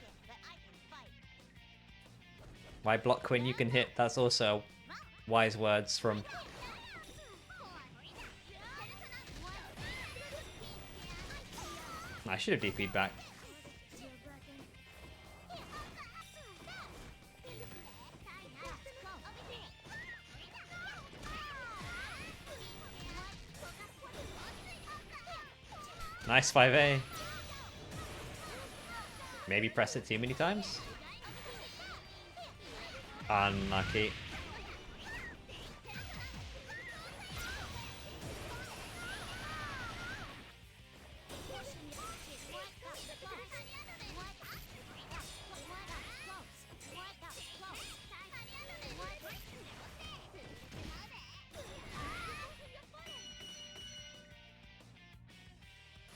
S1: Why block when you can hit? That's also wise words from... I should have DP'd back. Nice 5A. Maybe press it too many times? Unlucky.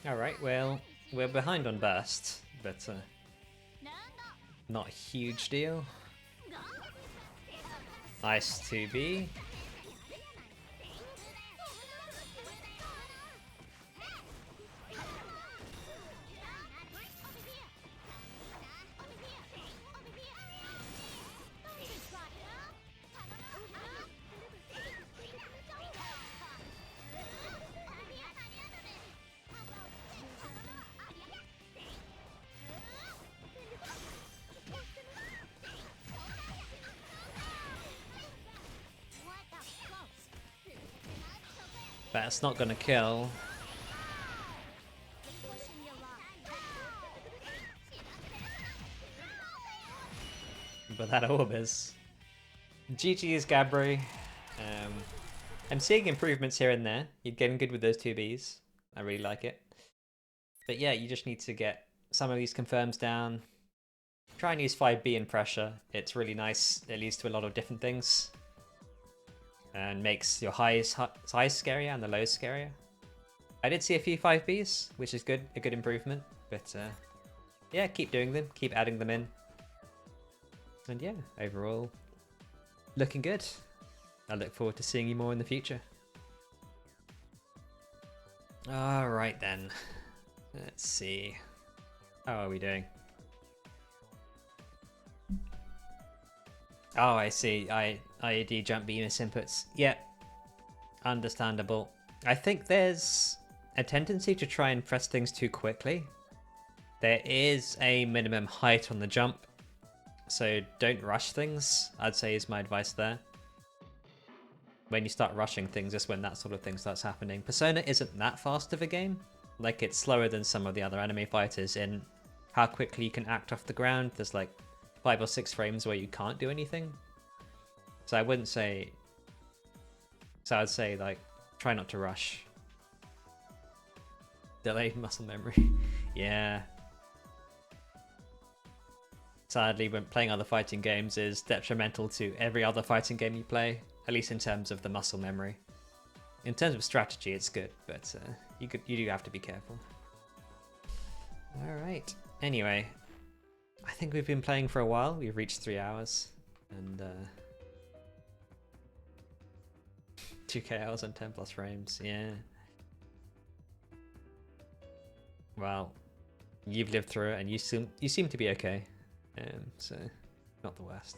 S1: Alright, well, we're behind on burst, but not a huge deal. Nice 2B. That's not gonna kill. But that orb is. GG's Gabry. I'm seeing improvements here and there. You're getting good with those 2Bs. I really like it. But yeah, you just need to get some of these confirms down. Try and use 5B in pressure. It's really nice. It leads to a lot of different things. And makes your highs scarier and the lows scarier. I did see a few 5Bs, which is good, a good improvement. But yeah, keep doing them, keep adding them in. And yeah, overall, looking good. I look forward to seeing you more in the future. Alright then, let's see. How are we doing? Oh, I see. IED jump Venus inputs. Yeah, understandable. I think there's a tendency to try and press things too quickly. There is a minimum height on the jump, so don't rush things, I'd say is my advice there. When you start rushing things is when that sort of thing starts happening. Persona isn't that fast of a game. Like, it's slower than some of the other anime fighters in how quickly you can act off the ground. There's like 5 or 6 frames where you can't do anything. So I wouldn't say... So I'd say, like, try not to rush. Delayed muscle memory. Yeah. Sadly, when playing other fighting games is detrimental to every other fighting game you play. At least in terms of the muscle memory. In terms of strategy, it's good, but you do have to be careful. Alright. Anyway. I think we've been playing for a while. We've reached 3 hours. And 2k hours and 10 plus frames. Yeah. Well, you've lived through it and you seem to be okay. So, not the worst.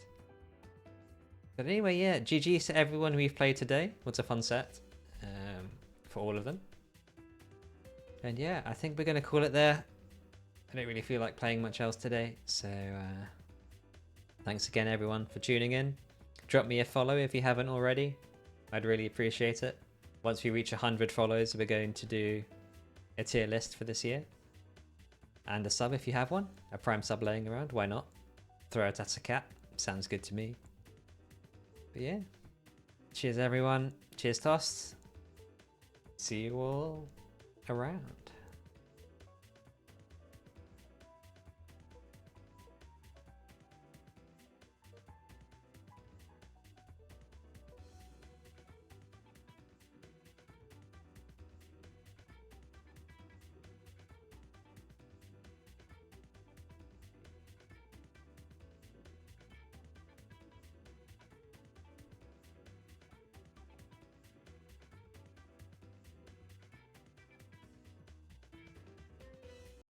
S1: But anyway, yeah, GG to everyone we've played today. What's a fun set for all of them. And yeah, I think we're going to call it there. I don't really feel like playing much else today, so thanks again everyone for tuning in. Drop me a follow if you haven't already. I'd really appreciate it. Once we reach 100 follows, we're going to do a tier list for this year. And a sub if you have one. A prime sub laying around, why not? Throw it at a cat, sounds good to me. But yeah, cheers everyone, cheers Toast. See you all around.